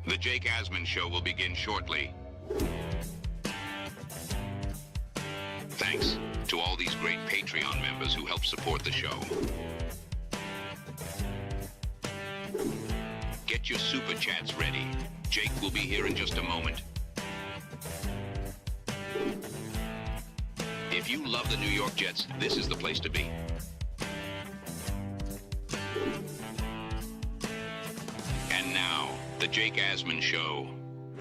The Jake Asman Show will begin shortly. Thanks to all these great Patreon members who help support the show. Get your SuperChats ready. Jake will be here in just a moment. If you love the New York Jets, this is the place to be. And now, the Jake Asman Show.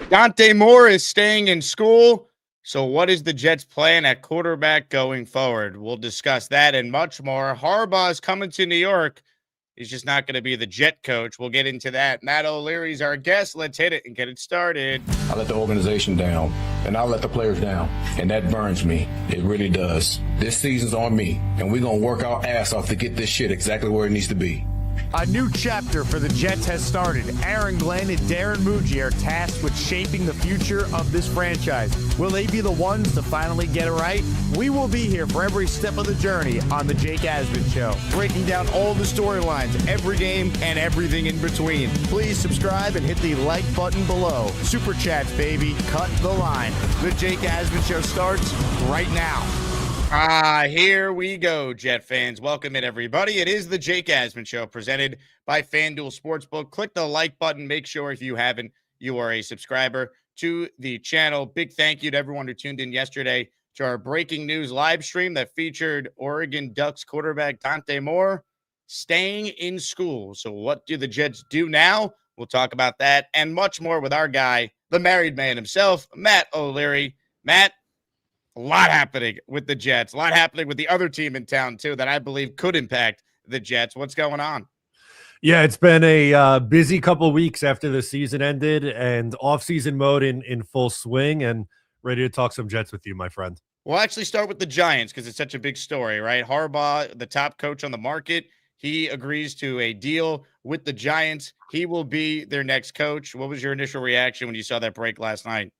Dante Moore is staying in school. So what is the Jets' plan at quarterback going forward? We'll discuss that and much more. Harbaugh is coming to New York. He's just not going to be the Jet coach. We'll get into that. Matt O'Leary's our guest. Let's hit it and get it started. I let the organization down, and I let the players down, and that burns me. It really does. This season's on me, and we're going to work our ass off to get this shit exactly where it needs to be. A new chapter for the Jets has started. Aaron Glenn and Darren Muji are tasked with shaping the future of this franchise. Will they be the ones to finally get it right? We will be here for every step of the journey on the Jake Asman Show, breaking down all the storylines, every game, and everything in between. Please subscribe and hit the like button below. Super Chats, baby. Cut the line. The Jake Asman Show starts right now. Here we go, Jet fans. Welcome in, everybody. It is the Jake Asman Show presented by FanDuel Sportsbook. Click the like button. Make sure if you haven't, you are a subscriber to the channel. Big thank you to everyone who tuned in yesterday to our breaking news live stream that featured Oregon Ducks quarterback Dante Moore staying in school. So what do the Jets do now? We'll talk about that and much more with our guy, the married man himself, Matt O'Leary. Matt, a lot happening with the Jets, a lot happening with the other team in town, too, that I believe could impact the Jets. What's going on? Yeah, it's been a busy couple of weeks after the season ended and off-season mode in full swing, and ready to talk some Jets with you, my friend. We'll actually start with the Giants because it's such a big story, right? Harbaugh, the top coach on the market, he agrees to a deal with the Giants. He will be their next coach. What was your initial reaction when you saw that break last night?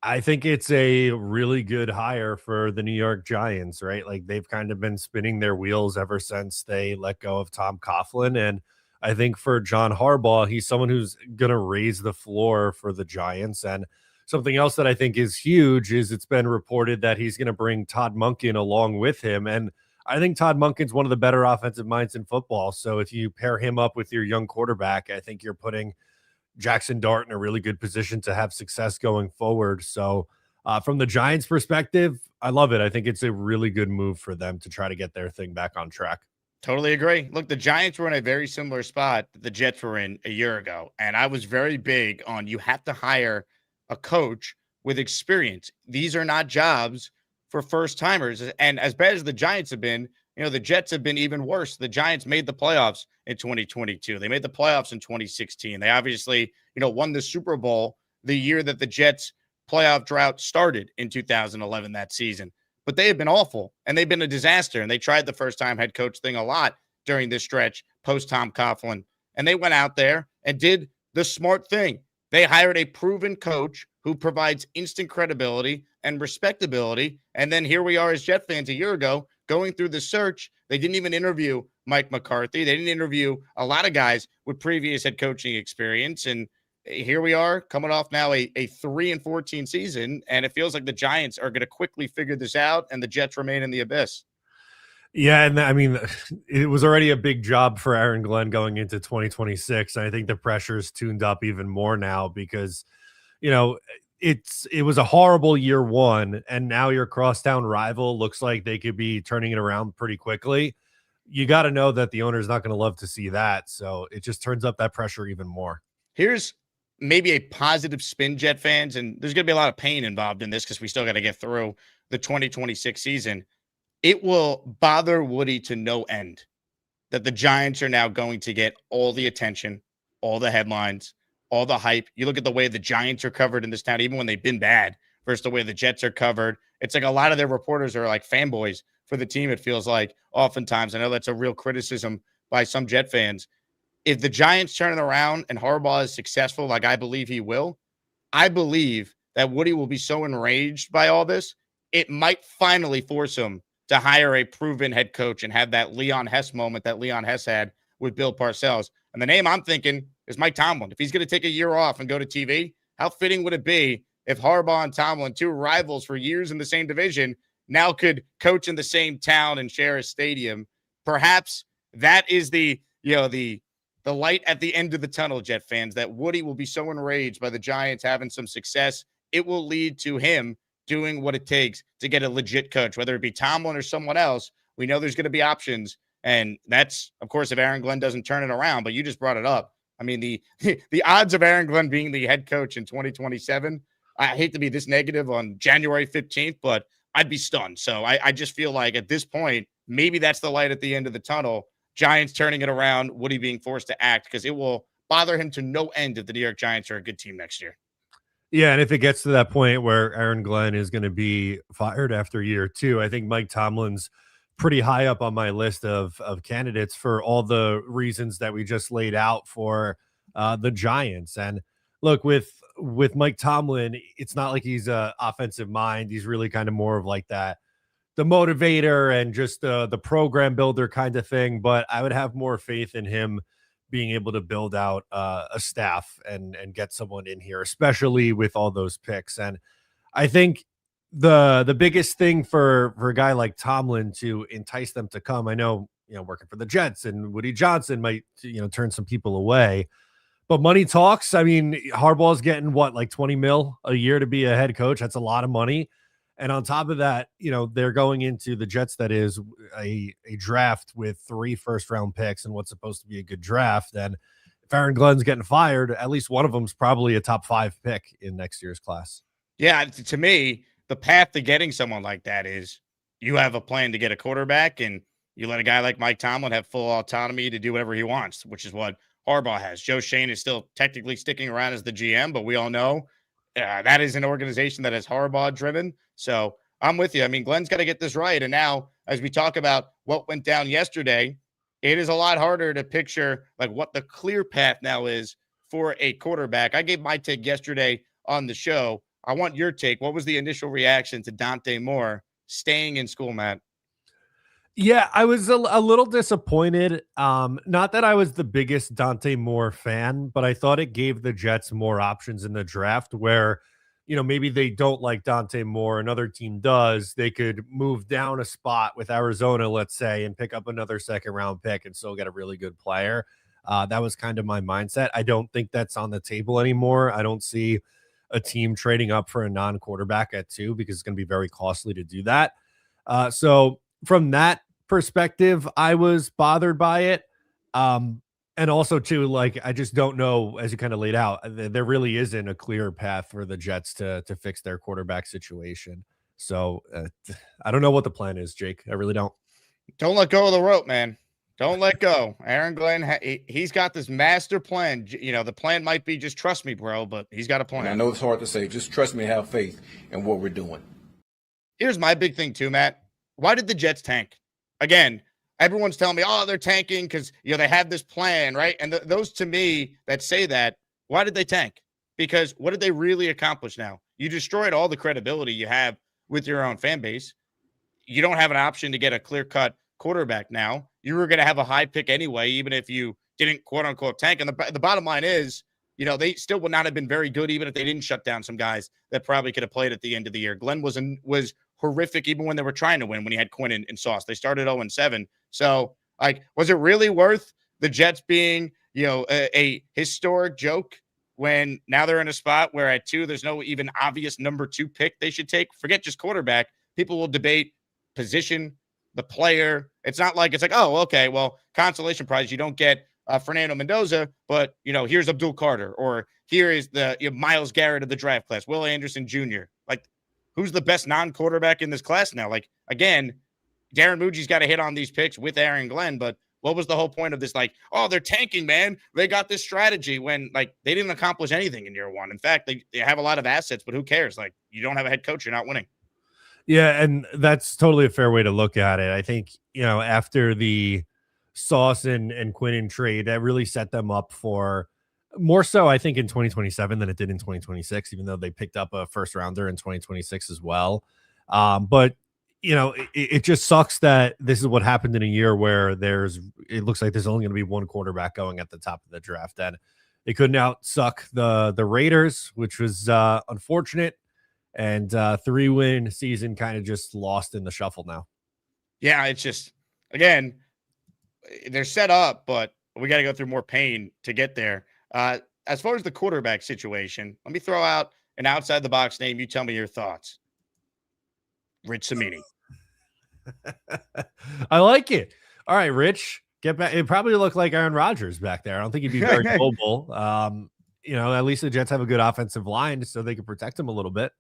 I think it's a really good hire for the New York Giants, right? Like they've kind of been spinning their wheels ever since they let go of Tom Coughlin. And I think for John Harbaugh, he's someone who's going to raise the floor for the Giants. And something else that I think is huge is it's been reported that he's going to bring Todd Monken along with him. And I think Todd Monken's one of the better offensive minds in football. So if you pair him up with your young quarterback, I think you're putting Jackson Dart in a really good position to have success going forward. So from the Giants perspective, I love it. I think it's a really good move for them to try to get their thing back on track. Totally agree. Look, the Giants were in a very similar spot that the Jets were in a year ago. And I was very big on you have to hire a coach with experience. These are not jobs for first timers. And as bad as the Giants have been, you know, the Jets have been even worse. The Giants made the playoffs in 2022. They made the playoffs in 2016. They obviously, won the Super Bowl the year that the Jets playoff drought started in 2011 that season. But they have been awful, and they've been a disaster. And they tried the first-time head coach thing a lot during this stretch post-Tom Coughlin. And they went out there and did the smart thing. They hired a proven coach who provides instant credibility and respectability. And then here we are as Jet fans a year ago going through the search. They didn't even interview Mike McCarthy. They didn't interview a lot of guys with previous head coaching experience. And here we are coming off now a 3-14 season. And it feels like the Giants are going to quickly figure this out and the Jets remain in the abyss. Yeah, and I mean, it was already a big job for Aaron Glenn going into 2026. And I think the pressure is tuned up even more now because, it was a horrible year one, and now your crosstown rival looks like they could be turning it around pretty quickly. You got to know that the owner is not going to love to see that. So it just turns up that pressure even more. Here's maybe a positive spin, Jet fans, and there's going to be a lot of pain involved in this because we still got to get through the 2026 season. It will bother Woody to no end that the Giants are now going to get all the attention, all the headlines, all the hype. You look at the way the Giants are covered in this town, even when they've been bad, versus the way the Jets are covered. It's like a lot of their reporters are like fanboys for the team, it feels like, oftentimes. I know that's a real criticism by some Jet fans. If the Giants turn it around and Harbaugh is successful, like I believe he will, I believe that Woody will be so enraged by all this, it might finally force him to hire a proven head coach and have that Leon Hess moment that Leon Hess had with Bill Parcells. And the name I'm thinking is Mike Tomlin. If he's going to take a year off and go to TV, how fitting would it be if Harbaugh and Tomlin, two rivals for years in the same division, now could coach in the same town and share a stadium? Perhaps that is the light at the end of the tunnel, Jet fans, that Woody will be so enraged by the Giants having some success. It will lead to him doing what it takes to get a legit coach, whether it be Tomlin or someone else. We know there's going to be options. And that's, of course, if Aaron Glenn doesn't turn it around. But you just brought it up. I mean, the odds of Aaron Glenn being the head coach in 2027, I hate to be this negative on January 15th, but I'd be stunned. So I just feel like at this point, maybe that's the light at the end of the tunnel. Giants turning it around, Woody being forced to act, because it will bother him to no end if the New York Giants are a good team next year. Yeah, and if it gets to that point where Aaron Glenn is going to be fired after year 2, I think Mike Tomlin's pretty high up on my list of candidates for all the reasons that we just laid out for the Giants. And look, with Mike Tomlin, it's not like he's a offensive mind. He's really kind of more of like that, the motivator and just the program builder kind of thing. But I would have more faith in him being able to build out a staff and get someone in here, especially with all those picks. And I think the biggest thing for a guy like Tomlin to entice them to come, I know, working for the Jets and Woody Johnson might, turn some people away, but money talks. I mean, Harbaugh's getting like 20 mil a year to be a head coach. That's a lot of money. And on top of that, they're going into the Jets. That is a draft with 3 first-round picks and what's supposed to be a good draft. And if Aaron Glenn's getting fired, at least one of them's probably a top 5 pick in next year's class. Yeah, to me, the path to getting someone like that is you have a plan to get a quarterback and you let a guy like Mike Tomlin have full autonomy to do whatever he wants, which is what Harbaugh has. Joe Shane is still technically sticking around as the GM, but we all know that is an organization that is Harbaugh driven. So I'm with you. I mean, Glenn's got to get this right. And now, as we talk about what went down yesterday, it is a lot harder to picture like what the clear path now is for a quarterback. I gave my take yesterday on the show. I want your take. What was the initial reaction to Dante Moore staying in school, Matt? Yeah, I was a little disappointed. Not that I was the biggest Dante Moore fan, but I thought it gave the Jets more options in the draft where, maybe they don't like Dante Moore, another team does. They could move down a spot with Arizona, let's say, and pick up another second-round pick and still get a really good player. That was kind of my mindset. I don't think that's on the table anymore. I don't see a team trading up for a non-quarterback at 2 because it's going to be very costly to do that. So from that perspective, I was bothered by it. And also too, I just don't know, as you kind of laid out, there really isn't a clear path for the Jets to fix their quarterback situation. So I don't know what the plan is, Jake. I really don't. Don't let go of the rope, man. Don't let go. Aaron Glenn, he's got this master plan. The plan might be just trust me, bro, but he's got a plan. And I know it's hard to say. Just trust me, have faith in what we're doing. Here's my big thing too, Matt. Why did the Jets tank? Again, everyone's telling me, they're tanking because, they have this plan, right? And those to me that say that, why did they tank? Because what did they really accomplish now? You destroyed all the credibility you have with your own fan base. You don't have an option to get a clear-cut quarterback now. You were going to have a high pick anyway, even if you didn't quote-unquote tank. And the bottom line is, they still would not have been very good even if they didn't shut down some guys that probably could have played at the end of the year. Glenn was horrific even when they were trying to win, when he had Quinn and Sauce. They started 0-7. So, was it really worth the Jets being, a historic joke when now they're in a spot where at 2, there's no even obvious number 2 pick they should take? Forget just quarterback. People will debate position, the player. It's not like it's like, okay, well, consolation prize. You don't get Fernando Mendoza, but, here's Abdul Carter, or here is the Myles Garrett of the draft class, Will Anderson Jr. Who's the best non-quarterback in this class now? Again, Darren Muji's got to hit on these picks with Aaron Glenn, but what was the whole point of this? They're tanking, man. They got this strategy when, they didn't accomplish anything in year 1. In fact, they have a lot of assets, but who cares? You don't have a head coach, you're not winning. Yeah, and that's totally a fair way to look at it. I think, after the Sauce and Quinnen trade, that really set them up for more so, I think, in 2027 than it did in 2026, even though they picked up a first rounder in 2026 as well. But it just sucks that this is what happened in a year where it looks like there's only going to be one quarterback going at the top of the draft. And they couldn't outsuck the Raiders, which was unfortunate. And 3-win season kind of just lost in the shuffle now. Yeah, it's just, again, they're set up, but we got to go through more pain to get there. As far as the quarterback situation, let me throw out an outside the box name. You tell me your thoughts. Rich Cimini. I like it. All right, Rich, get back. It probably looked like Aaron Rodgers back there. I don't think he'd be very mobile. At least the Jets have a good offensive line, so they can protect him a little bit.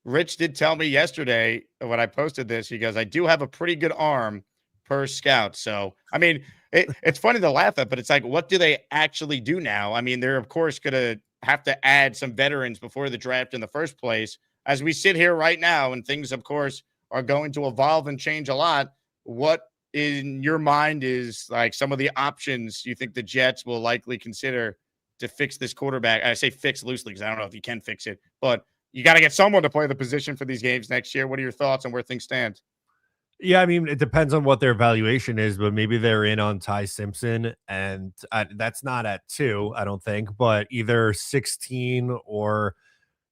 Rich did tell me yesterday when I posted this, he goes, I do have a pretty good arm per scout. So, I mean, it's funny to laugh at, but it's like, what do they actually do now? I mean, they're, of course, going to have to add some veterans before the draft in the first place. As we sit here right now, and things, of course, are going to evolve and change a lot, what in your mind is like some of the options you think the Jets will likely consider to fix this quarterback? I say fix loosely because I don't know if you can fix it, but you got to get someone to play the position for these games next year. What are your thoughts on where things stand? Yeah, I mean, it depends on what their valuation is, but maybe they're in on Ty Simpson, and that's not at 2, I don't think, but either 16 or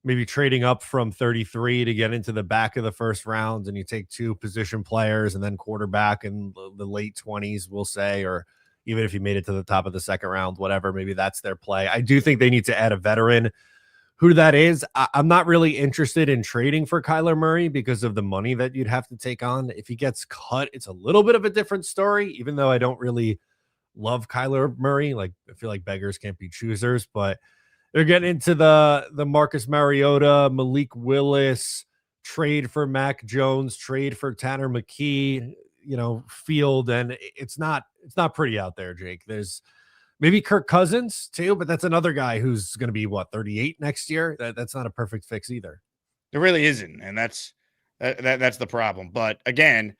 maybe trading up from 33 to get into the back of the first round, and you take 2 position players and then quarterback in the late 20s, we'll say, or even if you made it to the top of the second round, whatever, maybe that's their play. I do think they need to add a veteran. Who that is, I'm not really interested in trading for Kyler Murray because of the money that you'd have to take on. If he gets cut, it's a little bit of a different story, even though I don't really love Kyler Murray. Like, I feel like beggars can't be choosers, but they're getting into the Marcus Mariota, Malik Willis, trade for Mac Jones, trade for Tanner McKee, field. And it's not pretty out there, Jake. There's maybe Kirk Cousins too, but that's another guy who's going to be 38 next year. That's not a perfect fix either. It really isn't. And that's the problem. But again,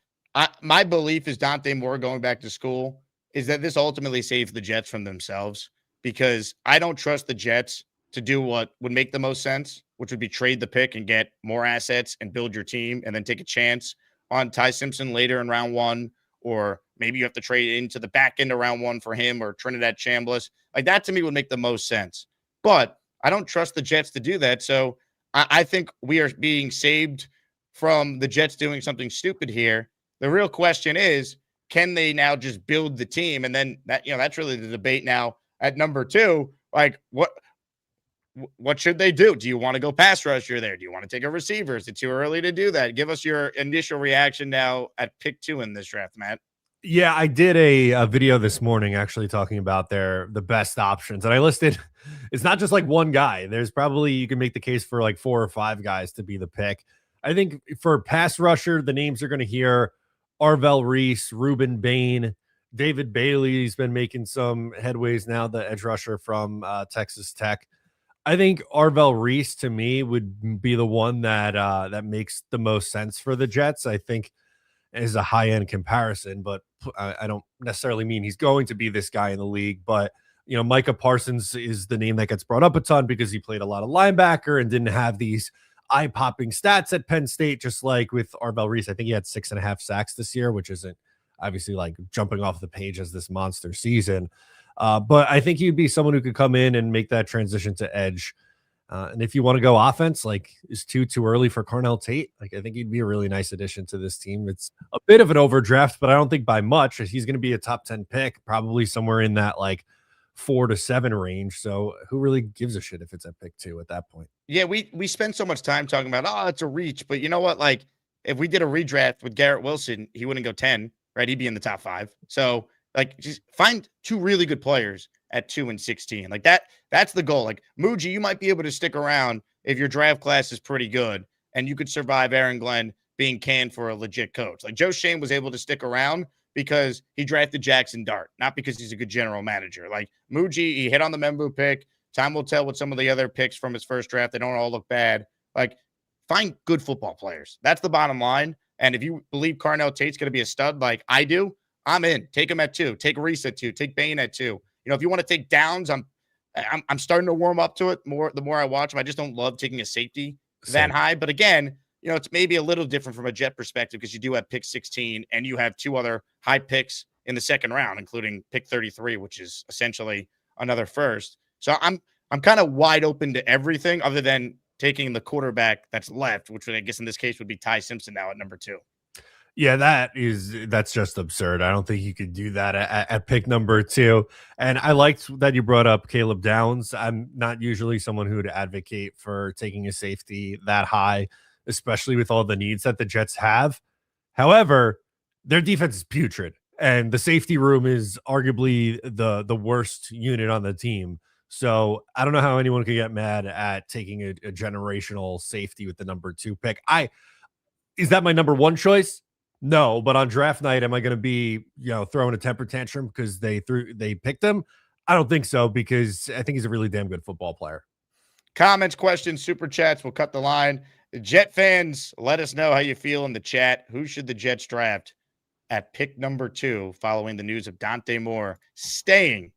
my belief is Dante Moore going back to school is that this ultimately saves the Jets from themselves, because I don't trust the Jets to do what would make the most sense, which would be trade the pick and get more assets and build your team and then take a chance on Ty Simpson later in round 1, or maybe you have to trade into the back end of round 1 for him or Trinidad Chambliss. Like, that to me would make the most sense. But I don't trust the Jets to do that. So I think we are being saved from the Jets doing something stupid here. The real question is, can they now just build the team? And then that's really the debate now at number 2. Like, what should they do? Do you want to go pass rusher there? Do you want to take a receiver? Is it too early to do that? Give us your initial reaction now at pick 2 in this draft, Matt. Yeah, I did a video this morning actually talking about the best options. And I listed, it's not just like one guy. There's probably, you can make the case for like 4 or 5 guys to be the pick. I think for pass rusher, the names you're going to hear: Arvell Reese, Reuben Bain, David Bailey's been making some headways now, the edge rusher from Texas Tech. I think Arvell Reese to me would be the one that makes the most sense for the Jets. I think is a high-end comparison, but I don't necessarily mean he's going to be this guy in the league. But, Micah Parsons is the name that gets brought up a ton because he played a lot of linebacker and didn't have these eye-popping stats at Penn State, just like with Arvell Reese. I think he had 6.5 sacks this year, which isn't obviously like jumping off the page as this monster season. But I think he'd be someone who could come in and make that transition to edge. And if you want to go offense, like, is too early for Carnell Tate? Like, I think he'd be a really nice addition to this team. It's a bit of an overdraft, but I don't think by much. He's going to be a top 10 pick, probably somewhere in that like 4 to 7 range. So who really gives a shit if it's at pick 2 at that point? Yeah, we spend so much time talking about, it's a reach, but you know what? Like, if we did a redraft with Garrett Wilson, he wouldn't go 10, right? He'd be in the top 5. So like, just find 2 really good players at 2 and 16. Like, that's the goal. Like, Muji, you might be able to stick around if your draft class is pretty good and you could survive Aaron Glenn being canned for a legit coach. Like, Joe Shane was able to stick around because he drafted Jackson Dart, not because he's a good general manager. Like, Muji, he hit on the Membu pick. Time will tell with some of the other picks from his first draft. They don't all look bad. Like, find good football players. That's the bottom line. And if you believe Carnell Tate's going to be a stud like I do, I'm in. Take him at 2. Take Reese at 2. Take Bain at 2. If you want to take Downs, I'm starting to warm up to it more the more I watch him. I just don't love taking a safety that high. But again, it's maybe a little different from a Jet perspective because you do have pick 16 and you have 2 other high picks in the second round, including pick 33, which is essentially another first. So I'm kind of wide open to everything other than taking the quarterback that's left, which I guess in this case would be Ty Simpson now at number 2. Yeah, that's just absurd. I don't think you could do that at pick number 2. And I liked that you brought up Caleb Downs. I'm not usually someone who would advocate for taking a safety that high, especially with all the needs that the Jets have. However, their defense is putrid, and the safety room is arguably the worst unit on the team. So I don't know how anyone could get mad at taking a generational safety with the number 2 pick. Is that my number 1 choice? No, but on draft night, am I going to be, throwing a temper tantrum because they picked him? I don't think so, because I think he's a really damn good football player. Comments, questions, super chats. We'll cut the line. Jet fans, let us know how you feel in the chat. Who should the Jets draft at pick number 2 following the news of Dante Moore staying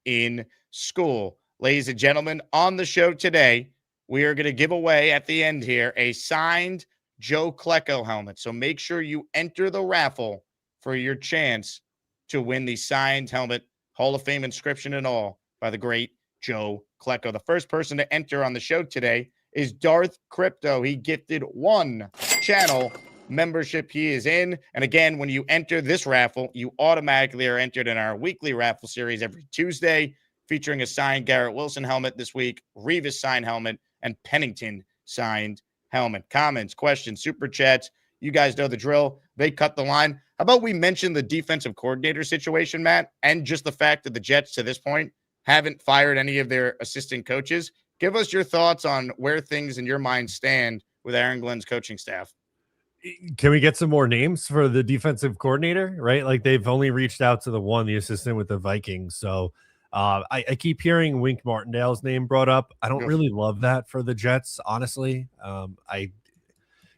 in school? Ladies and gentlemen, on the show today, we are going to give away at the end here a signed Joe Klecko helmet. So make sure you enter the raffle for your chance to win the signed helmet, Hall of Fame inscription and all, by the great Joe Klecko. The first person to enter on the show today is Darth Crypto. He gifted 1 channel membership. He is in. And again, when you enter this raffle, you automatically are entered in our weekly raffle series every Tuesday, featuring a signed Garrett Wilson helmet this week, Revis signed helmet, and Pennington signed helmet. Comments, questions, super chats. You guys know the drill. They cut the line. How about we mention the defensive coordinator situation, Matt, and just the fact that the Jets to this point haven't fired any of their assistant coaches? Give us your thoughts on where things in your mind stand with Aaron Glenn's coaching staff. Can we get some more names for the defensive coordinator, right? Like, they've only reached out to the assistant with the Vikings. So I keep hearing Wink Martindale's name brought up. I don't really love that for the Jets, honestly.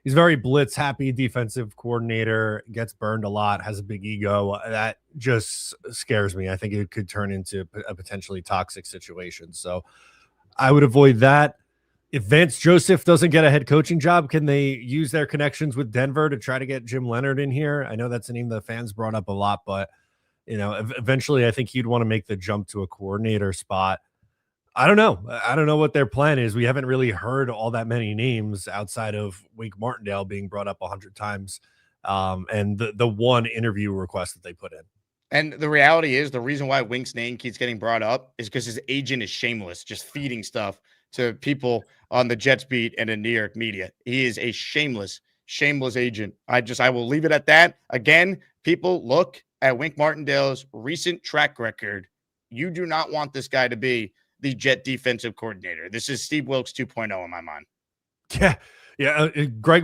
He's very blitz happy defensive coordinator, gets burned a lot, has a big ego. That just scares me. I think it could turn into a potentially toxic situation. So I would avoid that. If Vance Joseph doesn't get a head coaching job, can they use their connections with Denver to try to get Jim Leonard in here? I know that's a name the fans brought up a lot, but eventually I think he'd want to make the jump to a coordinator spot. I don't know. I don't know what their plan is. We haven't really heard all that many names outside of Wink Martindale being brought up 100 times. And the 1 interview request that they put in. And the reality is the reason why Wink's name keeps getting brought up is because his agent is shameless, just feeding stuff to people on the Jets beat and in New York media. He is a shameless agent. I will leave it at that. Again, people look at Wink Martindale's recent track record. You do not want this guy to be the Jet defensive coordinator. This is Steve Wilks 2.0 in my mind. Yeah.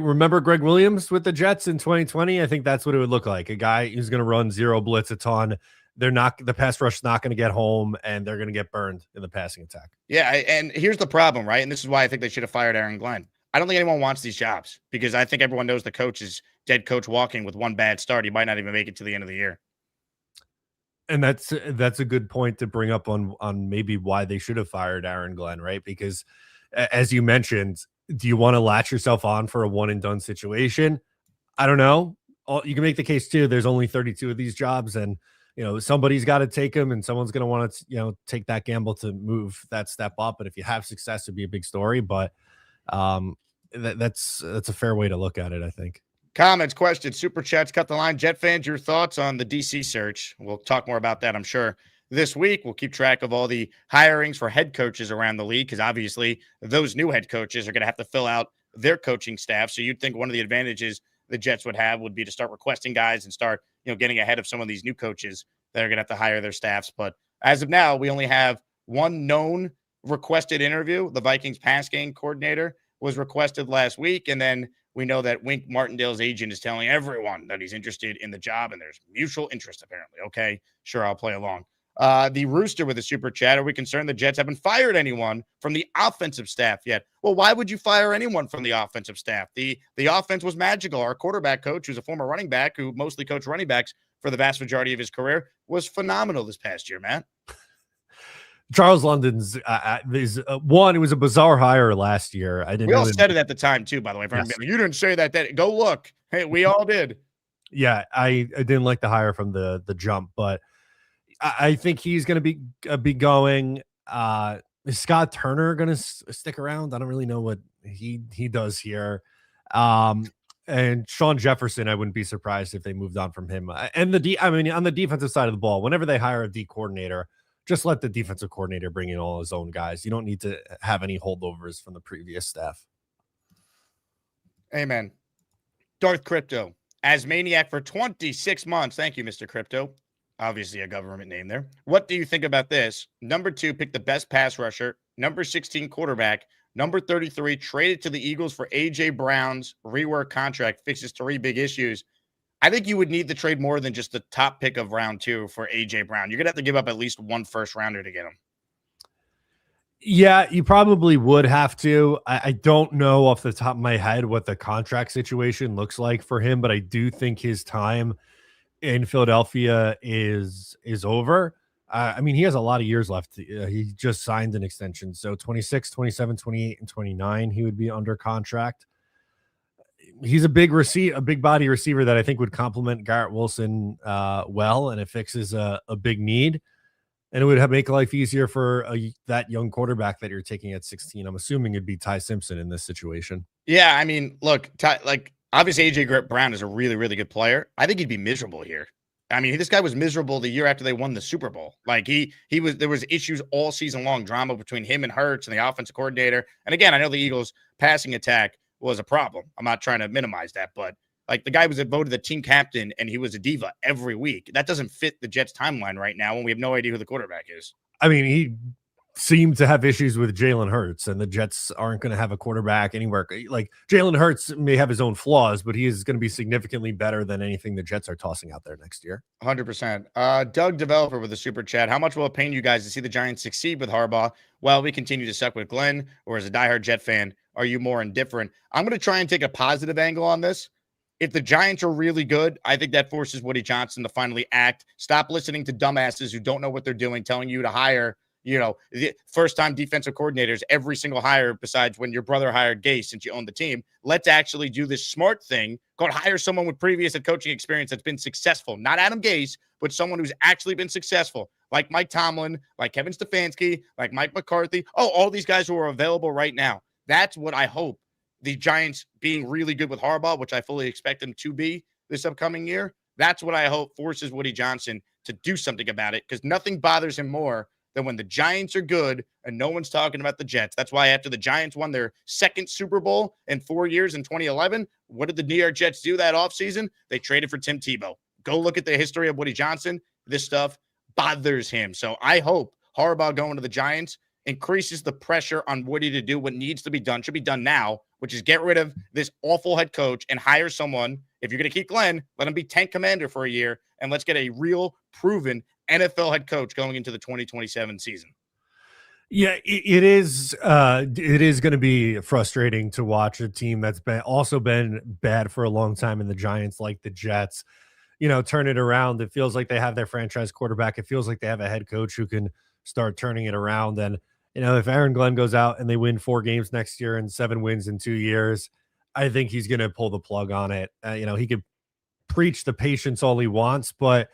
Remember Greg Williams with the Jets in 2020? I think that's what it would look like. A guy who's going to run 0 blitz a ton. The pass rush is not going to get home, and they're going to get burned in the passing attack. Yeah. And here's the problem, right? And this is why I think they should have fired Aaron Glenn. I don't think anyone wants these jobs because I think everyone knows the coach is dead coach walking with 1 bad start. He might not even make it to the end of the year. And that's a good point to bring up on maybe why they should have fired Aaron Glenn, right? Because as you mentioned, do you want to latch yourself on for a one and done situation? I don't know. You can make the case too. There's only 32 of these jobs, and somebody's got to take them, and someone's going to want to take that gamble to move that step up. And if you have success, it'd be a big story. But that's a fair way to look at it, I think. Comments, questions, super chats, cut the line. Jet fans, your thoughts on the DC search. We'll talk more about that, I'm sure, this week. We'll keep track of all the hirings for head coaches around the league because obviously those new head coaches are going to have to fill out their coaching staff. So you'd think one of the advantages the Jets would have would be to start requesting guys and start, getting ahead of some of these new coaches that are going to have to hire their staffs. But as of now, we only have 1 known requested interview. The Vikings pass game coordinator was requested last week, and then we know that Wink Martindale's agent is telling everyone that he's interested in the job, and there's mutual interest, apparently. Okay, sure, I'll play along. The Rooster with a super chat. Are we concerned the Jets haven't fired anyone from the offensive staff yet? Well, why would you fire anyone from the offensive staff? The offense was magical. Our quarterback coach, who's a former running back who mostly coached running backs for the vast majority of his career, was phenomenal this past year, Matt. Charles London's one. It was a bizarre hire last year. I didn't. We all really said it at the time too. By the way, Yes. you didn't say that. Go look. Hey, we all did. Yeah, I didn't like the hire from the jump, but I think he's going to be going. Is Scott Turner going to stick around? I don't really know what he does here. And Sean Jefferson, I wouldn't be surprised if they moved on from him. And on the defensive side of the ball, whenever they hire a D coordinator, just let the defensive coordinator bring in all his own guys. You don't need to have any holdovers from the previous staff. Amen. Darth Crypto, as Maniac for 26 months. Thank you, Mr. Crypto. Obviously a government name there. What do you think about this? Number 2, pick the best pass rusher. Number 16, quarterback. Number 33, traded to the Eagles for A.J. Brown's rework contract, fixes 3 big issues. I think you would need to trade more than just the top pick of round 2 for A.J. Brown. You're going to have to give up at least 1 first rounder to get him. Yeah, you probably would have to. I don't know off the top of my head what the contract situation looks like for him, but I do think his time in Philadelphia is over. I mean, he has a lot of years left. He just signed an extension. So 26, 27, 28, and 29, he would be under contract. He's a big body receiver that I think would complement Garrett Wilson well, and it fixes a big need. And it would make life easier for that young quarterback that you're taking at 16. I'm assuming it'd be Ty Simpson in this situation. Yeah, I mean, look, obviously A.J. Brown is a really, really good player. I think he'd be miserable here. I mean, this guy was miserable the year after they won the Super Bowl. Like there was issues all season long, drama between him and Hurts and the offensive coordinator. And again, I know the Eagles' passing attack was a problem. I'm not trying to minimize that, but like the guy was voted the team captain and he was a diva every week. That doesn't fit the Jets timeline right now when we have no idea who the quarterback is. I mean, he seemed to have issues with Jalen Hurts, and the Jets aren't going to have a quarterback anywhere. Like Jalen Hurts may have his own flaws, but he is going to be significantly better than anything the Jets are tossing out there next year. 100%. Doug Developer with a super chat. How much will it pain you guys to see the Giants succeed with Harbaugh while we continue to suck with Glenn? Or as a diehard Jet fan, are you more indifferent? I'm going to try and take a positive angle on this. If the Giants are really good, I think that forces Woody Johnson to finally act. Stop listening to dumbasses who don't know what they're doing, telling you to hire, the first-time defensive coordinators, every single hire besides when your brother hired Gase since you own the team. Let's actually do this smart thing called hire someone with previous head coaching experience that's been successful. Not Adam Gase, but someone who's actually been successful, like Mike Tomlin, like Kevin Stefanski, like Mike McCarthy. All these guys who are available right now. That's what I hope the Giants being really good with Harbaugh, which I fully expect them to be this upcoming year. That's what I hope forces Woody Johnson to do something about it, because nothing bothers him more than when the Giants are good and no one's talking about the Jets. That's why after the Giants won their second Super Bowl in 4 years in 2011, what did the New York Jets do that offseason? They traded for Tim Tebow. Go look at the history of Woody Johnson. This stuff bothers him. So I hope Harbaugh going to the Giants increases the pressure on Woody to do what needs to be done, should be done now, which is get rid of this awful head coach and hire someone. If you're going to keep Glenn, let him be tank commander for a year, and let's get a real proven NFL head coach going into the 2027 season. Yeah, it is going to be frustrating to watch a team that's been bad for a long time in the Giants, like the Jets, turn it around. It feels like they have their franchise quarterback. It feels like they have a head coach who can start turning it around. And, if Aaron Glenn goes out and they win 4 games next year and 7 wins in 2 years, I think he's going to pull the plug on it. He could preach the patience all he wants, but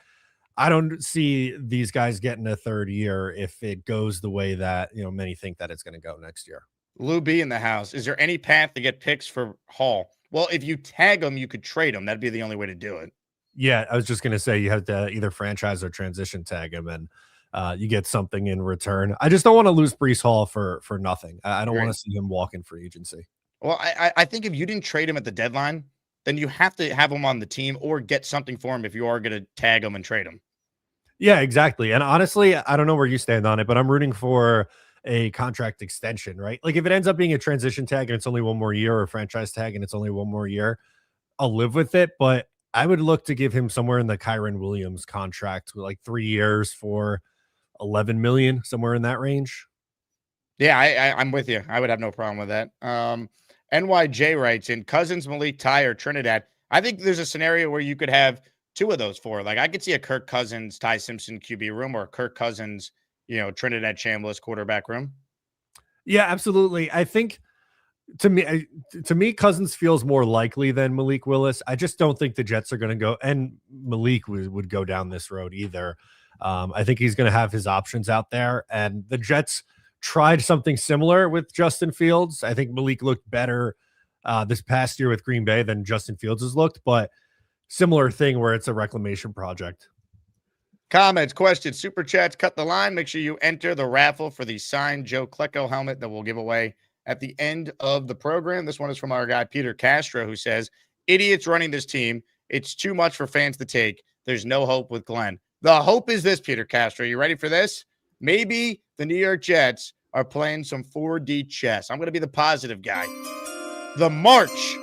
I don't see these guys getting a third year if it goes the way that, many think that it's going to go next year. Lou B in the house. Is there any path to get picks for Hall? Well, if you tag him, you could trade him. That'd be the only way to do it. Yeah, I was just going to say you have to either franchise or transition tag him, and you get something in return. I just don't want to lose Breece Hall for nothing. I don't want to see him walk in free agency. Well, I think if you didn't trade him at the deadline, then you have to have him on the team or get something for him if you are going to tag him and trade him. Yeah, exactly. And honestly, I don't know where you stand on it, but I'm rooting for a contract extension, right? Like if it ends up being a transition tag and it's only 1 more year, or a franchise tag and it's only 1 more year, I'll live with it. But I would look to give him somewhere in the Kyron Williams contract, like 3 years for $11 million, somewhere in that range. Yeah, I'm with you. I would have no problem with that. NYJ writes in Cousins, Malik, Ty, or Trinidad. I think there's a scenario where you could have 2 of those 4. Like I could see a Kirk Cousins, Ty Simpson QB room, or a Kirk Cousins Trinidad Chambliss quarterback room? Yeah, absolutely. I think to me, Cousins feels more likely than Malik Willis. I just don't think the Jets are going to go, and Malik would go down this road either. I think he's going to have his options out there, and the Jets tried something similar with Justin Fields. I think Malik looked better this past year with Green Bay than Justin Fields has looked, but similar thing where it's a reclamation project. Comments, questions, super chats, cut the line. Make sure you enter the raffle for the signed Joe Klecko helmet that we'll give away at the end of the program. This one is from our guy, Peter Castro, who says, idiots running this team. It's too much for fans to take. There's no hope with Glenn. The hope is this, Peter Castro. You ready for this? Maybe the New York Jets are playing some 4D chess. I'm going to be the positive guy. The march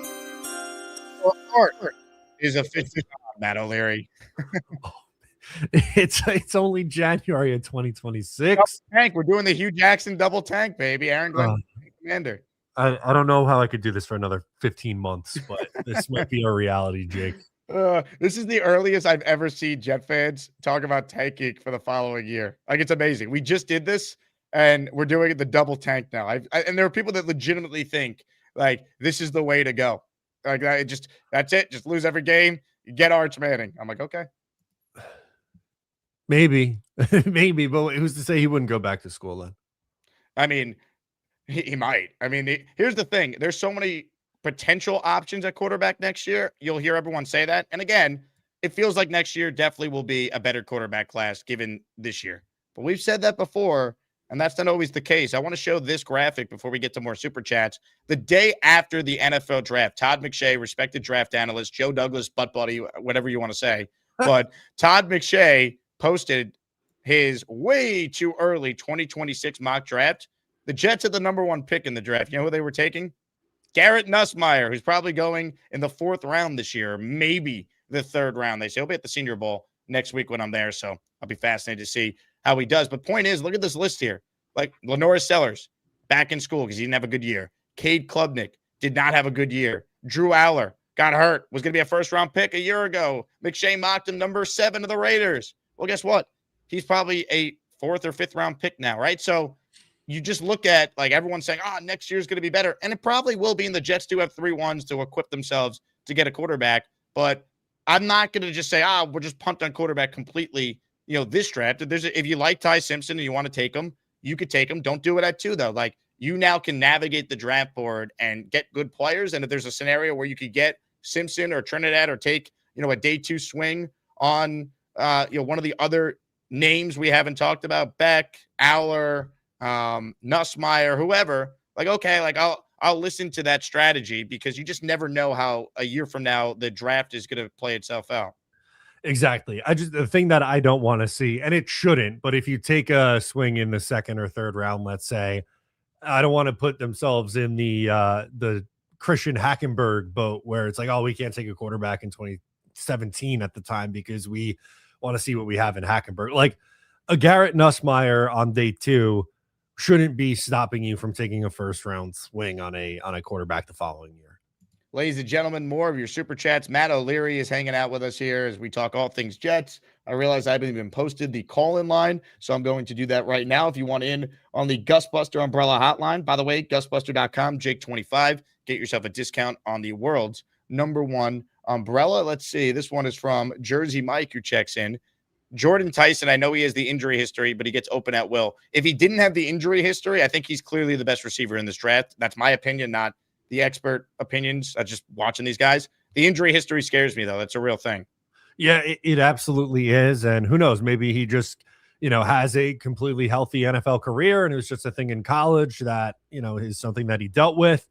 is officially on, Matt O'Leary. It's only January of 2026. Tank. We're doing the Hugh Jackson double tank, baby. Aaron Glenn, Commander. I don't know how I could do this for another 15 months, but this might be a reality, Jake. This is the earliest I've ever seen Jet fans talk about tanking for the following year. Like, it's amazing. We just did this, and we're doing the double tank now. And there are people that legitimately think, like, this is the way to go. Like, that's it. Just lose every game. You get Arch Manning. I'm like, okay. Maybe, but who's to say he wouldn't go back to school then? I mean, he might. I mean, here's the thing. There's so many potential options at quarterback next year. You'll hear everyone say that. And again, it feels like next year definitely will be a better quarterback class given this year. But we've said that before, and that's not always the case. I want to show this graphic before we get to more super chats. The day after the NFL draft, Todd McShay, respected draft analyst, Joe Douglas, butt buddy, whatever you want to say. But Todd McShay posted his way too early 2026 mock draft. The Jets had the number one pick in the draft. You know who they were taking? Garrett Nussmeier, who's probably going in the 4th round this year, maybe the 3rd round. They say he'll be at the Senior Bowl next week when I'm there, so I'll be fascinated to see how he does. But point is, look at this list here. Like, Lenora Sellers, back in school because he didn't have a good year. Cade Klubnik did not have a good year. Drew Aller got hurt, was going to be a 1st-round pick a year ago. McShay mocked him number 7 of the Raiders. Well, guess what? He's probably a 4th or 5th round pick now, right? So you just look at, like, everyone saying, next year's going to be better. And it probably will be. And the Jets do have 3 ones to equip themselves to get a quarterback. But I'm not going to just say, we'll just punt on quarterback completely, this draft. If you like Ty Simpson and you want to take him, you could take him. Don't do it at 2, though. Like, you now can navigate the draft board and get good players. And if there's a scenario where you could get Simpson or Trinidad or take, a day 2 swing on, one of the other names we haven't talked about, Beck, Aller, Nussmeier, whoever, like, okay, like I'll listen to that strategy because you just never know how a year from now the draft is going to play itself out. Exactly. The thing that I don't want to see, and it shouldn't, but if you take a swing in the 2nd or 3rd round, let's say, I don't want to put themselves in the Christian Hackenberg boat where it's like, we can't take a quarterback in 2017 at the time because we want to see what we have in Hackenberg. Like, a Garrett Nussmeier on day 2 shouldn't be stopping you from taking a 1st-round swing on a quarterback the following year. Ladies and gentlemen, more of your super chats. Matt O'Leary is hanging out with us here as we talk all things Jets. I realize I haven't even posted the call-in line, so I'm going to do that right now. If you want in on the Gusbuster Umbrella Hotline, by the way, gusbuster.com, Jake25, get yourself a discount on the world's #1 umbrella. Let's see. This one is from Jersey Mike, who checks in. Jordan Tyson, I know he has the injury history, but he gets open at will. If he didn't have the injury history, I think he's clearly the best receiver in this draft. That's my opinion, not the expert opinions. Just watching these guys. The injury history scares me, though. That's a real thing. Yeah, it absolutely is. And who knows, maybe he just, has a completely healthy NFL career and it was just a thing in college that, is something that he dealt with.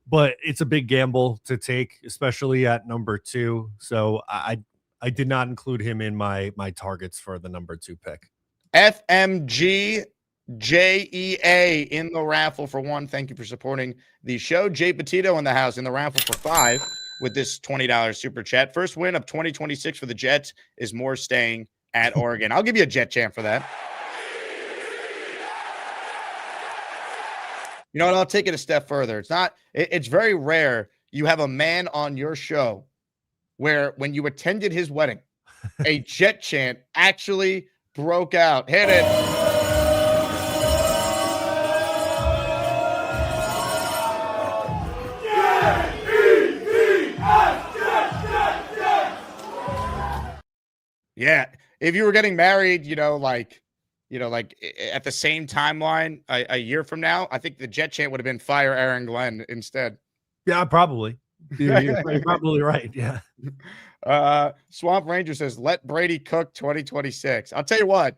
But it's a big gamble to take, especially at number 2. So I did not include him in my targets for the number 2 pick. FMGJEA in the raffle for 1. Thank you for supporting the show. Jay Petito in the house in the raffle for 5 with this $20 super chat. First win of 2026 for the Jets is Moore staying at Oregon. I'll give you a Jet chant for that. You know what? I'll take it a step further. It's very rare you have a man on your show where when you attended his wedding, a Jet chant actually broke out. Hit it. Yeah. If you were getting married, at the same timeline a year from now, I think the Jet chant would have been fire Aaron Glenn instead. Yeah, probably. You're probably right. Yeah. Swamp Ranger says, let Brady cook 2026. I'll tell you what,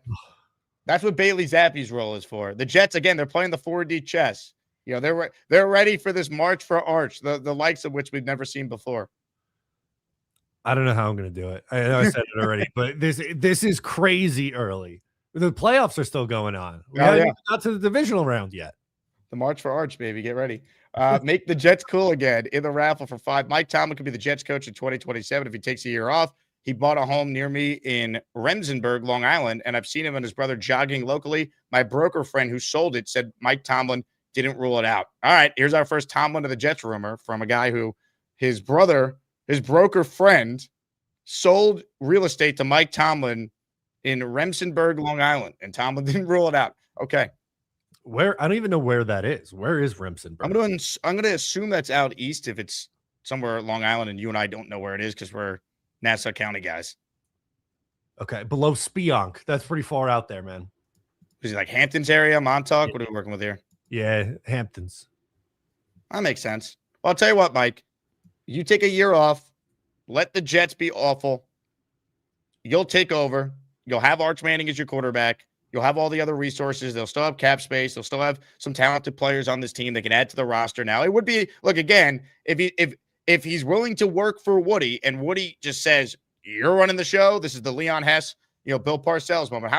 that's what Bailey Zappi's role is for. The Jets, again, they're playing the 4D chess. They're ready for this march for Arch, the likes of which we've never seen before. I don't know how I'm going to do it. I know I said it already, but this is crazy early. The playoffs are still going on. We haven't even got to the divisional round yet. The march for Arch, baby. Get ready. Make the Jets cool again in the raffle for 5. Mike Tomlin could be the Jets coach in 2027 if he takes a year off. He bought a home near me in Remsenburg, Long Island, and I've seen him and his brother jogging locally. My broker friend who sold it said Mike Tomlin didn't rule it out. All right, here's our first Tomlin to the Jets rumor from a guy who his broker friend sold real estate to Mike Tomlin in Remsenburg, Long Island, and Tomlin didn't rule it out. Okay. Where? I don't even know where that is. Where is Remsenburg? I'm going to assume that's out east if it's somewhere Long Island and you and I don't know where it is because we're Nassau County guys. Okay, below Spionk. That's pretty far out there, man. Is it like Hamptons area, Montauk? What are we working with here? Yeah, Hamptons. That makes sense. Well, I'll tell you what, Mike. You take a year off. Let the Jets be awful. You'll take over. You'll have Arch Manning as your quarterback. You'll have all the other resources. They'll still have cap space. They'll still have some talented players on this team they can add to the roster. Now, it would be, look, again, if he's willing to work for Woody and Woody just says, you're running the show, this is the Leon Hess, Bill Parcells moment.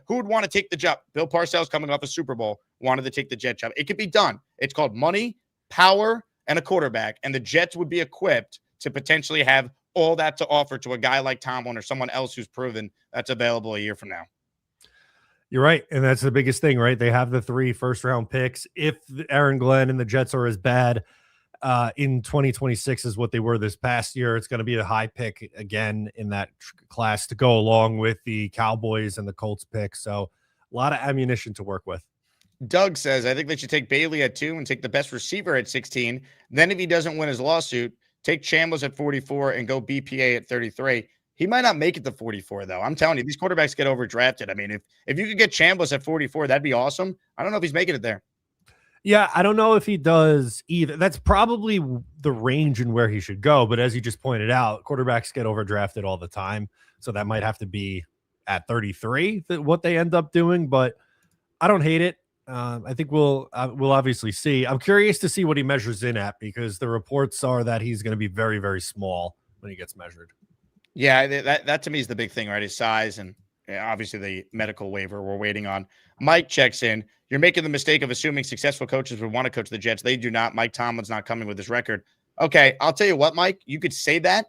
Who would want to take the job? Bill Parcells coming off a Super Bowl wanted to take the Jet job. It could be done. It's called money, power, and a quarterback. And the Jets would be equipped to potentially have all that to offer to a guy like Tomlin or someone else who's proven that's available a year from now. You're right. And that's the biggest thing, right? They have the 3 first-round picks. If Aaron Glenn and the Jets are as bad in 2026 as what they were this past year, it's going to be a high pick again in that class to go along with the Cowboys and the Colts pick. So a lot of ammunition to work with. Doug says, I think they should take Bailey at 2 and take the best receiver at 16. Then if he doesn't win his lawsuit, take Chambliss at 44 and go BPA at 33. He might not make it to 44, though. I'm telling you, these quarterbacks get overdrafted. I mean, if you could get Chambliss at 44, that'd be awesome. I don't know if he's making it there. Yeah, I don't know if he does either. That's probably the range in where he should go. But as you just pointed out, quarterbacks get overdrafted all the time. So that might have to be at 33, what they end up doing. But I don't hate it. I think we'll obviously see. I'm curious to see what he measures in at because the reports are that he's going to be very, very small when he gets measured. Yeah, that to me is the big thing, right? His size and obviously the medical waiver we're waiting on. Mike checks in. You're making the mistake of assuming successful coaches would want to coach the Jets. They do not. Mike Tomlin's not coming with this record. Okay, I'll tell you what, Mike, you could say that,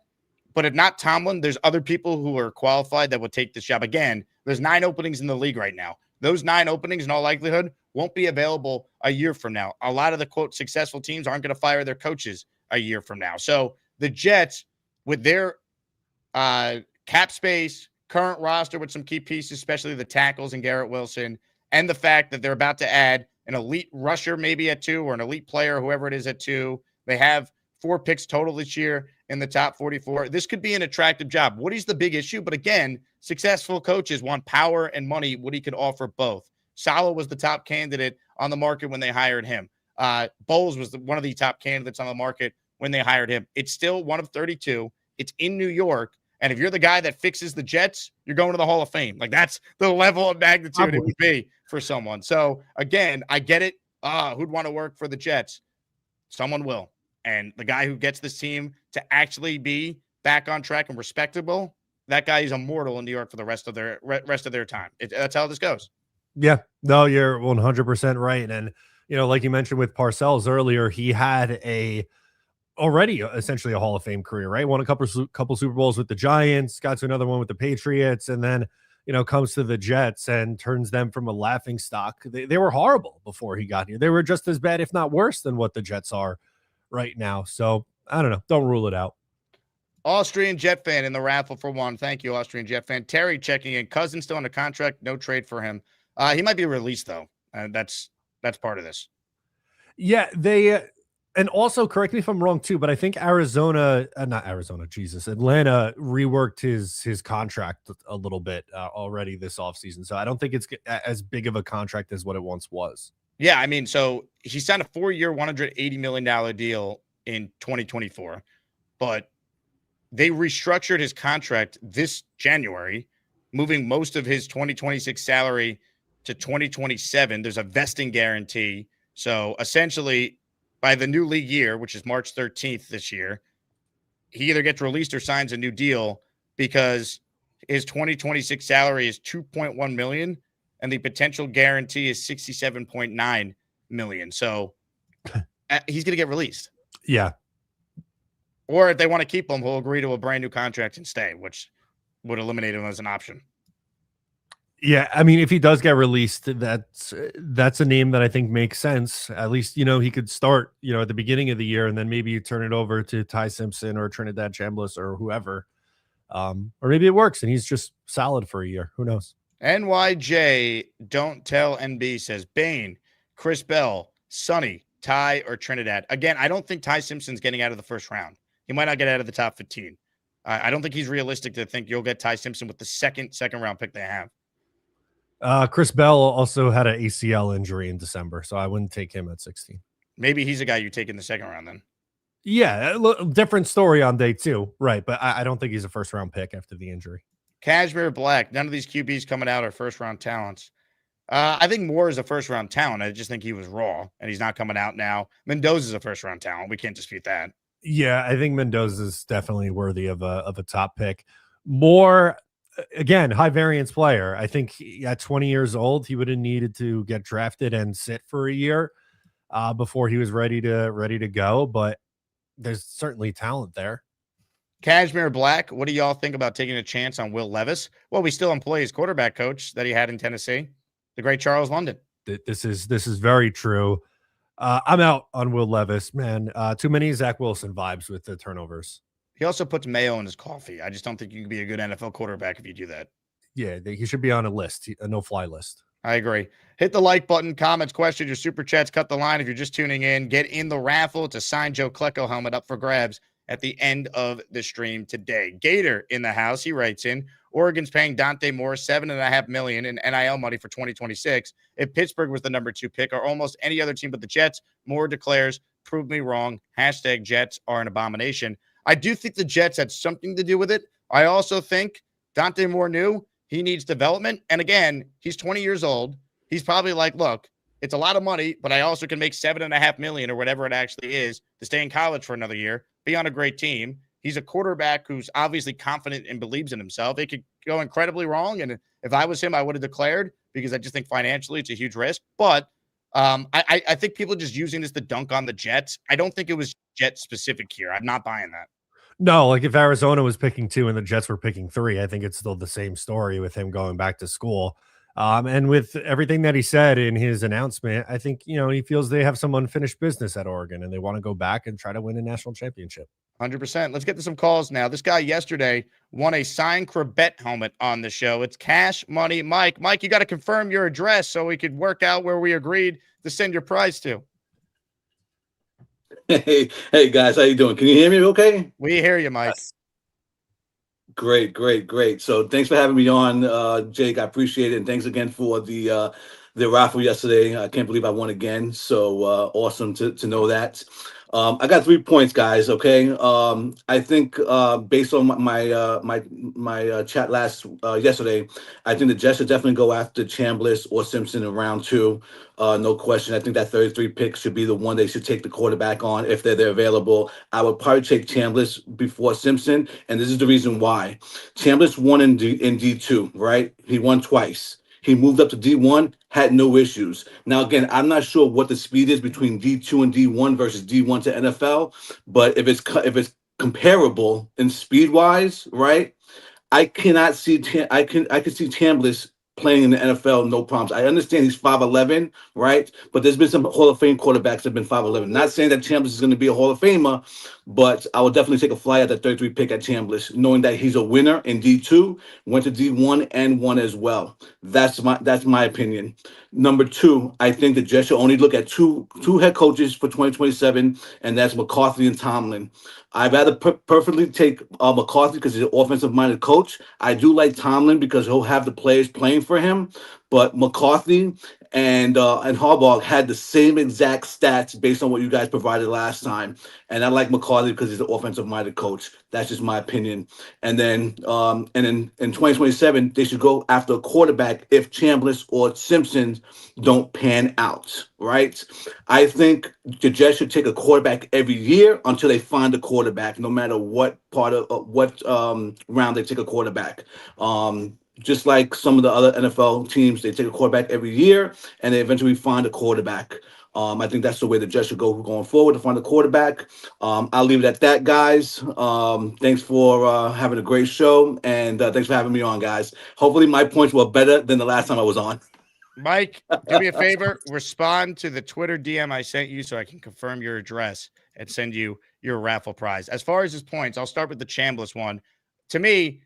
but if not Tomlin, there's other people who are qualified that would take this job. Again, there's 9 openings in the league right now. Those 9 openings, in all likelihood, won't be available a year from now. A lot of the, quote, successful teams aren't going to fire their coaches a year from now. So the Jets, with their cap space, current roster with some key pieces, especially the tackles and Garrett Wilson, and the fact that they're about to add an elite rusher maybe at 2 or an elite player, whoever it is at 2. They have 4 picks total this year in the top 44. This could be an attractive job. Woody's the big issue, but again, successful coaches want power and money. Woody could offer both. Saleh was the top candidate on the market when they hired him. Bowles was one of the top candidates on the market when they hired him. It's still one of 32. It's in New York. And if you're the guy that fixes the Jets, you're going to the Hall of Fame. Like, that's the level of magnitude it would be for someone. So, again, I get it. Who'd want to work for the Jets? Someone will. And the guy who gets this team to actually be back on track and respectable, that guy is immortal in New York for the rest of their time. That's how this goes. Yeah. No, you're 100% right. And, like you mentioned with Parcells earlier, he had already essentially a Hall of Fame career, right? Won a couple Super Bowls with the Giants, got to another one with the Patriots, and then, comes to the Jets and turns them from a laughing stock. They were horrible before he got here. They were just as bad, if not worse, than what the Jets are right now. So I don't know. Don't rule it out. Austrian Jet fan in the raffle for 1. Thank you, Austrian Jet fan. Terry checking in. Cousins still under contract. No trade for him. He might be released though. That's part of this. Yeah, And also, correct me if I'm wrong too, but I think Atlanta reworked his contract a little bit already this offseason. So I don't think it's as big of a contract as what it once was. Yeah, I mean, so he signed a 4-year, $180 million deal in 2024, but they restructured his contract this January, moving most of his 2026 salary to 2027. There's a vesting guarantee. So essentially, by the new league year, which is March 13th this year, he either gets released or signs a new deal because his 2026 salary is $2.1 million and the potential guarantee is $67.9 million. So he's going to get released. Yeah. Or if they want to keep him, he'll agree to a brand new contract and stay, which would eliminate him as an option. Yeah, I mean, if he does get released, that's a name that I think makes sense. At least, he could start, at the beginning of the year, and then maybe you turn it over to Ty Simpson or Trinidad Chambliss or whoever. Or maybe it works and he's just solid for a year. Who knows? NYJ Don't Tell NB says Bane, Chris Bell, Sonny, Ty, or Trinidad. Again, I don't think Ty Simpson's getting out of the first round. He might not get out of the top 15. I don't think he's realistic to think you'll get Ty Simpson with the second round pick they have. Chris Bell also had an ACL injury in December, so I wouldn't take him at 16. Maybe he's a guy you take in the second round then. Yeah, different story on day 2, right? But I don't think he's a first-round pick after the injury. Cashmere Black, none of these QBs coming out are first-round talents. I think Moore is a first-round talent. I just think he was raw, and he's not coming out now. Mendoza's a first-round talent. We can't dispute that. Yeah, I think Mendoza's definitely worthy of a top pick. Moore, again, high variance player. I think at 20 years old, he would have needed to get drafted and sit for a year before he was ready to go. But there's certainly talent there. Cashmere Black, what do y'all think about taking a chance on Will Levis? Well, we still employ his quarterback coach that he had in Tennessee, the great Charles London. This is very true. I'm out on Will Levis, man. Too many Zach Wilson vibes with the turnovers. He also puts mayo in his coffee. I just don't think you can be a good NFL quarterback if you do that. Yeah, he should be on a list, a no-fly list. I agree. Hit the like button, comments, questions, your super chats, cut the line. If you're just tuning in, get in the raffle. It's a signed Joe Klecko helmet up for grabs at the end of the stream today. Gator in the house. He writes in, Oregon's paying Dante Moore $7.5 million in NIL money for 2026. If Pittsburgh was the number 2 pick or almost any other team but the Jets, Moore declares, prove me wrong. # Jets are an abomination. I do think the Jets had something to do with it. I also think Dante Moore knew he needs development. And again, he's 20 years old. He's probably like, look, it's a lot of money, but I also can make $7.5 million or whatever it actually is to stay in college for another year, be on a great team. He's a quarterback who's obviously confident and believes in himself. It could go incredibly wrong. And if I was him, I would have declared because I just think financially it's a huge risk. But I think people are just using this to dunk on the Jets. I don't think it was Jet specific here. I'm not buying that. No, like if Arizona was picking 2 and the Jets were picking 3, I think it's still the same story with him going back to school. And with everything that he said in his announcement, I think, he feels they have some unfinished business at Oregon and they want to go back and try to win a national championship. 100%. Let's get to some calls now. This guy yesterday won a signed Corbett helmet on the show. It's Cash Money Mike. Mike, you got to confirm your address so we could work out where we agreed to send your prize to. Hey guys, how you doing? Can you hear me okay? We hear you, Mike. Great. So thanks for having me on, Jake. I appreciate it. And thanks again for the raffle yesterday. I can't believe I won again. So awesome to know that. I got 3 points, guys. Okay. I think based on my chat yesterday, I think the Jets should definitely go after Chambliss or Simpson in round 2. No question. I think that 33 pick should be the one they should take the quarterback on if they're available. I would probably take Chambliss before Simpson, and this is the reason why. Chambliss won in D2, right? He won twice. He moved up to D1, had no issues. Now, again, I'm not sure what the speed is between D2 and D1 versus D1 to NFL, but if it's comparable in speed-wise, right? I cannot see I can see Chambliss playing in the NFL, no problems. I understand he's 5'11", right? But there's been some Hall of Fame quarterbacks that have been 5'11". Not saying that Chambliss is going to be a Hall of Famer, but I would definitely take a flyer at the 33 pick at Chambliss, knowing that he's a winner in D2, went to D1 and won as well. That's my opinion. Number two, I think the Jets should only look at two head coaches for 2027, and that's McCarthy and Tomlin. I'd rather perfectly take McCarthy because he's an offensive-minded coach. I do like Tomlin because he'll have the players playing for him, but McCarthy and Harbaugh had the same exact stats based on what you guys provided last time. And I like McCarthy because he's an offensive-minded coach. That's just my opinion. And then in 2027, they should go after a quarterback if Chambliss or Simpson don't pan out, right? I think the Jets should take a quarterback every year until they find a quarterback, no matter what part of what round they take a quarterback. Just like some of the other NFL teams, they take a quarterback every year and they eventually find a quarterback. I think that's the way the Jets should go going forward to find a quarterback. I'll leave it at that, guys. Thanks for having a great show, and thanks for having me on, guys. Hopefully my points were better than the last time I was on. Mike, do me a favor. Respond to the Twitter DM I sent you so I can confirm your address and send you your raffle prize. As far as his points, I'll start with the Chambliss one. To me,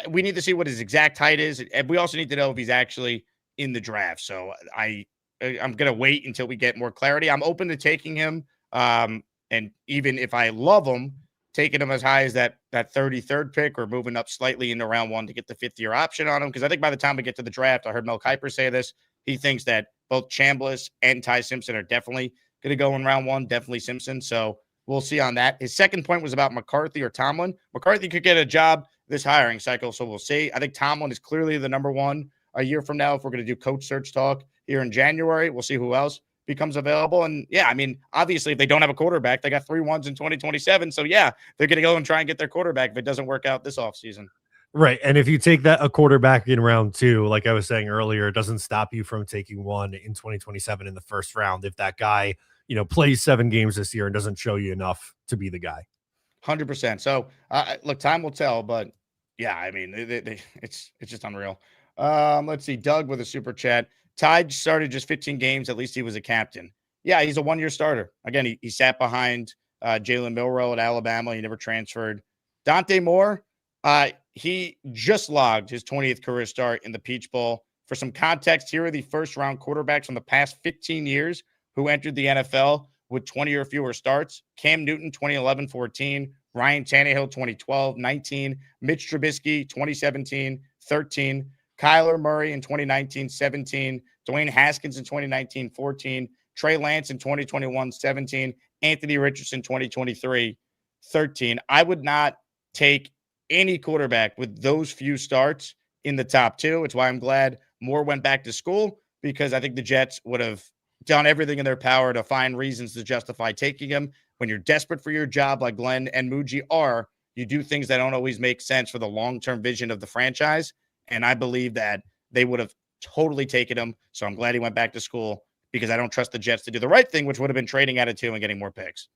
we need to see what his exact height is, and we also need to know if he's actually in the draft. So I'm going to wait until we get more clarity. I'm open to taking him, and even if I love him, taking him as high as that 33rd pick or moving up slightly into round one to get the 5th-year option on him. Because I think by the time we get to the draft, I heard Mel Kiper say this, he thinks that both Chambliss and Ty Simpson are definitely going to go in round one, definitely Simpson. So we'll see on that. His second point was about McCarthy or Tomlin. McCarthy could get a job this hiring cycle, so we'll see. I think Tomlin is clearly the number one a year from now. If we're going to do coach search talk here in January, we'll see who else becomes available. And yeah, I mean, obviously, if they don't have a quarterback, they got 3 1s in 2027. So yeah, they're going to go and try and get their quarterback if it doesn't work out this offseason. Right. And if you take a quarterback in round 2, like I was saying earlier, it doesn't stop you from taking one in 2027 in the first round if that guy, plays 7 games this year and doesn't show you enough to be the guy. 100%. So look, time will tell, but yeah, I mean, it's just unreal. Let's see. Doug with a super chat. Tide started just 15 games. At least he was a captain. Yeah, he's a 1-year starter. Again, he sat behind Jalen Milroe at Alabama. He never transferred. Dante Moore, he just logged his 20th career start in the Peach Bowl. For some context, here are the first-round quarterbacks from the past 15 years who entered the NFL with 20 or fewer starts. Cam Newton, 2011-14. Ryan Tannehill, 2012-19. Mitch Trubisky, 2017-13. Kyler Murray in 2019-17. Dwayne Haskins in 2019-14. Trey Lance in 2021-17. Anthony Richardson, 2023-13. I would not take any quarterback with those few starts in the top 2. It's why I'm glad Moore went back to school, because I think the Jets would have done everything in their power to find reasons to justify taking him. When you're desperate for your job like Glenn and Muji are, you do things that don't always make sense for the long-term vision of the franchise. And I believe that they would have totally taken him. So I'm glad he went back to school, because I don't trust the Jets to do the right thing, which would have been trading at it 2 and getting more picks.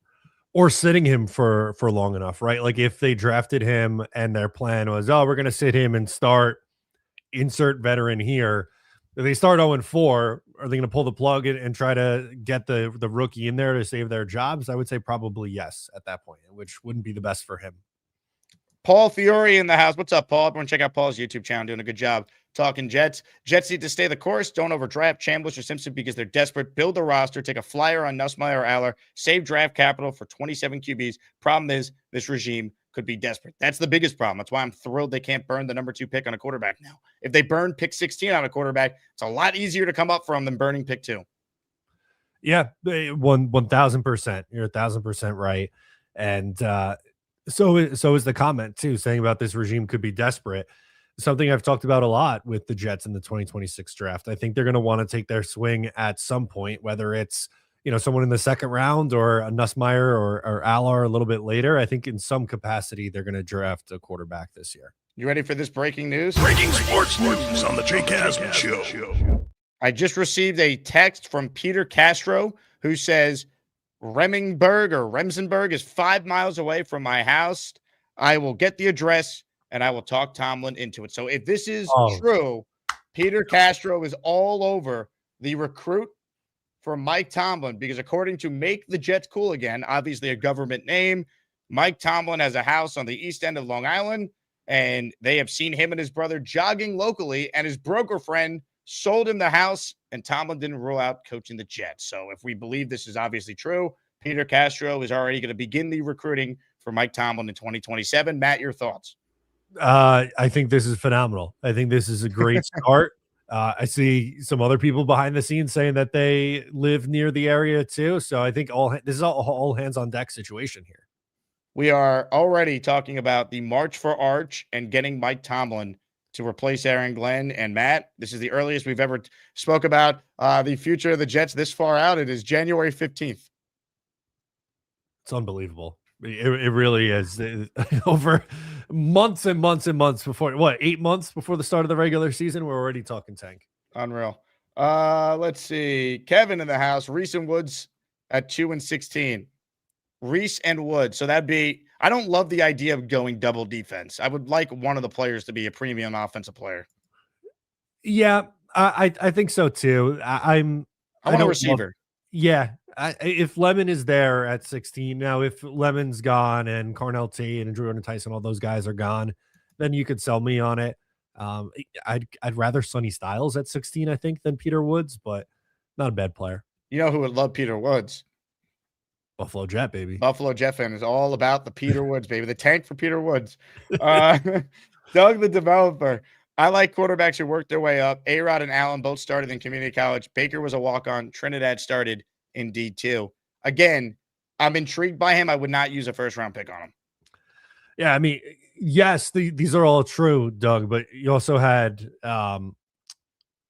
Or sitting him for long enough, right? Like if they drafted him and their plan was, we're going to sit him and start insert veteran here. If they start 0-4, are they going to pull the plug and try to get the rookie in there to save their jobs? I would say probably yes at that point, which wouldn't be the best for him. Paul Fiore in the house. What's up, Paul? Everyone check out Paul's YouTube channel. Doing a good job talking Jets. Jets need to stay the course. Don't overdraft Chambliss or Simpson because they're desperate. Build a roster. Take a flyer on Nussmeier or Aller. Save draft capital for 27 QBs. Problem is, this regime could be desperate. That's the biggest problem. That's why I'm thrilled they can't burn the number 2 pick on a quarterback now. If they burn pick 16 on a quarterback, it's a lot easier to come up from than burning pick 2. Yeah, 1,000%. You're 1,000% right. And so is the comment too, saying about this regime could be desperate. Something I've talked about a lot with the Jets in the 2026 draft. I think they're going to want to take their swing at some point, whether it's someone in the second round or a Nussmeier or Aller a little bit later. I think in some capacity they're going to draft a quarterback this year. You ready for this breaking news? Breaking sports news on the Jake Asman Show. I just received a text from Peter Castro who says Remsenburg is 5 miles away from my house. I will get the address and I will talk Tomlin into it. So if this is true, Peter Castro is all over the recruit for Mike Tomlin, because according to Make the Jets Cool Again, obviously a government name, Mike Tomlin has a house on the east end of Long Island, and they have seen him and his brother jogging locally, and his broker friend sold him the house, and Tomlin didn't rule out coaching the Jets. So if we believe this is obviously true, Peter Castro is already going to begin the recruiting for Mike Tomlin in 2027. Matt, your thoughts? I think this is phenomenal. I think this is a great start. I see some other people behind the scenes saying that they live near the area too. So I think this is all hands on deck situation here. We are already talking about the March for Arch and getting Mike Tomlin to replace Aaron Glenn. And Matt, this is the earliest we've ever spoke about the future of the Jets this far out. It is January 15th. It's unbelievable. It really is. Over months and months and months before, 8 months before the start of the regular season, we're already talking tank. Unreal. Let's see. Kevin in the house. Reese and Woods at 2-16. Reese and Woods. So that'd be, I don't love the idea of going double defense. I would like one of the players to be a premium offensive player. Yeah, I think so too. I want a receiver. If Lemon is there at 16, now if Lemon's gone and Carnell T and Drew and Tyson, all those guys are gone, then you could sell me on it. I'd rather Sonny Styles at 16, I think, than Peter Woods, but not a bad player. You know who would love Peter Woods? Buffalo Jet, baby. Buffalo Jet fan is all about the Peter Woods, baby. The tank for Peter Woods. Doug, the developer. I like quarterbacks who work their way up. A-Rod and Allen both started in community college. Baker was a walk-on. Trinidad started in D2. Again, I'm intrigued by him. I would not use a first-round pick on him. Yeah, I mean, yes, these are all true, Doug, but you also had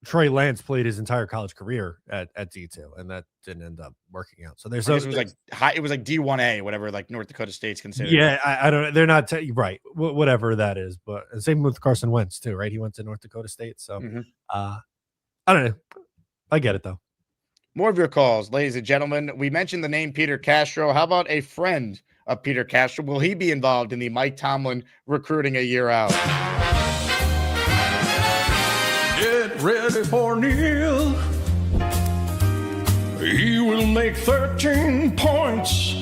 Trey Lance played his entire college career at D2, and that didn't end up working out. So there's it was like D1A, whatever, like North Dakota State's considered. Yeah, I don't. They're not right. Whatever that is, but same with Carson Wentz too, right? He went to North Dakota State, so I don't know. I get it though. More of your calls, ladies and gentlemen. We mentioned the name Peter Castro. How about a friend of Peter Castro? Will he be involved in the Mike Tomlin recruiting a year out? Get ready for Neil. He will make 13 points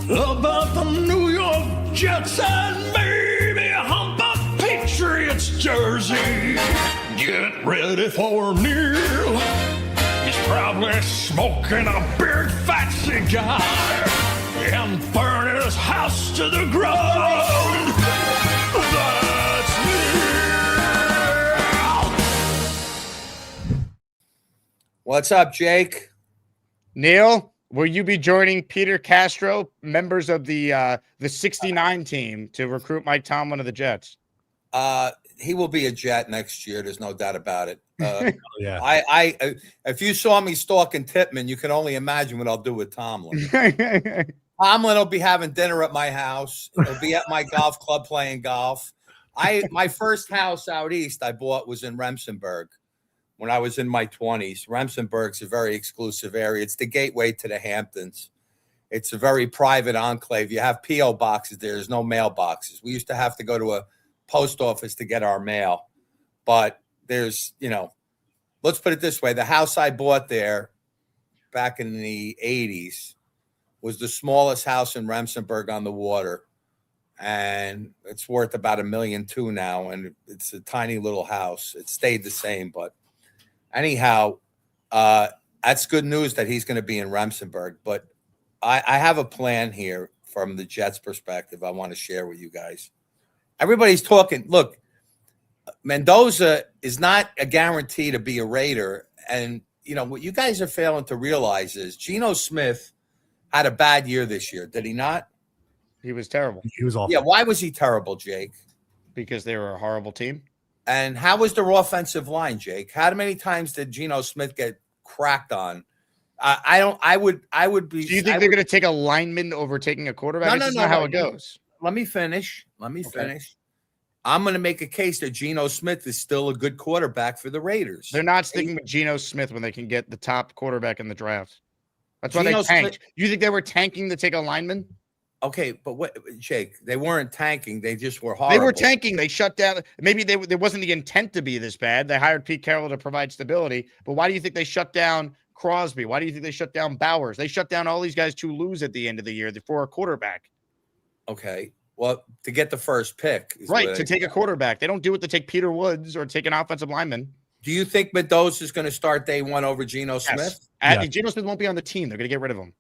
about the New York Jets and maybe hump a Patriots jersey. Get ready for Neil. He's probably smoking a big fat cigar and burning his house to the ground. That's Neil. What's up, Jake? Neil, will you be joining Peter Castro, members of the 69 team, to recruit Mike Tomlin of the Jets? He will be a Jet next year. There's no doubt about it. Yeah. I if you saw me stalking Tippmann, you can only imagine what I'll do with Tomlin. Tomlin will be having dinner at my house. He'll be at my golf club playing golf. My first house out east I bought was in Remsenburg when I was in my 20s. Remsenburg's a very exclusive area. It's the gateway to the Hamptons. It's a very private enclave. You have P.O. boxes there. There's no mailboxes. We used to have to go to a post office to get our mail. But there's, let's put it this way. The house I bought there back in the 80s was the smallest house in Remsenburg on the water. And it's worth about $1.2 million now. And it's a tiny little house. It stayed the same. But anyhow, that's good news that he's going to be in Remsenburg. But I have a plan here from the Jets' perspective I want to share with you guys. Everybody's talking. Look, Mendoza is not a guarantee to be a Raider. And, what you guys are failing to realize is Geno Smith had a bad year this year. Did he not? He was terrible. He was awful. Yeah, why was he terrible, Jake? Because they were a horrible team. And how was their offensive line, Jake? How many times did Geno Smith get cracked on? I would be. Do you think they're going to take a lineman over taking a quarterback? No, That's not how it goes. Let me finish. I'm going to make a case that Geno Smith is still a good quarterback for the Raiders. They're not sticking with Geno Smith when they can get the top quarterback in the draft. That's why they tanked. You think they were tanking to take a lineman? Okay, but what, Jake? They weren't tanking. They just were horrible. They were tanking. They shut down. Maybe there wasn't the intent to be this bad. They hired Pete Carroll to provide stability. But why do you think they shut down Crosby? Why do you think they shut down Bowers? They shut down all these guys to lose at the end of the year for a quarterback. Okay. Well, to get the first pick. Right, to take a quarterback. They don't do it to take Peter Woods or take an offensive lineman. Do you think Mendoza is going to start day one over Geno Smith? Yes. Geno Smith won't be on the team. They're going to get rid of him.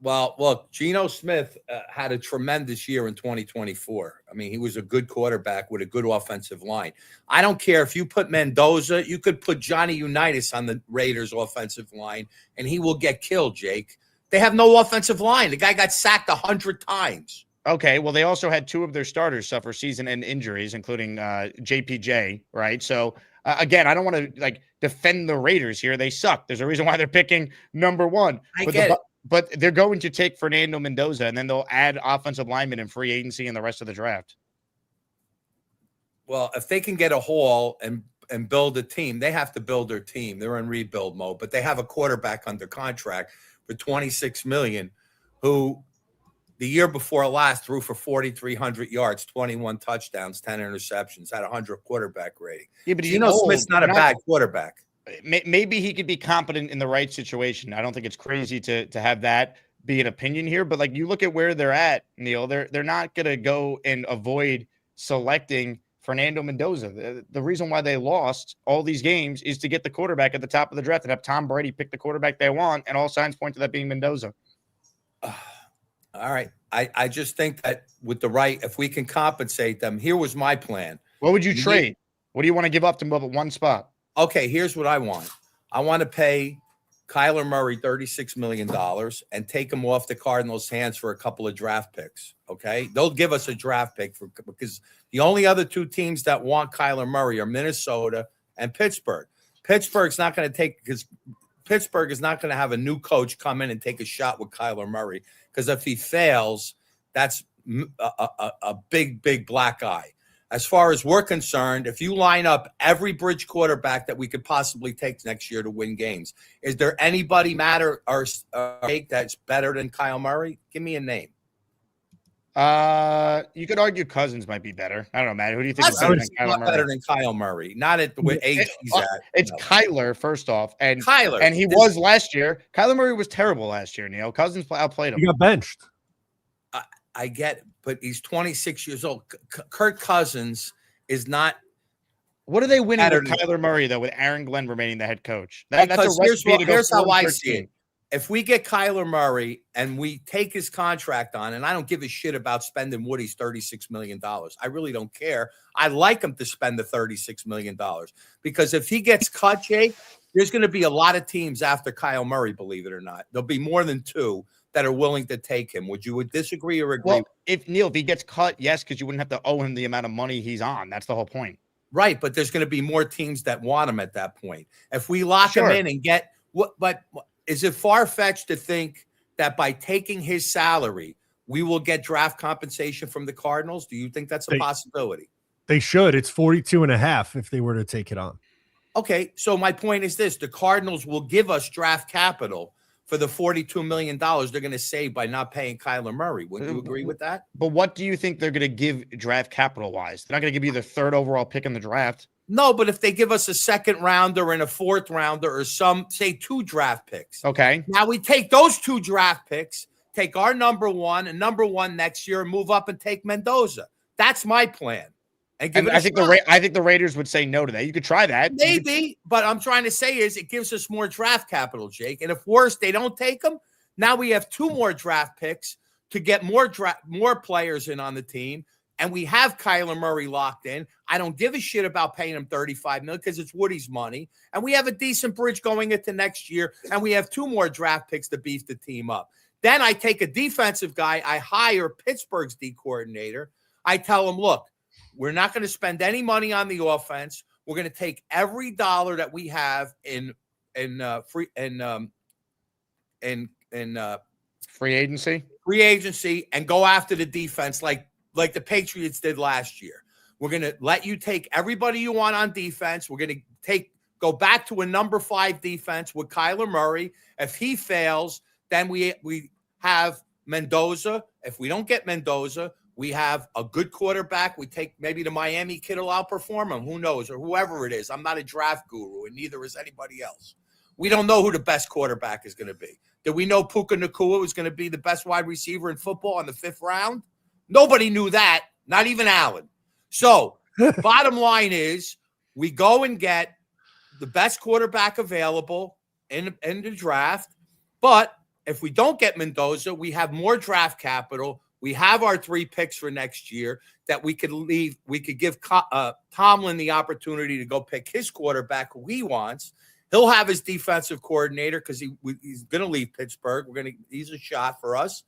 Well, look, Geno Smith had a tremendous year in 2024. I mean, he was a good quarterback with a good offensive line. I don't care if you put Mendoza, you could put Johnny Unitas on the Raiders' offensive line, and he will get killed, Jake. They have no offensive line. The guy got sacked 100 times. Okay, well, they also had 2 of their starters suffer season-end injuries, including JPJ, right? So, again, I don't want to, defend the Raiders here. They suck. There's a reason why they're picking number 1. I get it. But they're going to take Fernando Mendoza, and then they'll add offensive linemen in free agency and the rest of the draft. Well, if they can get a haul and build a team, they have to build their team. They're in rebuild mode, but they have a quarterback under contract for $26 million who the year before last threw for 4,300 yards, 21 touchdowns, 10 interceptions, had a 100 quarterback rating. Yeah, but Geno Smith's not a bad quarterback. Maybe he could be competent in the right situation. I don't think it's crazy to have that be an opinion here, but you look at where they're at, Neil, they're not going to go and avoid selecting Fernando Mendoza. The reason why they lost all these games is to get the quarterback at the top of the draft and have Tom Brady pick the quarterback they want, and all signs point to that being Mendoza. All right. I just think that with the right, if we can compensate them, here was my plan. What would you trade? What do you want to give up to move at one spot? Okay, here's what I want. I want to pay Kyler Murray $36 million and take him off the Cardinals' hands for a couple of draft picks, okay? They'll give us a draft pick because the only other 2 teams that want Kyler Murray are Minnesota and Pittsburgh. Pittsburgh is not going to have a new coach come in and take a shot with Kyler Murray because if he fails, that's a big, big black eye. As far as we're concerned, if you line up every bridge quarterback that we could possibly take next year to win games, is there anybody matter or take that's better than Kyle Murray? Give me a name. You could argue Cousins might be better. I don't know, Matt. Who do you think is better than Kyle Murray? Not at the age he's at. It's Kyler, first off. And Kyler. And he was last year. Kyler Murray was terrible last year, Neil. Cousins outplayed him. He got benched. I get it, but he's 26 years old. Kirk Cousins is not. What are they winning with Kyler Murray, though, with Aaron Glenn remaining the head coach? That's a here's how I see it. If we get Kyler Murray and we take his contract on, and I don't give a shit about spending Woody's $36 million. I really don't care. I like him to spend the $36 million because if he gets cut, Jake, there's going to be a lot of teams after Kyle Murray, believe it or not. There'll be more than 2 that are willing to take him. Would you disagree or agree? Well, if he gets cut, yes, because you wouldn't have to owe him the amount of money he's on. That's the whole point. Right, but there's going to be more teams that want him at that point. If we lock him in and get what, but is it far-fetched to think that by taking his salary, we will get draft compensation from the Cardinals? Do you think that's a possibility? They should. It's 42.5 if they were to take it on. Okay, so my point is this. The Cardinals will give us draft capital for the $42 million they're going to save by not paying Kyler Murray. Would you agree with that? But what do you think they're going to give draft capital-wise? They're not going to give you the 3rd overall pick in the draft. No, but if they give us a 2nd rounder and a 4th rounder or say 2 draft picks. Okay. Now we take those 2 draft picks, take our number 1 and number 1 next year and move up and take Mendoza. That's my plan. And I think the Raiders would say no to that. You could try that. Maybe, but I'm trying to say is it gives us more draft capital, Jake. And if worse, they don't take them, now we have 2 more draft picks to get more players in on the team. And we have Kyler Murray locked in. I don't give a shit about paying him $35 million because it's Woody's money. And we have a decent bridge going into next year. And we have 2 more draft picks to beef the team up. Then I take a defensive guy. I hire Pittsburgh's D coordinator. I tell him, look, we're not going to spend any money on the offense. We're going to take every dollar that we have in free agency and go after the defense like the Patriots did last year. We're going to let you take everybody you want on defense. We're going to go back to a number 5 defense with Kyler Murray. If he fails, then we have Mendoza. If we don't get Mendoza, We have a good quarterback. We take maybe the Miami kid will outperform him. Who knows? Or whoever it is. I'm not a draft guru, and neither is anybody else. We don't know who the best quarterback is going to be. Did we know Puka Nacua was going to be the best wide receiver in football in the 5th round? Nobody knew that, not even Allen. So bottom line is we go and get the best quarterback available in the draft. But if we don't get Mendoza, we have more draft capital. We have our 3 picks for next year that we could leave. We could give Tomlin the opportunity to go pick his quarterback who he wants. He'll have his defensive coordinator because he's going to leave Pittsburgh. He's a shot for us.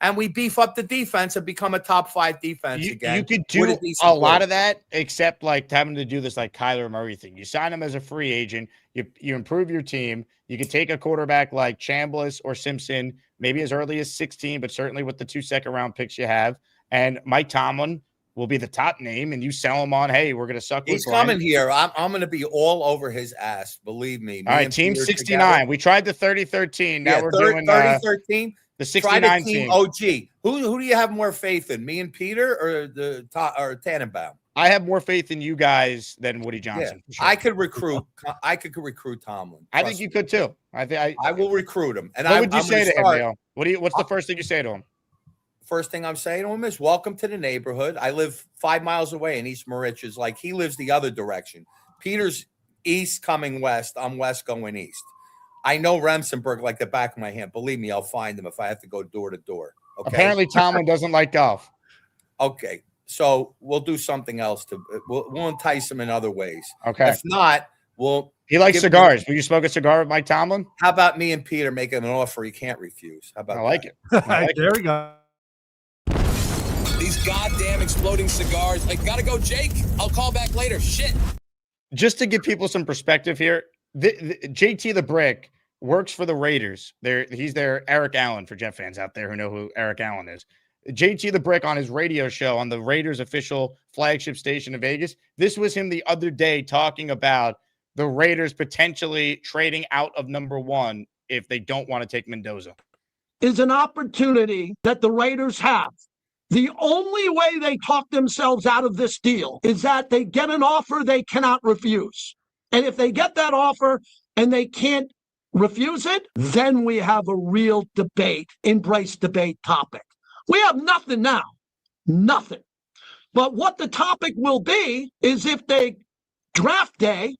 And we beef up the defense and become a top 5 defense again. You could do a lot of that, except like having to do this like Kyler Murray thing. You sign him as a free agent. You improve your team. You could take a quarterback like Chambliss or Simpson, maybe as early as 16, but certainly with the 2 second-round picks you have. And Mike Tomlin will be the top name, and you sell him on, hey, we're going to suck. He's coming here. I'm going to be all over his ass. Believe me. All right, Team 69. Together. We tried the 30-13. Now we're doing 30-13. The 69 team. OG. Who do you have more faith in? Me and Peter or Tannenbaum? I have more faith in you guys than Woody Johnson. Yeah. Sure. I could recruit Tomlin. I think you could too. I will recruit him. And what would you say to him, Neil? What's the first thing you say to him? First thing I'm saying to him is welcome to the neighborhood. I live 5 miles away in East Moriches. Like he lives the other direction. Peter's east coming west. I'm west going east. I know Remsenburg like the back of my hand. Believe me, I'll find him if I have to go door to door. Okay? Apparently, Tomlin doesn't like golf. Okay, so we'll do something else we'll entice him in other ways. Okay. If not, he likes cigars. Will you smoke a cigar with Mike Tomlin? How about me and Peter make him an offer he can't refuse? How about I like it. There we go. These goddamn exploding cigars. I gotta go, Jake. I'll call back later. Shit. Just to give people some perspective here. JT the Brick works for the Raiders. He's their Eric Allen for Jet fans out there who know who Eric Allen is. JT the Brick on his radio show on the Raiders official flagship station in Vegas. This was him the other day talking about the Raiders potentially trading out of number 1 if they don't want to take Mendoza. Is an opportunity that the Raiders have. The only way they talk themselves out of this deal is that they get an offer they cannot refuse. And if they get that offer and they can't refuse it, then we have a real debate, embrace debate topic. We have nothing now, nothing. But what the topic will be is if they draft day,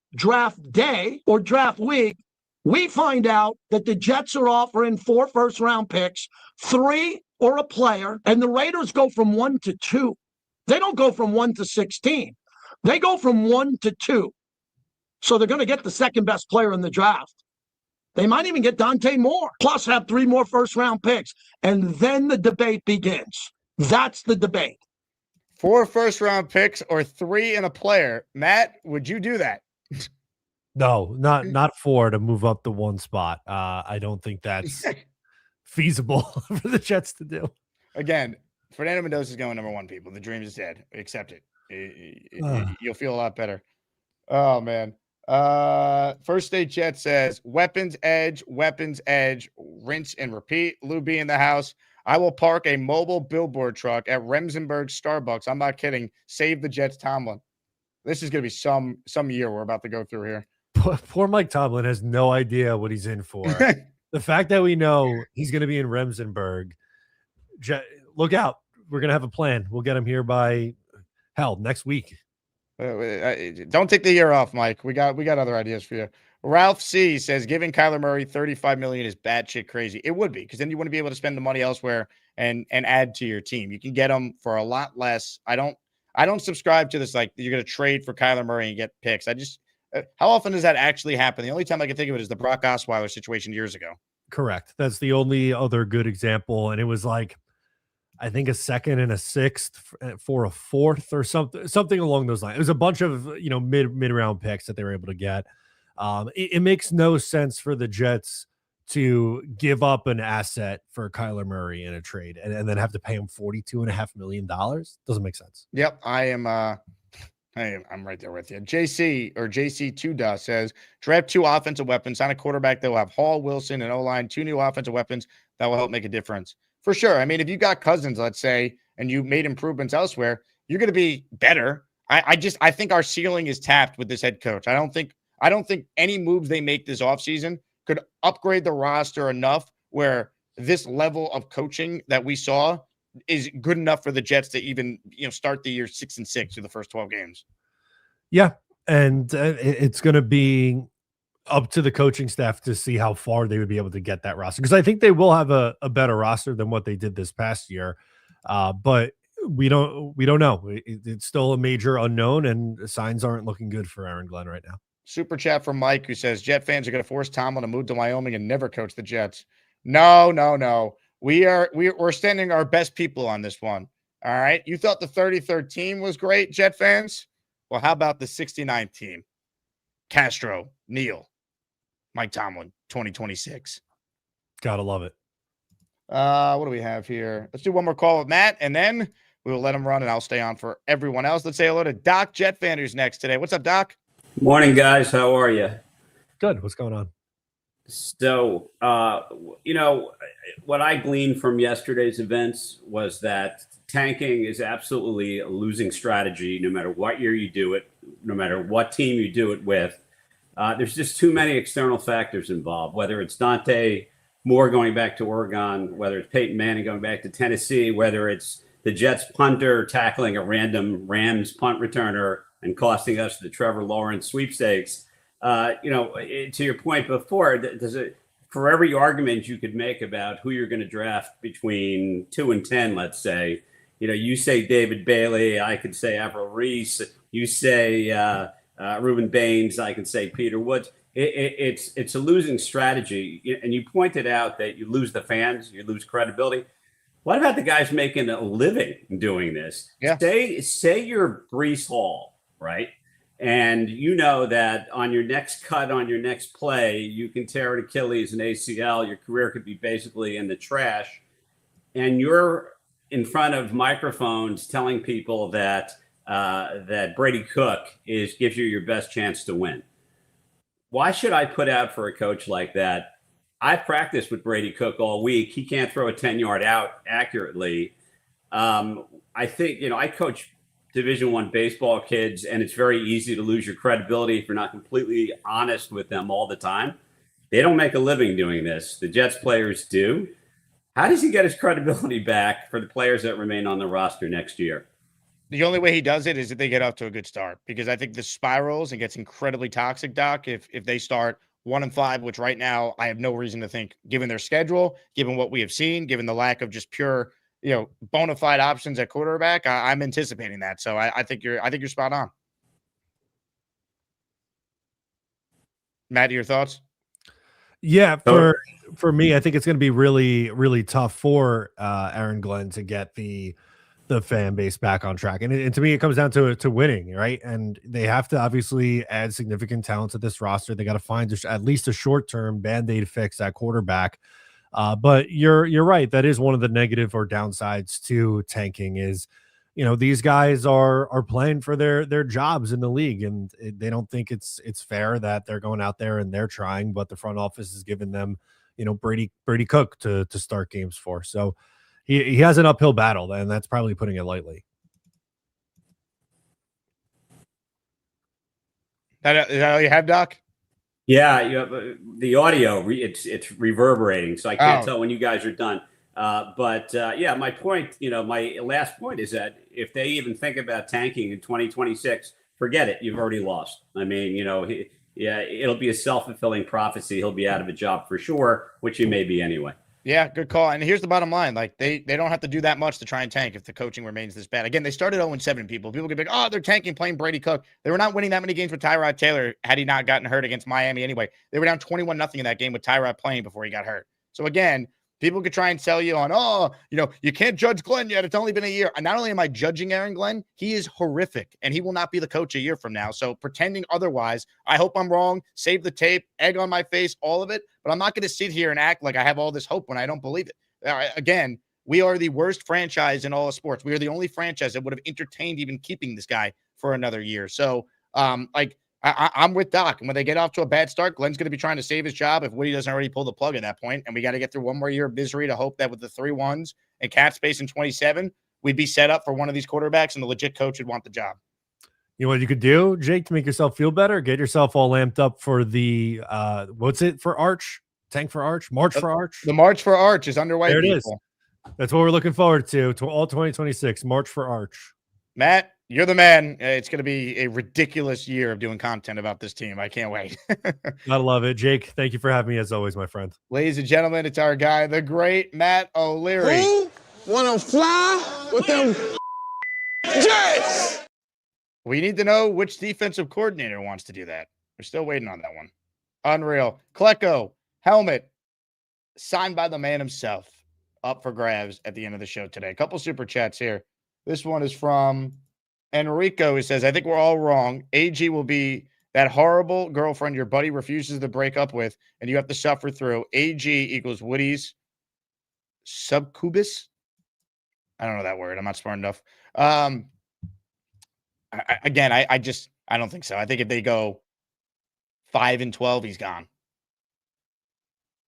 or draft week, we find out that the Jets are offering 4 first-round picks, 3 or a player, and the Raiders go from 1 to 2. They don't go from 1 to 16. They go from 1 to 2. So they're going to get the second best player in the draft. They might even get Dante Moore, plus have 3 more first-round picks. And then the debate begins. That's the debate. 4 first-round picks or 3 in a player. Matt, would you do that? No, not 4 to move up the 1 spot. I don't think that's feasible for the Jets to do. Again, Fernando Mendoza is going number 1, people. The dream is dead. Accept it. You'll feel a lot better. Oh, man. First State Jet says, weapons edge, rinse and repeat. Lou B in the house. I will park a mobile billboard truck at Remsenburg Starbucks. I'm not kidding. Save the Jets, Tomlin. This is going to be some year we're about to go through here. Poor Mike Tomlin has no idea what he's in for. The fact that we know he's going to be in Remsenburg, look out. We're going to have a plan. We'll get him here by, next week. Don't take the year off, Mike. We got other ideas for you. Ralph C says giving Kyler Murray $35 million is batshit crazy. It would be, because then you wouldn't be able to spend the money elsewhere and add to your team. You can get them for a lot less. I don't subscribe to this like you're going to trade for Kyler Murray and get picks. How often does that actually happen? The only time I can think of it is the Brock Osweiler situation years ago. Correct. That's the only other good example, and it was like, I think a 2nd and a 6th for a 4th or something along those lines. It was a bunch of mid round picks that they were able to get. It makes no sense for the Jets to give up an asset for Kyler Murray in a trade and then have to pay him $42.5 million. Doesn't make sense. Yep, I'm right there with you. JC2 says draft 2 offensive weapons, sign a quarterback that will have Hall, Wilson, and O-line, 2 new offensive weapons that will help make a difference. For sure. I mean, if you got Cousins, let's say, and you made improvements elsewhere, you're going to be better. I think our ceiling is tapped with this head coach. I don't think any moves they make this offseason could upgrade the roster enough where this level of coaching that we saw is good enough for the Jets to even, start the year 6-6 through the first 12 games. Yeah. And it's going to be up to the coaching staff to see how far they would be able to get that roster. Because I think they will have a better roster than what they did this past year. But we don't know. It's still a major unknown, and signs aren't looking good for Aaron Glenn right now. Super chat from Mike, who says Jet fans are going to force Tomlin to move to Wyoming and never coach the Jets. No. We're standing our best people on this one. All right. You thought the 33rd team was great, Jet fans? Well, how about the 69th team? Castro, Neal, Mike Tomlin, 2026. Gotta love it. What do we have here? Let's do one more call with Matt, and then we will let him run, and I'll stay on for everyone else. Let's say hello to Doc Jet fan, who's next today. What's up, Doc? Morning, guys. How are you? Good. What's going on? So, what I gleaned from yesterday's events was that tanking is absolutely a losing strategy, no matter what year you do it, no matter what team you do it with. There's just too many external factors involved, whether it's Dante Moore going back to Oregon, whether it's Peyton Manning going back to Tennessee, whether it's the Jets punter tackling a random Rams punt returner and costing us the Trevor Lawrence sweepstakes. To your point before, for every argument you could make about who you're going to draft between 2 and 10, let's say, you say David Bailey, I could say Avril Reese, you say Reuben Baines, I can say Peter Woods. It's a losing strategy. And you pointed out that you lose the fans, you lose credibility. What about the guys making a living doing this? Yeah. Say you're Breece Hall, right? And you know that on your next cut, on your next play, you can tear an Achilles and ACL. Your career could be basically in the trash. And you're in front of microphones telling people that Brady Cook gives you your best chance to win. Why should I put out for a coach like that? I've practiced with Brady Cook all week. He can't throw a 10-yard out accurately. I think, I coach Division I baseball kids, and it's very easy to lose your credibility if you're not completely honest with them all the time. They don't make a living doing this. The Jets players do. How does he get his credibility back for the players that remain on the roster next year? The only way he does it is if they get off to a good start, because I think this spirals and gets incredibly toxic, Doc, if they start 1-5, which right now I have no reason to think, given their schedule, given what we have seen, given the lack of just pure, bona fide options at quarterback, I'm anticipating that. So I think you're spot on. Matt, your thoughts? Yeah, for me, I think it's going to be really, really tough for Aaron Glenn to get the fan base back on track. And to me, it comes down to winning, right? And they have to obviously add significant talent to this roster. They got to find at least a short-term Band-Aid fix at quarterback. But you're right. That is one of the negative or downsides to tanking is, these guys are playing for their jobs in the league, and they don't think it's fair that they're going out there and they're trying, but the front office is giving them, Brady Cook to start games for. So he has an uphill battle, and that's probably putting it lightly. Is that all you have, Doc? Yeah, you have the audio. It's reverberating, so I can't tell when you guys are done. But my point, my last point is that if they even think about tanking in 2026, forget it. You've already lost. I mean, it'll be a self-fulfilling prophecy. He'll be out of a job for sure, which he may be anyway. Yeah, good call. And here's the bottom line. Like, they don't have to do that much to try and tank if the coaching remains this bad. Again, they started 0-7, people. People get big, they're tanking playing Brady Cook. They were not winning that many games with Tyrod Taylor had he not gotten hurt against Miami anyway. They were down 21-0 in that game with Tyrod playing before he got hurt. So again, people could try and sell you on, you can't judge Glenn yet. It's only been a year. And not only am I judging Aaron Glenn, he is horrific, and he will not be the coach a year from now. So pretending otherwise, I hope I'm wrong. Save the tape, egg on my face, all of it. But I'm not going to sit here and act like I have all this hope when I don't believe it. Again, we are the worst franchise in all of sports. We are the only franchise that would have entertained even keeping this guy for another year. So, I'm with Doc. And when they get off to a bad start, Glenn's going to be trying to save his job if Woody doesn't already pull the plug at that point. And we got to get through one more year of misery to hope that with the 3-1s and cap space in 27, we'd be set up for one of these quarterbacks and the legit coach would want the job. You know what you could do, Jake, to make yourself feel better? Get yourself all lamped up for the, what's it for Arch? Tank for Arch? March for Arch? The March for Arch is underway. There it people. is. That's what we're looking forward to all 2026. March for Arch. Matt, you're the man. It's going to be a ridiculous year of doing content about this team. I can't wait. I love it. Jake, thank you for having me as always, my friend. Ladies and gentlemen, it's our guy, the great Matt O'Leary. Who wanna fly with them Jets? We need to know which defensive coordinator wants to do that. We're still waiting on that one. Unreal. Klecko, helmet, signed by the man himself, up for grabs at the end of the show today. A couple super chats here. This one is from Enrico. He says, I think we're all wrong. AG will be that horrible girlfriend your buddy refuses to break up with, and you have to suffer through. AG equals Woody's subcubus. I don't know that word. I'm not smart enough. I don't think so. I think if they go 5-12, he's gone.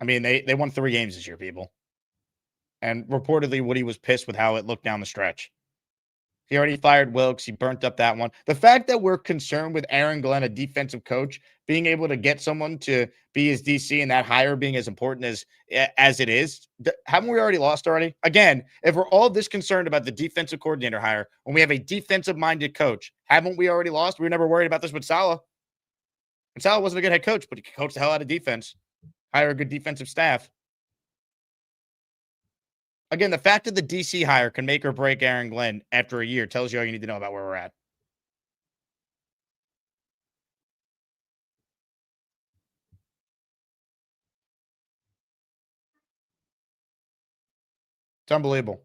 I mean, they won 3 games this year, people. And reportedly, Woody was pissed with how it looked down the stretch. He already fired Wilkes. He burnt up that one. The fact that we're concerned with Aaron Glenn, a defensive coach, being able to get someone to be his DC and that hire being as important as it is, haven't we already lost already? Again, if we're all this concerned about the defensive coordinator hire when we have a defensive-minded coach, haven't we already lost? We were never worried about this with Saleh. And Saleh wasn't a good head coach, but he could coach the hell out of defense, hire a good defensive staff. Again, the fact that the DC hire can make or break Aaron Glenn after a year tells you all you need to know about where we're at. It's unbelievable.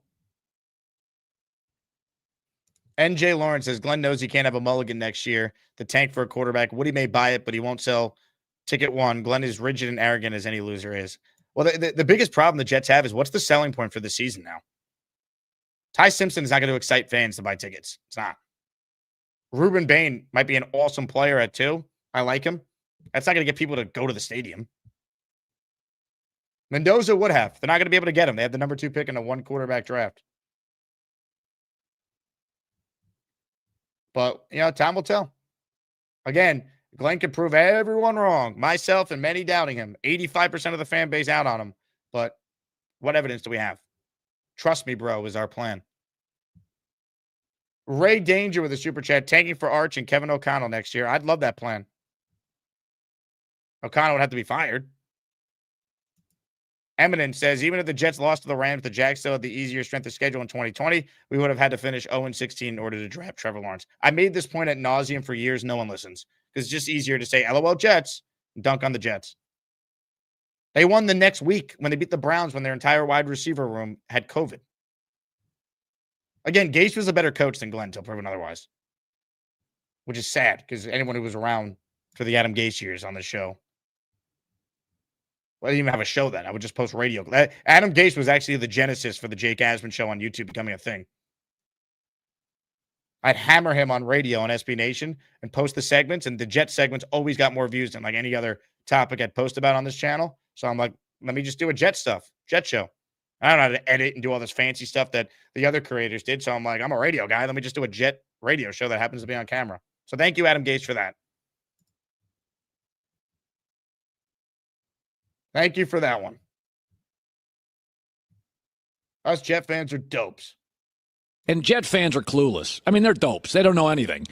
NJ Lawrence says, Glenn knows he can't have a mulligan next year. The tank for a quarterback. Woody may buy it, but he won't sell ticket one. Glenn is rigid and arrogant as any loser is. Well, the biggest problem the Jets have is what's the selling point for the season now? Ty Simpson is not going to excite fans to buy tickets. It's not. Ruben Bain might be an awesome player at 2. I like him. That's not going to get people to go to the stadium. Mendoza would have. They're not going to be able to get him. They have the number 2 pick in a 1 quarterback draft. But, time will tell. Again, Glenn could prove everyone wrong, myself and many doubting him. 85% of the fan base out on him. But what evidence do we have? Trust me, bro, is our plan. Ray Danger with a super chat, tanking for Arch and Kevin O'Connell next year. I'd love that plan. O'Connell would have to be fired. Eminent says, even if the Jets lost to the Rams, the Jags still had the easier strength of schedule in 2020. We would have had to finish 0-16 in order to draft Trevor Lawrence. I made this point at nauseum for years. No one listens. Because it's just easier to say, LOL Jets, and dunk on the Jets. They won the next week when they beat the Browns when their entire wide receiver room had COVID. Again, Gase was a better coach than Glenn until proven otherwise. Which is sad because anyone who was around for the Adam Gase years on the show. Well, I didn't even have a show then. I would just post radio. Adam Gase was actually the genesis for the Jake Asman show on YouTube becoming a thing. I'd hammer him on radio on SB Nation and post the segments, and the Jet segments always got more views than like any other topic I'd post about on this channel. So I'm like, let me just do a Jet show. I don't know how to edit and do all this fancy stuff that the other creators did. So I'm like, I'm a radio guy. Let me just do a Jet radio show that happens to be on camera. So thank you, Adam Gase, for that. Thank you for that one. Us Jet fans are dopes. And Jet fans are clueless. I mean, they're dopes. They don't know anything.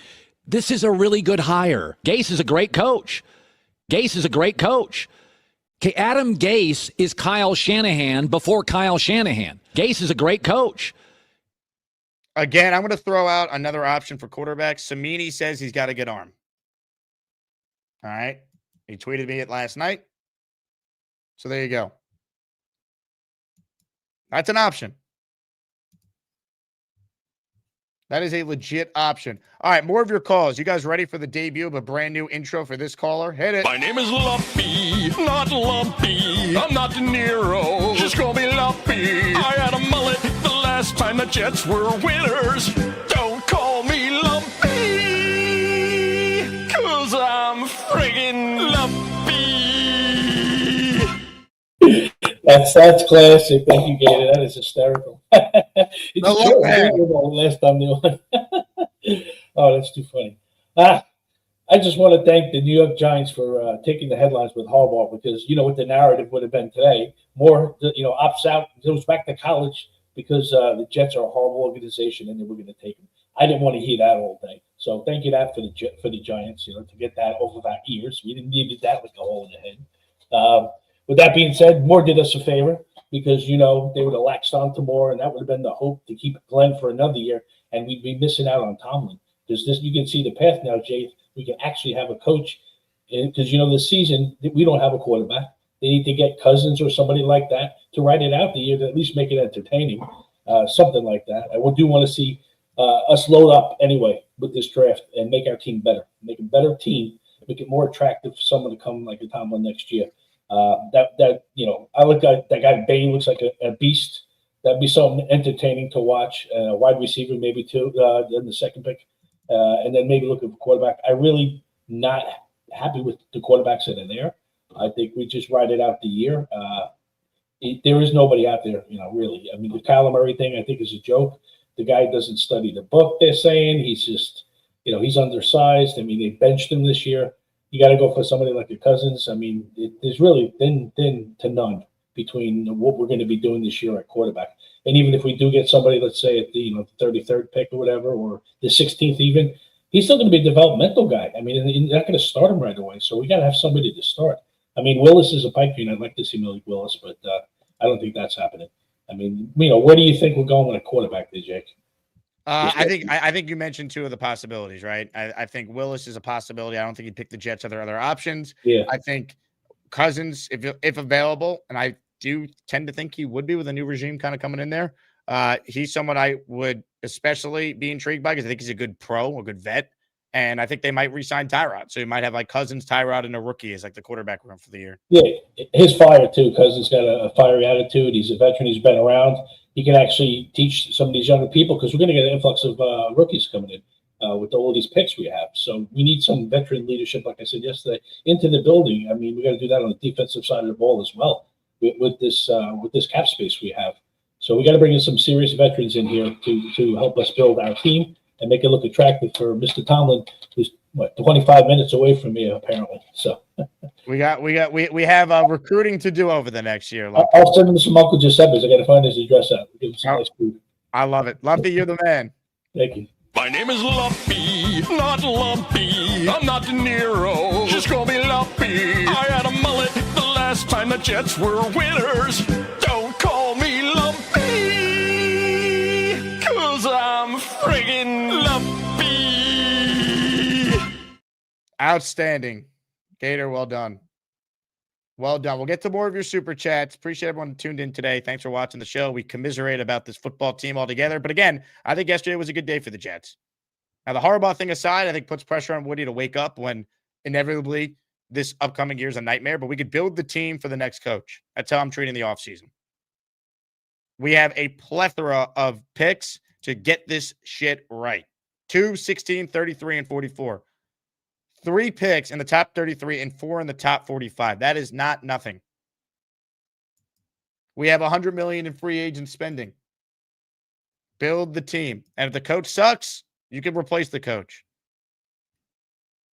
This is a really good hire. Gase is a great coach. Okay, Adam Gase is Kyle Shanahan before Kyle Shanahan. Gase is a great coach. Again, I'm going to throw out another option for quarterbacks. Samini says he's got a good arm. All right. He tweeted me it last night. So there you go. That's an option. That is a legit option. All right, more of your calls. You guys ready for the debut of a brand new intro for this caller? Hit it. My name is Lumpy, not Lumpy. I'm not De Niro. Just call me Lumpy. I had a mullet the last time the Jets were winners. Don't call me Lumpy, 'cause I'm That's classic. Thank you, Gator. That is hysterical. It's true. Last time they won. Oh, that's too funny. I just want to thank the New York Giants for taking the headlines with Harbaugh, because you know what the narrative would have been today. Moore, opts out, goes back to college because the Jets are a horrible organization and they were going to take him. I didn't want to hear that all day. So thank you for the Giants, to get that off of our ears. We didn't need that like a hole in the head. With that being said, Moore did us a favor because, they would have latched on to Moore, and that would have been the hope to keep Glenn for another year, and we'd be missing out on Tomlin. Because you can see the path now, Jay. We can actually have a coach, because, this season, we don't have a quarterback. They need to get Cousins or somebody like that to ride it out the year to at least make it entertaining, something like that. I do want to see us load up anyway with this draft and make our team better, make a better team, make it more attractive for someone to come like a Tomlin next year. I look at that guy Bain, looks like a beast. That'd be something entertaining to watch. Wide receiver, maybe too, in the second pick, and then maybe look at the quarterback. I really not happy with the quarterbacks that are there. I think we just ride it out the year. There is nobody out there, really. I mean, the Kyler Murray thing, I think, is a joke. The guy doesn't study the book, they're saying. He's just, he's undersized. I mean, they benched him this year. You got to go for somebody like a Cousins. I mean, there's really thin to none between what we're going to be doing this year at quarterback. And even if we do get somebody, let's say at the 33rd pick or whatever, or the 16th even, he's still going to be a developmental guy. I mean, you're not going to start him right away. So we got to have somebody to start. I mean, Willis is a pipe dream. I'd like to see Malik Willis, but I don't think that's happening. I mean, where do you think we're going with a quarterback there, Jake? I think you mentioned two of the possibilities, right? I think Willis is a possibility. I don't think he'd pick the Jets. Are there other options? Yeah. I think Cousins, if available, and I do tend to think he would be with a new regime kind of coming in there. He's someone I would especially be intrigued by because I think he's a good pro, a good vet. And I think they might re-sign Tyrod. So you might have like Cousins, Tyrod, and a rookie as like the quarterback room for the year. Yeah, his fire too. Cousins got a fiery attitude. He's a veteran. He's been around. He can actually teach some of these younger people because we're going to get an influx of rookies coming in with all these picks we have. So we need some veteran leadership, like I said yesterday, into the building. I mean, we got to do that on the defensive side of the ball as well with this cap space we have. So we got to bring in some serious veterans in here to help us build our team and make it look attractive for Mr. Tomlin, who's 25 minutes away from me apparently. So we have recruiting to do over the next year. I'll send him some Uncle Giuseppe's. I got to find his address out. Give him some nice food. I love it. Lumpy, you're the man. Thank you. My name is Lumpy, not Lumpy. I'm not De Niro. Just call me Lumpy. I had a mullet the last time the Jets were winners. Don't call me Lumpy, 'cause I'm friggin' Lumpy. Outstanding. Gator, well done. Well done. We'll get to more of your super chats. Appreciate everyone who tuned in today. Thanks for watching the show. We commiserate about this football team altogether. But again, I think yesterday was a good day for the Jets. Now, the Harbaugh thing aside, I think puts pressure on Woody to wake up when inevitably this upcoming year is a nightmare. But we could build the team for the next coach. That's how I'm treating the offseason. We have a plethora of picks to get this shit right. 2, 16, 33, and 44. 3 picks in the top 33 and 4 in the top 45. That is not nothing. We have $100 million in free agent spending. Build the team. And if the coach sucks, you can replace the coach.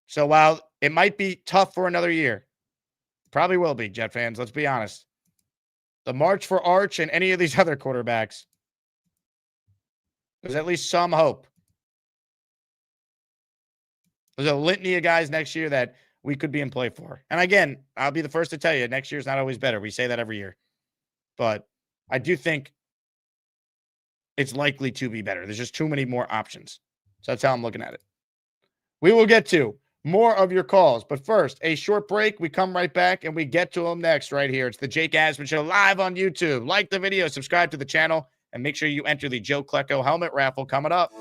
So while it might be tough for another year, probably will be, Jet fans, let's be honest. The march for Arch and any of these other quarterbacks, there's at least some hope. There's a litany of guys next year that we could be in play for. And again, I'll be the first to tell you, next year's not always better. We say that every year. But I do think it's likely to be better. There's just too many more options. So that's how I'm looking at it. We will get to more of your calls. But first, a short break. We come right back and we get to them next right here. It's the Jake Asman Show live on YouTube. Like the video, subscribe to the channel, and make sure you enter the Joe Klecko helmet raffle coming up.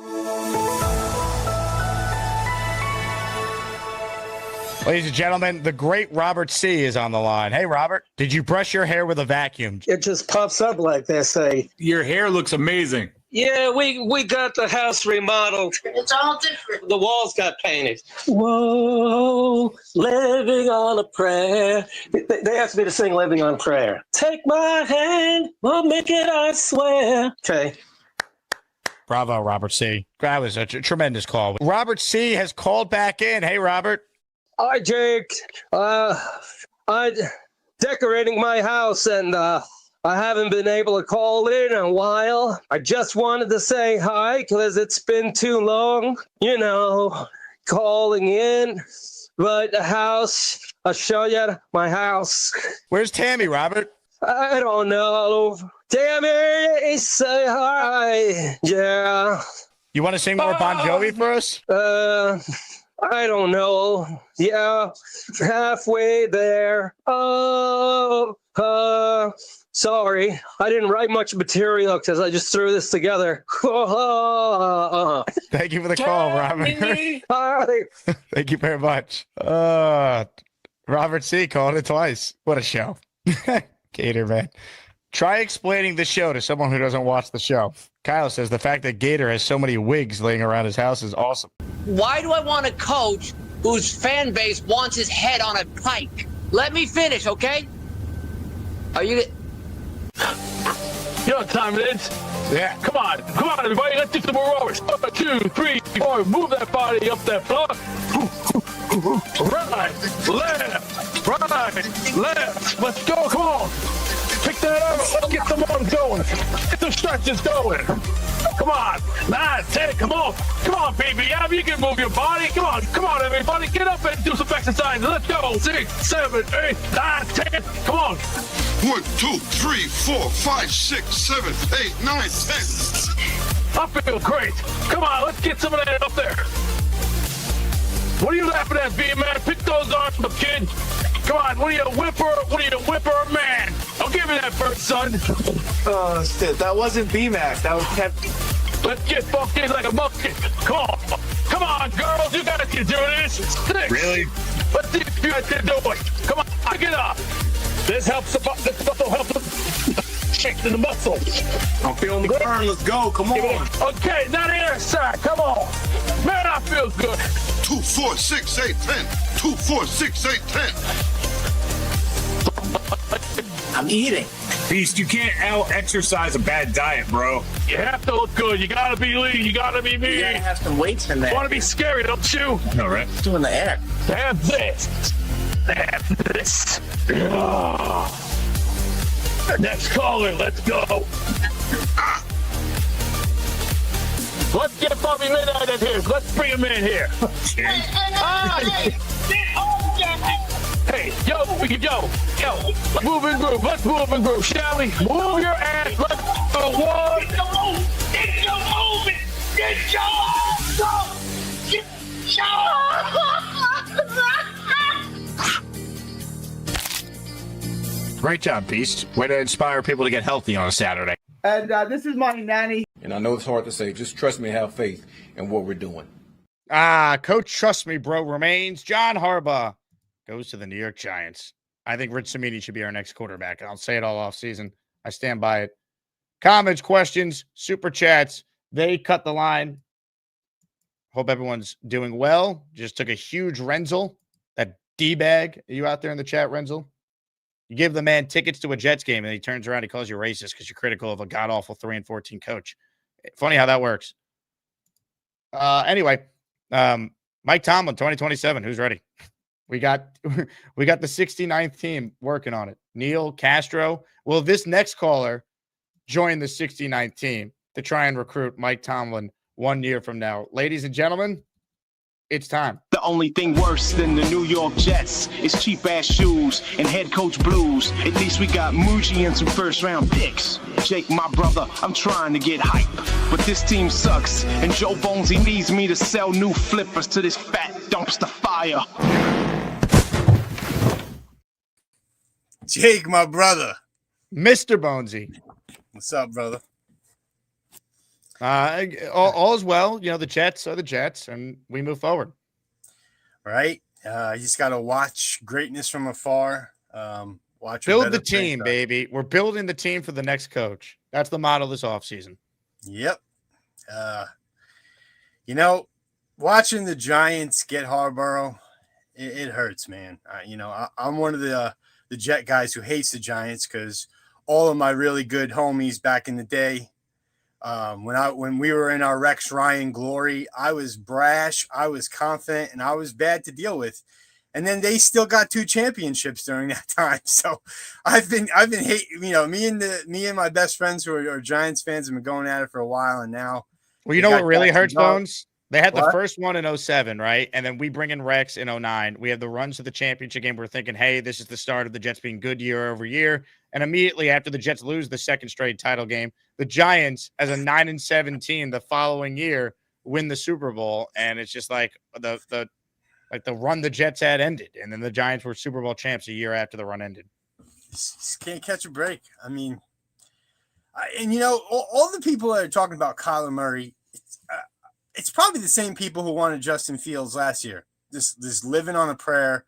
Ladies and gentlemen, the great Robert C. is on the line. Hey, Robert, did you brush your hair with a vacuum? It just puffs up like they say. Your hair looks amazing. Yeah, we got the house remodeled. It's all different. The walls got painted. Whoa, living on a prayer. They asked me to sing Living on a Prayer. Take my hand, we'll make it, I swear. Okay. Bravo, Robert C. That was a tremendous call. Robert C. has called back in. Hey, Robert. Hi, Jake. I'm decorating my house, and I haven't been able to call in a while. I just wanted to say hi because it's been too long, calling in. But the house, I'll show you my house. Where's Tammy, Robert? I don't know. Tammy, say hi. Yeah. You want to sing more Bon Jovi for us? I don't know. Yeah, halfway there. Sorry, I didn't write much material because I just threw this together. Thank you for the call, Robert. Hi. Thank you very much. Robert C. called it twice. What a show. Gator, man. Try explaining the show to someone who doesn't watch the show. Kyle says the fact that Gator has so many wigs laying around his house is awesome. Why do I want a coach whose fan base wants his head on a pike? Let me finish, okay? Are you... You know what time it is? Yeah. Come on, everybody. Let's do some more rollers. 1, 2, 3, 4. Move that body up that floor. Right, left. Let's go. Come on. Pick that up. Let's get some arms going. Get the stretches going. Come on. 9, 10. Come on, baby. Yeah, you can move your body. Come on, everybody. Get up and do some exercise. Let's go. 6, 7, 8, 9, 10. Come on. 1, 2, 3, 4, 5, 6, 7, 8, 9, 10. I feel great. Come on, let's get some of that up there. What are you laughing at, B-Man? Pick those arms up, kid. Come on, what are you, a whipper, man? I'll give you that first, son. Shit, that wasn't B-Mac. That was Kev. Let's get funky like a monkey. Come on, girls, you guys can do this. 6. Really? Let's see if you guys can do it. Come on, pick it up. This helps this also helps strengthen the muscles. I'm feeling the burn. Let's go. Come on. Okay, now the other side. Come on. Man, I feel good. 2, 4, 6, 8, 10. 2, 4, 6, 8, 10. I'm eating. Beast, you can't out-exercise a bad diet, bro. You have to look good. You gotta be lean. You gotta be mean. You gotta have some weights in there. You wanna be scary, don't you? No, right? It's doing the air. Have this. Next caller, let's go. Let's get Bobby Midnight in here. Let's bring him in here. Hey, yo, move and groove. Let's move and groove, shall we? Move your ass. Let's go. One. Get your moving. Get your ass up. Get Great job, Beast. Way to inspire people to get healthy on a Saturday. And this is my nanny. And I know it's hard to say. Just trust me and have faith in what we're doing. Coach, trust me, bro, remains. John Harbaugh goes to the New York Giants. I think Rich Cimini should be our next quarterback. I'll say it all off season. I stand by it. Comments, questions, super chats. They cut the line. Hope everyone's doing well. Just took a huge Renzel. That D-bag. Are you out there in the chat, Renzel? You give the man tickets to a Jets game, and he turns around and calls you racist because you're critical of a god-awful 3-14 coach. Funny how that works. Anyway, Mike Tomlin, 2027. Who's ready? We got the 69th team working on it. Neil Castro. Will this next caller join the 69th team to try and recruit Mike Tomlin 1 year from now? Ladies and gentlemen, it's time. The only thing worse than the New York Jets is cheap-ass shoes and head coach blues. At least we got Muji and some first-round picks. Jake, my brother, I'm trying to get hype. But this team sucks, and Joe Bonesy needs me to sell new flippers to this fat dumpster fire. Jake, my brother. Mr. Bonesy. What's up, brother? All is well. You know, the Jets are the Jets, and we move forward. Right? You just got to watch greatness from afar. Build the team, baby. We're building the team for the next coach. That's the motto this offseason. Yep. You know, watching the Giants get Harbaugh, it hurts, man. I'm one of the Jet guys who hates the Giants because all of my really good homies back in the day, when we were in our Rex Ryan glory, I was brash, I was confident, and I was bad to deal with. And then they still got 2 championships during that time. So I've been hating, me and my best friends who are Giants fans have been going at it for a while. And now, well, you know what really hurts, Bones? They had the What? first one in 07, right? And then we bring in Rex in 09. We have the runs to the championship game. We're thinking, hey, this is the start of the Jets being good year over year. And immediately after the Jets lose the second straight title game, the Giants, as a 9-17 the following year, win the Super Bowl. And it's just like the run the Jets had ended. And then the Giants were Super Bowl champs a year after the run ended. Just can't catch a break. I mean, all the people that are talking about Kyler Murray, it's probably the same people who wanted Justin Fields last year. This living on a prayer,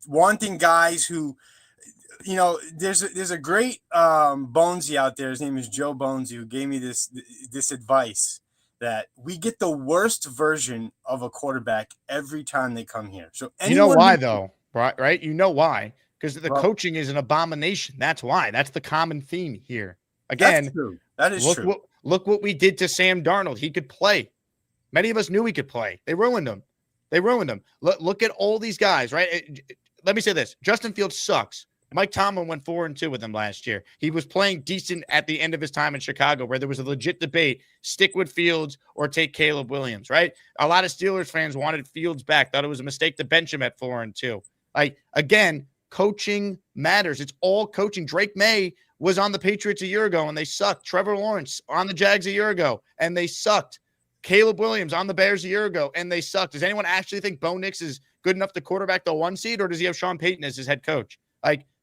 wanting guys who, there's a great Bonesy out there. His name is Joe Bonesy, who gave me this advice that we get the worst version of a quarterback every time they come here. So you know why though, right? You know why? Because the coaching is an abomination. That's why. That's the common theme here. Again, that's true. That is true. Look what we did to Sam Darnold. He could play. Many of us knew he could play. They ruined him. Look at all these guys, right? Let me say this. Justin Fields sucks. Mike Tomlin went 4-2 with him last year. He was playing decent at the end of his time in Chicago, where there was a legit debate, stick with Fields or take Caleb Williams, right? A lot of Steelers fans wanted Fields back, thought it was a mistake to bench him at 4-2. Again, coaching matters. It's all coaching. Drake May was on the Patriots a year ago, and they sucked. Trevor Lawrence on the Jags a year ago, and they sucked. Caleb Williams on the Bears a year ago, and they sucked. Does anyone actually think Bo Nix is good enough to quarterback the 1 seed, or does he have Sean Payton as his head coach?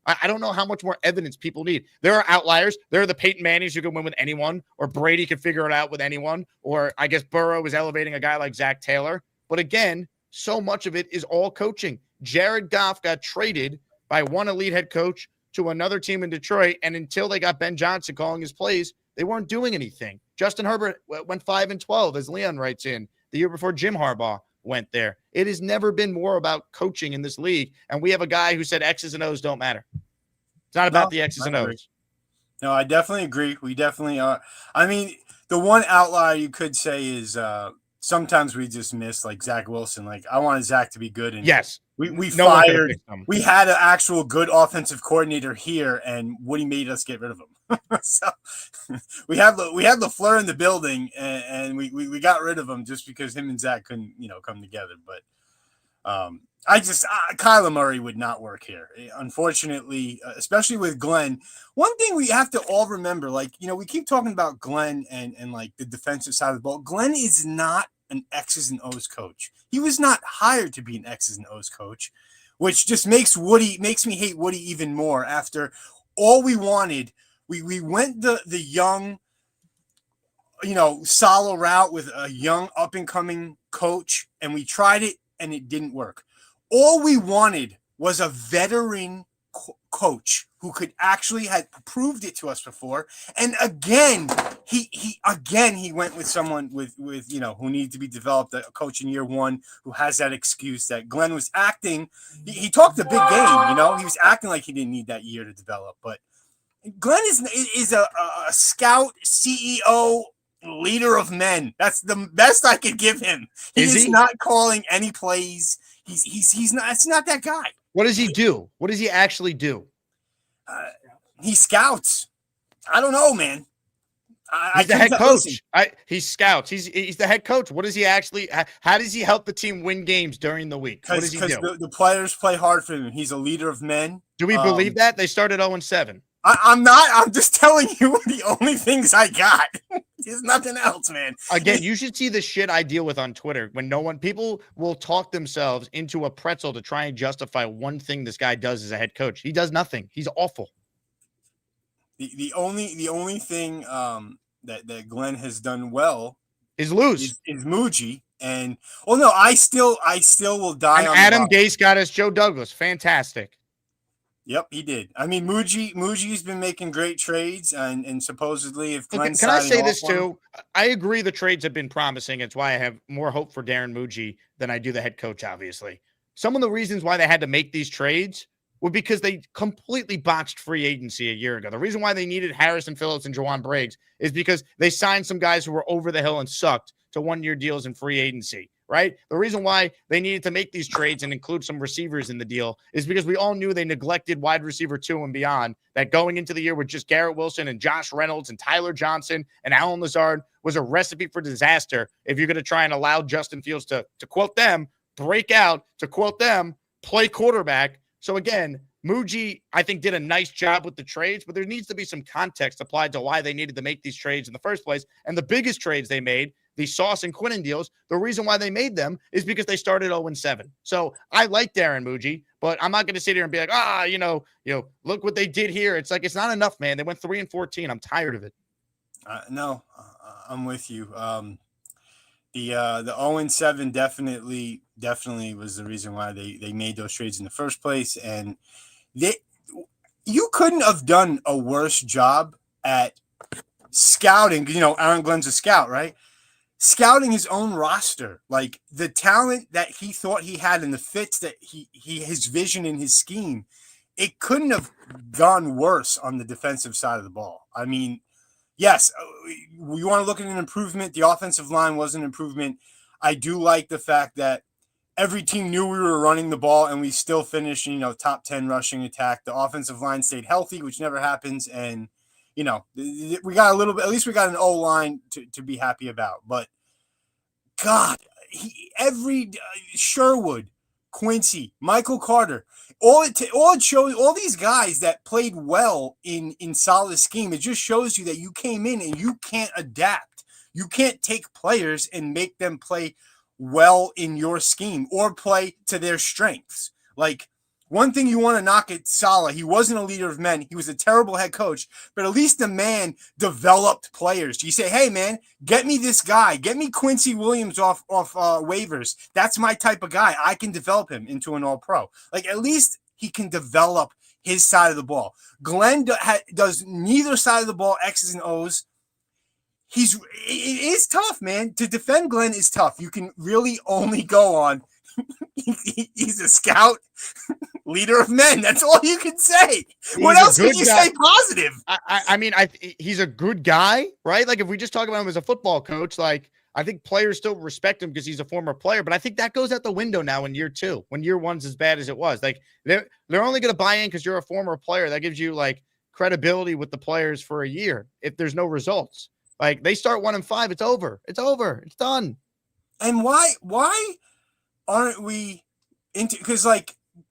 I don't know how much more evidence people need. There are outliers. There are the Peyton Mannings who can win with anyone, or Brady can figure it out with anyone, or I guess Burrow is elevating a guy like Zach Taylor. But again, so much of it is all coaching. Jared Goff got traded by one elite head coach to another team in Detroit, and until they got Ben Johnson calling his plays, they weren't doing anything. Justin Herbert went 5-12, as Leon writes in, the year before Jim Harbaugh went there. It has never been more about coaching in this league, and we have a guy who said X's and O's don't matter. It's not about the X's and O's. No, I definitely agree. We definitely are. I mean, the one outlier you could say is sometimes we just miss, like Zach Wilson. Like, I wanted Zach to be good, and yes, we fired. We had an actual good offensive coordinator here, and Woody made us get rid of him. So we had LaFleur in the building, and we got rid of him just because him and Zach couldn't come together. But Kyler Murray would not work here, unfortunately, especially with Glenn. One thing we have to all remember, we keep talking about Glenn and like the defensive side of the ball. Glenn is not an X's and O's coach. He was not hired to be an X's and O's coach, which just makes me hate Woody even more. After all we wanted, we went the young, solid route with a young up and coming coach, and we tried it and it didn't work. All we wanted was a veteran coach who could actually had proved it to us before. And again, he went with someone with who needed to be developed, a coach in year one who has that excuse that Glenn was acting. He talked a big game, he was acting like he didn't need that year to develop. But Glenn is a scout, CEO, leader of men. That's the best I could give him. He's not calling any plays. He's not. It's not that guy. What does he do? What does he actually do? He scouts. I don't know, man. He's the head coach. He scouts. He's the head coach. What does he actually? How does he help the team win games during the week? What does he do? The players play hard for him. He's a leader of men. Do we believe that? They started 0-7. I'm not. I'm just telling you the only things I got. There's nothing else, man. Again, you should see the shit I deal with on Twitter when people will talk themselves into a pretzel to try and justify one thing this guy does as a head coach. He does nothing. He's awful. The only thing that Glenn has done well is lose. Is Muji. And I still will die and on Adam Gase got us Joe Douglas. Fantastic. Yep, he did. I mean, Muji's been making great trades, and supposedly if Can Glenn's I signing say off this on him- too? I agree the trades have been promising. It's why I have more hope for Darren Muji than I do the head coach, obviously. Some of the reasons why they had to make these trades were because they completely botched free agency a year ago. The reason why they needed Harrison Phillips and Jawan Briggs is because they signed some guys who were over the hill and sucked to one-year deals in free agency. Right? The reason why they needed to make these trades and include some receivers in the deal is because we all knew they neglected wide receiver 2 and beyond, that going into the year with just Garrett Wilson and Josh Reynolds and Tyler Johnson and Alan Lazard was a recipe for disaster if you're going to try and allow Justin Fields to quote them, break out, to quote them, play quarterback. So again, Muji, I think, did a nice job with the trades, but there needs to be some context applied to why they needed to make these trades in the first place. And the biggest trades they made, the Sauce and Quinnen deals, the reason why they made them is because they started 0-7. So I like Darren Muji, but I'm not going to sit here and be like, look what they did here. It's like, it's not enough, man. They went 3-14. I'm tired of it. No, I'm with you. The 0-7 definitely was the reason why they made those trades in the first place. And you couldn't have done a worse job at scouting. Aaron Glenn's a scout, right? Scouting his own roster, like the talent that he thought he had and the fits that his vision and his scheme, it couldn't have gone worse on the defensive side of the ball. I mean, yes, we want to look at an improvement. The offensive line was an improvement. I do like the fact that every team knew we were running the ball and we still finished, top 10 rushing attack. The offensive line stayed healthy, which never happens. And, we got a little bit, at least we got an O-line to be happy about. But God, Sherwood, Quincy, Michael Carter, all it shows, all these guys that played well in solid scheme, it just shows you that you came in and you can't adapt. You can't take players and make them play well in your scheme or play to their strengths. Like, one thing you want to knock at Saleh, he wasn't a leader of men. He was a terrible head coach, but at least the man developed players. You say, hey, man, get me this guy. Get me Quincy Williams off waivers. That's my type of guy. I can develop him into an all-pro. Like, at least he can develop his side of the ball. Glenn does neither side of the ball, X's and O's. It is tough, man. To defend Glenn is tough. You can really only go on he's a scout, leader of men. That's all you can say. What else could you say positive? I mean, he's a good guy, right? Like, if we just talk about him as a football coach, like, I think players still respect him because he's a former player, but I think that goes out the window now in year 2, when year 1's as bad as it was. Like, they're only going to buy in because you're a former player. That gives you, like, credibility with the players for a year if there's no results. Like, they start 1-5, it's over. It's over. It's done. And why aren't we into, because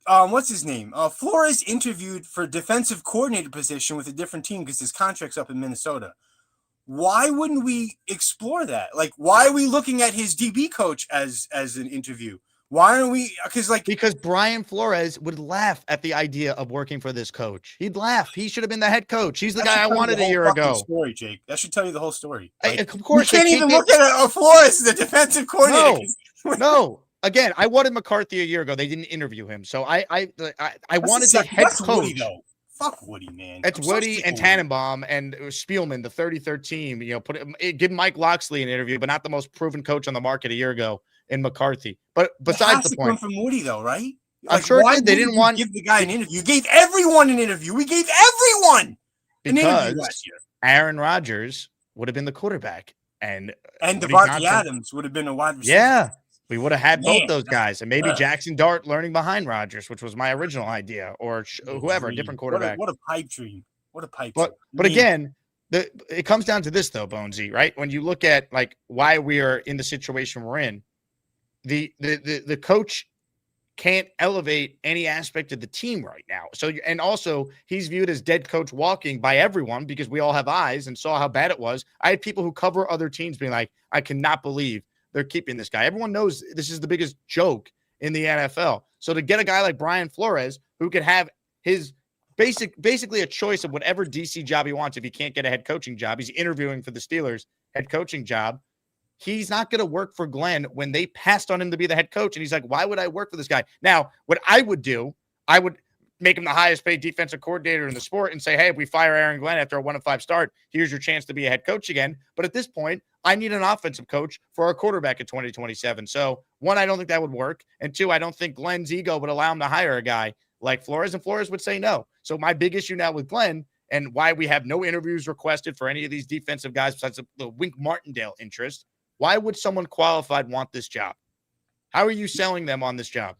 what's his name? Flores interviewed for defensive coordinator position with a different team because his contract's up in Minnesota. Why wouldn't we explore that? Like, why are we looking at his DB coach as an interview? Why aren't we? Because Brian Flores would laugh at the idea of working for this coach. He'd laugh. He should have been the head coach. He's the guy I wanted a year ago. Story, Jake. That should tell you the whole story. Of course, you can't even look at a Flores as a defensive coordinator. No. Again, I wanted McCarthy a year ago. They didn't interview him, so I wanted the head coach. Woody, though. Fuck Woody, man. It's Woody and Tannenbaum and Spielman, the 33rd team. Give Mike Loxley an interview, but not the most proven coach on the market a year ago in McCarthy. But besides the point, from Woody though, right? I'm sure they didn't want give the guy an interview. You gave everyone an interview. We gave everyone an interview last year. Aaron Rodgers would have been the quarterback, and Devontae Adams would have been a wide receiver. Yeah. We would have had both those guys, and maybe Jackson Dart learning behind Rodgers, which was my original idea, or whoever, a different quarterback. What a pipe dream. What a pipe dream. But again, it comes down to this, though, Bonesy, right? When you look at why we are in the situation we're in, the coach can't elevate any aspect of the team right now. So, and also he's viewed as dead coach walking by everyone because we all have eyes and saw how bad it was. I had people who cover other teams being like, I cannot believe they're keeping this guy. Everyone knows this is the biggest joke in the NFL. So to get a guy like Brian Flores, who could have his basically a choice of whatever DC job he wants if he can't get a head coaching job, he's interviewing for the Steelers head coaching job. He's not going to work for Glenn when they passed on him to be the head coach. And he's like, why would I work for this guy? Now, what I would do, make him the highest paid defensive coordinator in the sport and say, hey, if we fire Aaron Glenn after a 1-5 start, here's your chance to be a head coach again. But at this point, I need an offensive coach for our quarterback in 2027. So, one, I don't think that would work. And two, I don't think Glenn's ego would allow him to hire a guy like Flores, and Flores would say no. So my big issue now with Glenn and why we have no interviews requested for any of these defensive guys besides the Wink Martindale interest, why would someone qualified want this job? How are you selling them on this job?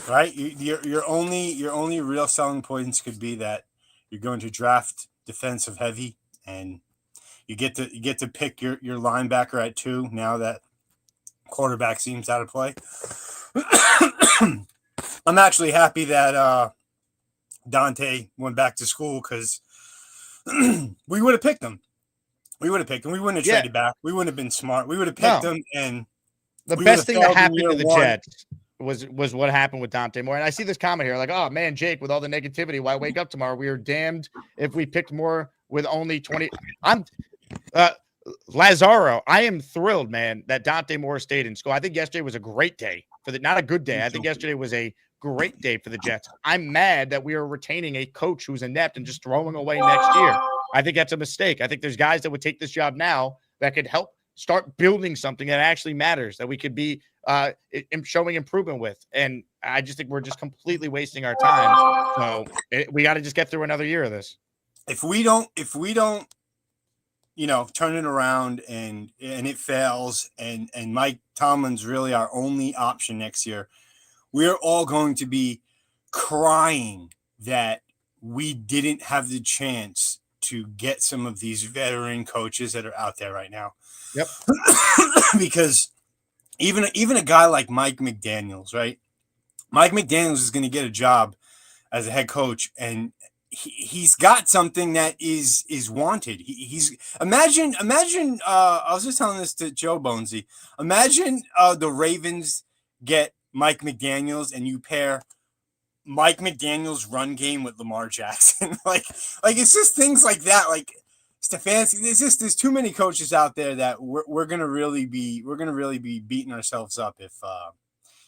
Right. Your only real selling points could be that you're going to draft defensive heavy, and you get to pick your linebacker at 2 now that quarterback seems out of play. I'm actually happy that Dante went back to school because we would have picked him. We wouldn't have traded back. We wouldn't have been smart. We would have picked him, and the best thing that happened to the Jets was what happened with Dante Moore. And I see this comment here like, oh, man, Jake, with all the negativity, why wake up tomorrow? We are damned if we picked Moore with only 20. Lazaro, I am thrilled, man, that Dante Moore stayed in school. I think yesterday was a great day not a good day. I think yesterday was a great day for the Jets. I'm mad that we are retaining a coach who's inept and just throwing away next year. I think that's a mistake. I think there's guys that would take this job now that could help start building something that actually matters, that we could be showing improvement with. And I just think we're just completely wasting our time. So we got to just get through another year of this. If we don't, turn it around and it fails and Mike Tomlin's really our only option next year, we're all going to be crying that we didn't have the chance to get some of these veteran coaches that are out there right now. Yep. Because even a guy like Mike McDaniels, right? Mike McDaniels is going to get a job as a head coach, and he's got something that is wanted. He's imagine. I was just telling this to Joe Bonesy. Imagine the Ravens get Mike McDaniels, and you pair Mike McDaniels' run game with Lamar Jackson. like it's just things like that. Like Stefanski, there's too many coaches out there that we're gonna really be beating ourselves up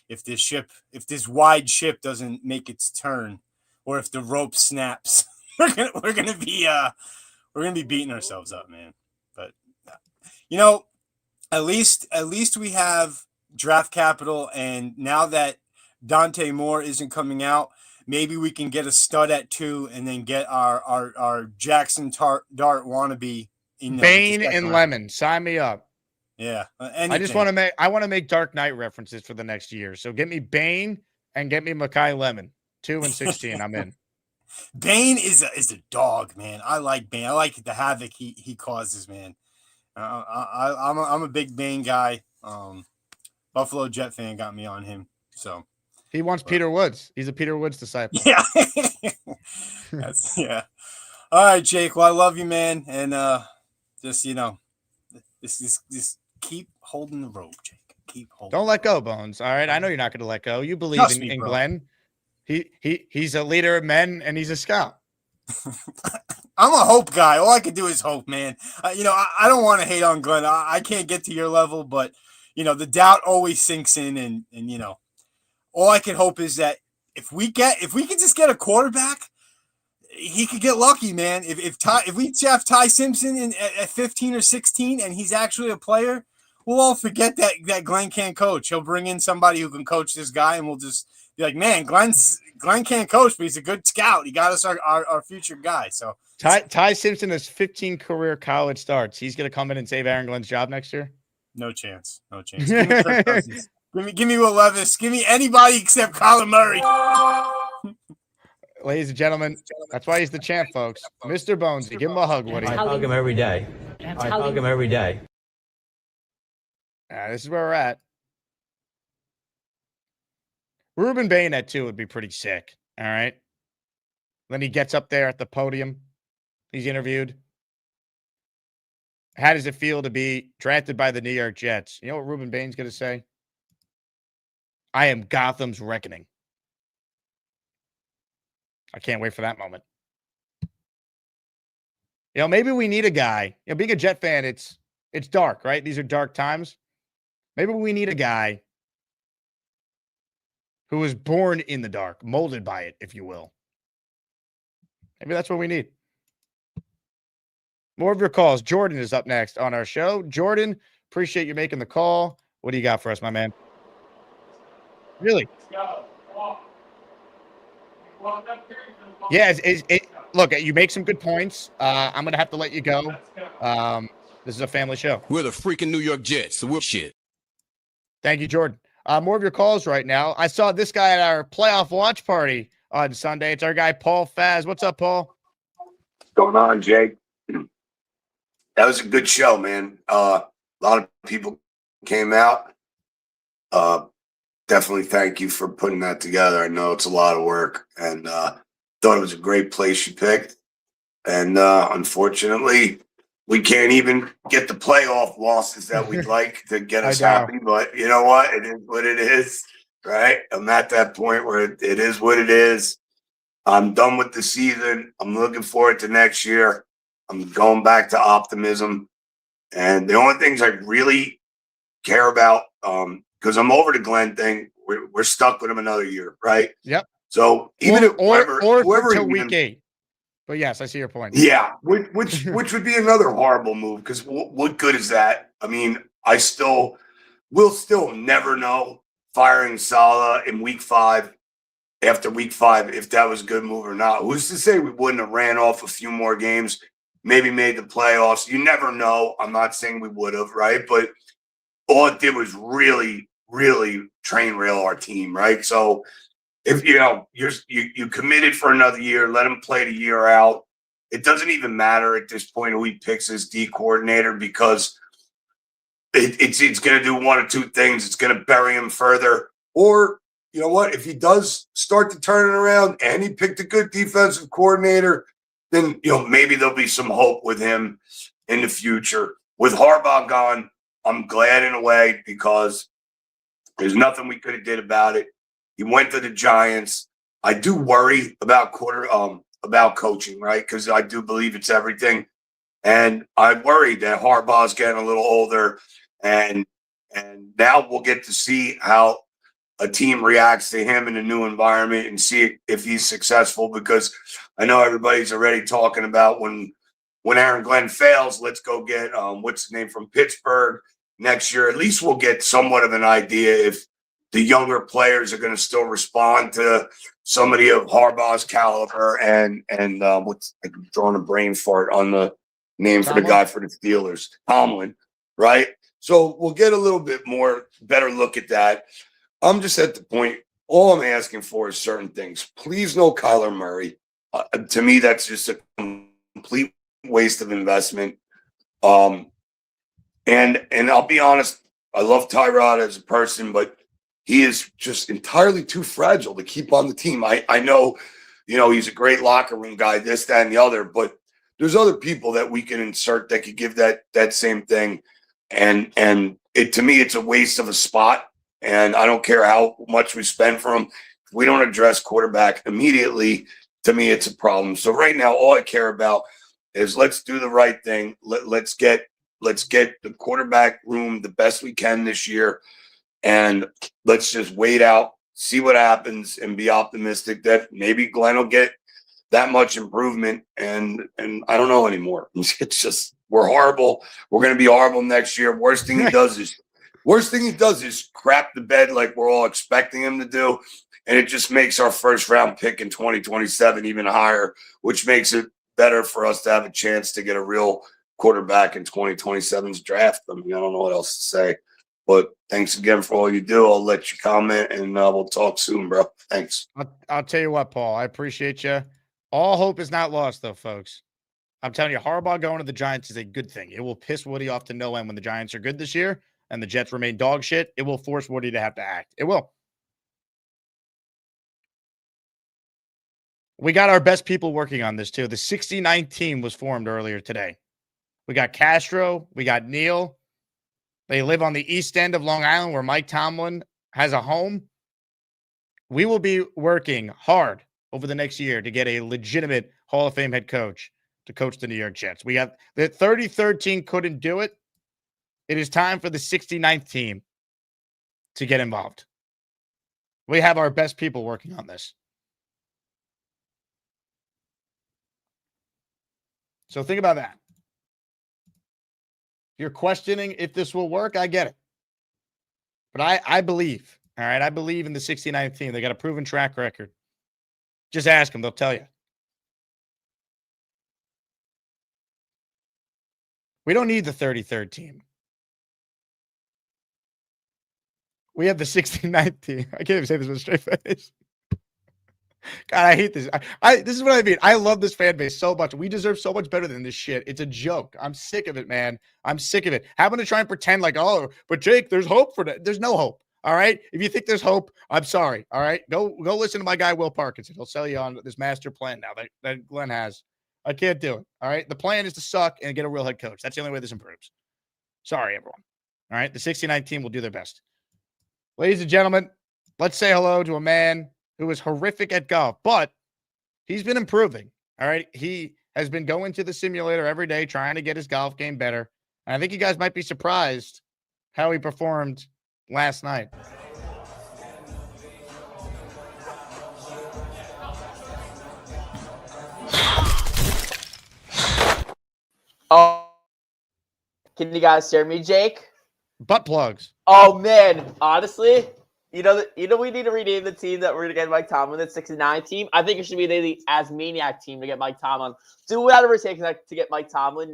if this wide ship doesn't make its turn, or if the rope snaps. we're gonna be beating ourselves up, man. But at least we have draft capital, and now that Dante Moore isn't coming out, maybe we can get a stud at 2 and then get our Jackson Dart wannabe. Bane and Lemon, sign me up. Yeah, I just want to make Dark Knight references for the next year. So get me Bane and get me Mekhi Lemon. 2 and 16, I'm in. Bane is a dog, man. I like Bane. I like the havoc he causes, man. I'm a big Bane guy. Buffalo Jet fan got me on him, so. He wants Peter Woods. He's a Peter Woods disciple. Yeah. Yeah. All right, Jake. Well, I love you, man. And just keep holding the rope, Jake. Keep holding. Don't let go, Bones. All right. I know you're not going to let go. You believe in Glenn. He's a leader of men, and he's a scout. I'm a hope guy. All I can do is hope, man. I don't want to hate on Glenn. I can't get to your level, but the doubt always sinks in, and all I can hope is that if we could just get a quarterback, he could get lucky, man. If we have Ty Simpson at 15 or 16 and he's actually a player, we'll all forget that Glenn can't coach. He'll bring in somebody who can coach this guy, and we'll just be like, man, Glenn can't coach, but he's a good scout. He got us our future guy. So Ty Simpson has 15 career college starts. He's going to come in and save Aaron Glenn's job next year? No chance. Give me Kirk Cousins. Give me Will Levis. Give me anybody except Colin Murray. Ladies and gentlemen, that's why he's the champ, folks. Mr. Bonesy, give him a hug, Woody. I hug him every day. I hug him every day. This is where we're at. Ruben Bain at 2 would be pretty sick. All right. Then he gets up there at the podium. He's interviewed. How does it feel to be drafted by the New York Jets? You know what Ruben Bain's going to say? I am Gotham's reckoning. I can't wait for that moment. Maybe we need a guy. Being a Jet fan, it's dark, right? These are dark times. Maybe we need a guy who was born in the dark, molded by it, if you will. Maybe that's what we need. More of your calls. Jordan is up next on our show. Jordan, appreciate you making the call. What do you got for us, my man? Really? Yeah, look, you make some good points. I'm going to have to let you go. This is a family show. We're the freaking New York Jets, so we're shit. Thank you, Jordan. More of your calls right now. I saw this guy at our playoff watch party on Sunday. It's our guy, Paul Faz. What's up, Paul? What's going on, Jake? That was a good show, man. A lot of people came out. Definitely thank you for putting that together. I know it's a lot of work, and thought it was a great place you picked. And unfortunately, we can't even get the playoff losses that we'd like to get us happy. But you know what? It is what it is, right? I'm at that point where it is what it is. I'm done with the season. I'm looking forward to next year. I'm going back to optimism. And the only things I really care about, because I'm over the Glenn thing, we're stuck with him another year, right? Yep. So even if whoever until week 8. But yes, I see your point. Yeah, which would be another horrible move, because what good is that? I mean, we'll still never know firing Saleh in week 5, after week 5, if that was a good move or not. Who's to say we wouldn't have ran off a few more games, maybe made the playoffs? You never know. I'm not saying we would have, right? But all it did was really, really train rail our team, right? So if you committed for another year, let him play the year out. It doesn't even matter at this point who he picks as D coordinator, because it's going to do one or two things. It's going to bury him further. Or, you know what, if he does start to turn it around and he picked a good defensive coordinator, then maybe there'll be some hope with him in the future. With Harbaugh gone, I'm glad in a way, because there's nothing we could have did about it. He went to the Giants. I do worry about coaching, right? Because I do believe it's everything. And I worry that Harbaugh's getting a little older, and now we'll get to see how a team reacts to him in a new environment and see if he's successful, because I know everybody's already talking about when Aaron Glenn fails, let's go get what's the name from Pittsburgh next year. At least we'll get somewhat of an idea if the younger players are going to still respond to somebody of Harbaugh's caliber. And what's, I'm drawing a brain fart on the name for the guy for the Steelers, Tomlin, right? So we'll get a little bit better look at that. I'm just at the point, all I'm asking for is certain things. Please no Kyler Murray. To me, that's just a complete waste of investment. And I'll be honest, I love Tyrod as a person, but he is just entirely too fragile to keep on the team. I know, he's a great locker room guy, this, that, and the other, but there's other people that we can insert that could give that same thing. And to me, it's a waste of a spot. And I don't care how much we spend for him. If we don't address quarterback immediately, to me, it's a problem. So right now, all I care about is let's do the right thing. Let's get the quarterback room the best we can this year. And let's just wait out, see what happens, and be optimistic that maybe Glenn will get that much improvement. And I don't know anymore. It's just, we're horrible. We're going to be horrible next year. Worst thing he does is crap the bed like we're all expecting him to do. And it just makes our first round pick in 2027 even higher, which makes it better for us to have a chance to get a real quarterback in 2027's draft. I mean, I don't know what else to say. But thanks again for all you do. I'll let you comment, and we'll talk soon, bro. Thanks. I'll tell you what, Paul. I appreciate you. All hope is not lost, though, folks. I'm telling you, Harbaugh going to the Giants is a good thing. It will piss Woody off to no end when the Giants are good this year and the Jets remain dog shit. It will force Woody to have to act. It will. We got our best people working on this, too. The 69th team was formed earlier today. We got Castro. We got Neil. They live on the east end of Long Island where Mike Tomlin has a home. We will be working hard over the next year to get a legitimate Hall of Fame head coach to coach the New York Jets. We got the 33rd team couldn't do it. It is time for the 69th team to get involved. We have our best people working on this. So think about that. If you're questioning if this will work, I get it. But I believe, all right, I believe in the 69th team. They got a proven track record. Just ask them. They'll tell you. We don't need the 33rd team. We have the 69th team. I can't even say this with a straight face. God, I hate this. This is what I mean. I love this fan base so much. We deserve so much better than this shit. It's a joke. I'm sick of it, man. I'm sick of it. Having to try and pretend like, oh, but Jake, there's hope for that. There's no hope. All right. If you think there's hope, I'm sorry. All right. Go listen to my guy, Will Parkinson. He'll sell you on this master plan now that Glenn has. I can't do it. All right. The plan is to suck and get a real head coach. That's the only way this improves. Sorry, everyone. All right. The 69 team will do their best. Ladies and gentlemen, let's say hello to a man who is horrific at golf, but he's been improving. All right. He has been going to the simulator every day, trying to get his golf game better. And I think you guys might be surprised how he performed last night. Oh, can you guys hear me, Jake? Butt plugs. Oh man, honestly, we need to rename the team that we're gonna get Mike Tomlin, the 69 team. I think it should be the Asmaniac team to get Mike Tomlin. Do whatever it takes to get Mike Tomlin.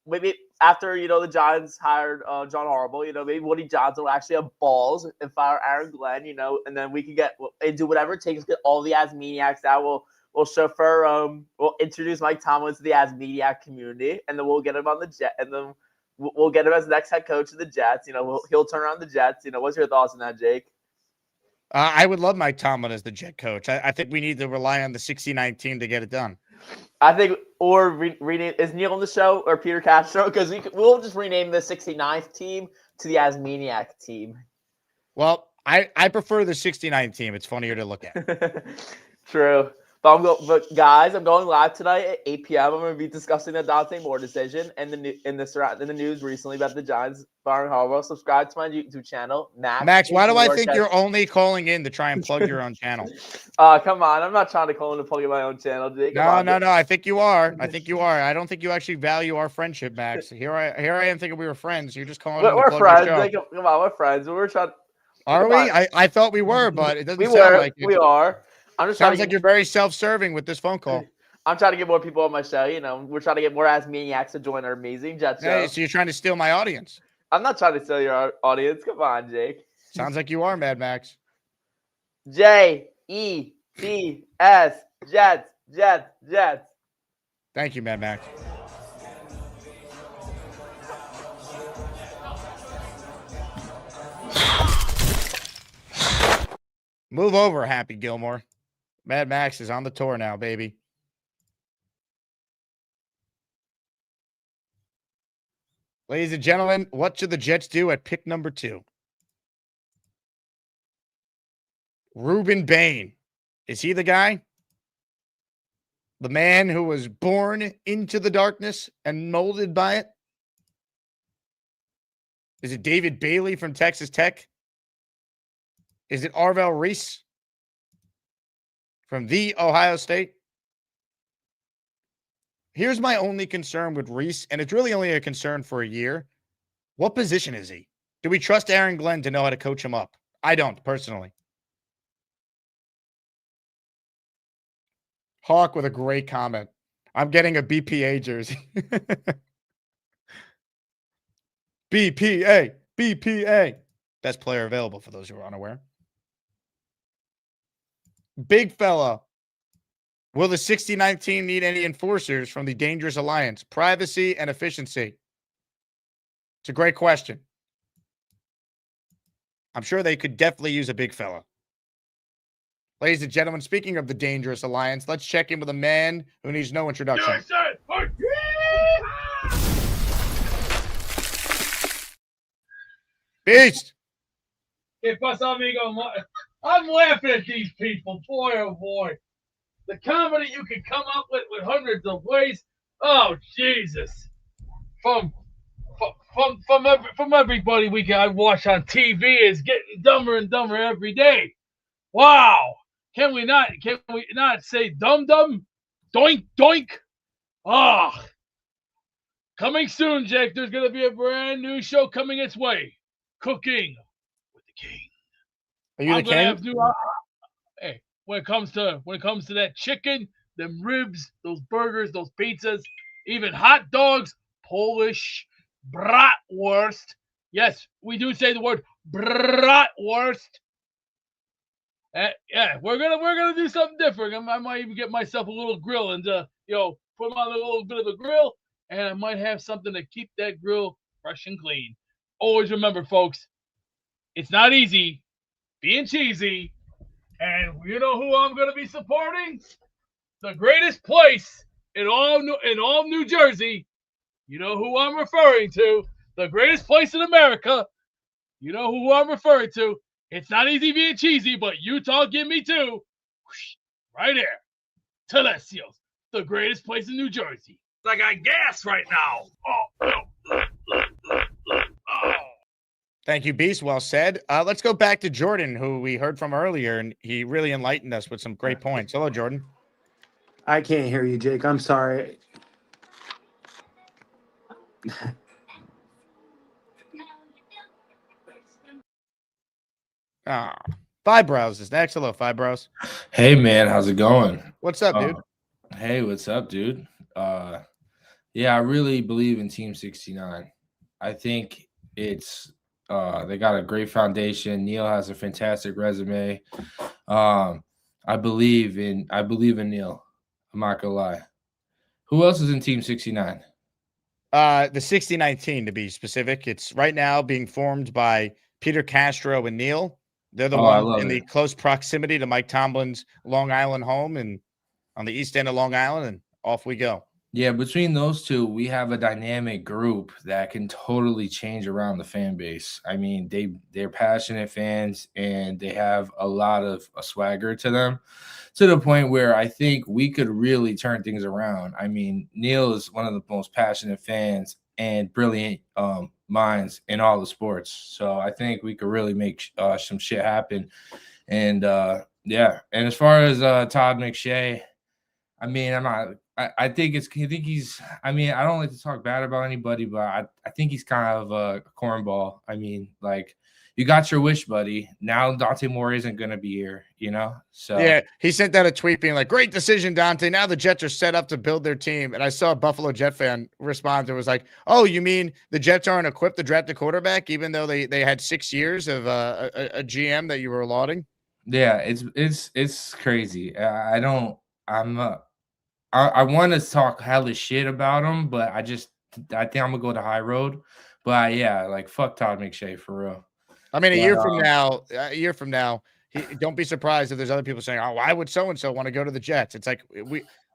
Maybe after the Giants hired John Harbaugh, maybe Woody Johnson will actually have balls and fire Aaron Glenn, and then we can get and do whatever it takes to get all the Asmaniacs that will chauffeur. We'll introduce Mike Tomlin to the Asmaniac community, and then we'll get him on the jet, and then we'll get him as the next head coach of the Jets. He'll turn around the Jets. What's your thoughts on that, Jake? I would love Mike Tomlin as the Jet coach. I think we need to rely on the 69 team to get it done. I think, or rename, is Neil on the show or Peter Castro? Because we'll just rename the 69th team to the Asmaniac team. Well, I prefer the 69 team. It's funnier to look at. True. But guys, I'm going live tonight at 8 p.m. I'm going to be discussing the Dante Moore decision and in the news recently about the Giants firing Harbaugh. Subscribe to my YouTube channel, Max. Why do I think you're only calling in to try and plug your own channel? Come on, I'm not trying to call in to plug in my own channel, Jake. No. I think you are. I don't think you actually value our friendship, Max. Here I am thinking we were friends. You're just calling. We're friends. Come on, we're friends. We're trying. Are we? I thought we were, but it doesn't sound like it. We are. I'm just Sounds like you're very self-serving with this phone call. I'm trying to get more people on my show. We're trying to get more Asmaniacs to join our amazing Jets show. Hey, so you're trying to steal my audience? I'm not trying to steal your audience. Come on, Jake. Sounds like you are, Mad Max. Jets, Jets. Thank you, Mad Max. Move over, Happy Gilmore. Mad Max is on the tour now, baby. Ladies and gentlemen, what should the Jets do at pick number 2? Reuben Bain. Is he the guy? The man who was born into the darkness and molded by it? Is it David Bailey from Texas Tech? Is it Arvell Reese from the Ohio State? Here's my only concern with Reese, and it's really only a concern for a year. What position is he? Do we trust Aaron Glenn to know how to coach him up? I don't, personally. Hawk with a great comment. I'm getting a BPA jersey. BPA. Best player available for those who are unaware. Big fella. Will the 69th team need any enforcers from the Dangerous Alliance? Privacy and efficiency. It's a great question. I'm sure they could definitely use a big fella. Ladies and gentlemen, speaking of the Dangerous Alliance, let's check in with a man who needs no introduction. Beast! Que pasa, amigo? I'm laughing at these people. Boy, oh boy. The comedy you can come up with hundreds of ways. Oh, Jesus. From everybody I watch on TV is getting dumber and dumber every day. Wow. Can we not say dum dum? Doink doink. Ah, Coming soon, Jake. There's going to be a brand new show coming its way. Cooking with the King. Are you I'm the gonna king? have new. Hey, when it comes to that chicken, them ribs, those burgers, those pizzas, even hot dogs, Polish bratwurst. Yes, we do say the word bratwurst. Yeah, we're gonna do something different. I might even get myself a little grill and put on a little bit of a grill, and I might have something to keep that grill fresh and clean. Always remember, folks, it's not easy being cheesy, and you know who I'm gonna be supporting? The greatest place in all New Jersey. You know who I'm referring to? The greatest place in America. You know who I'm referring to? It's not easy being cheesy, but Utah, give me two. Right here. Telesios, the greatest place in New Jersey. I got gas right now. Thank you, Beast. Well said. Let's go back to Jordan, who we heard from earlier, and he really enlightened us with some great points. Hello, Jordan. I can't hear you, Jake. I'm sorry. Fibrows is next. Hello, Fibrows. Hey, man. How's it going? What's up, dude? Hey, what's up, dude? Yeah, I really believe in Team 69. I think it's they got a great foundation. Neil has a fantastic resume. I believe in Neil. I'm not gonna lie. Who else is in Team 69? The 69 to be specific. It's right now being formed by Peter Castro and Neil. They're the ones in the close proximity to Mike Tomlin's Long Island home and on the east end of Long Island, and off we go. Yeah, between those two, we have a dynamic group that can totally change around the fan base. I mean, they're passionate fans, and they have a lot of a swagger to them, to the point where I think we could really turn things around. I mean, Neil is one of the most passionate fans and brilliant minds in all the sports. So I think we could really make some shit happen. And yeah, and as far as Todd McShay, I mean, I think he's. I mean, I don't like to talk bad about anybody, but I think he's kind of a cornball. I mean, like, you got your wish, buddy. Now Dante Moore isn't going to be here, you know? So yeah, he sent out a tweet being like, "Great decision, Dante. Now the Jets are set up to build their team." And I saw a Buffalo Jet fan respond and was like, "Oh, you mean the Jets aren't equipped to draft a quarterback, even though they had 6 years of a GM that you were lauding?" Yeah, it's crazy. I want to talk hella shit about him, but I think I'm gonna go the high road. But yeah, like, fuck Todd McShay for real. I mean, a year from now, don't be surprised if there's other people saying, "Oh, why would so and so want to go to the Jets?" It's like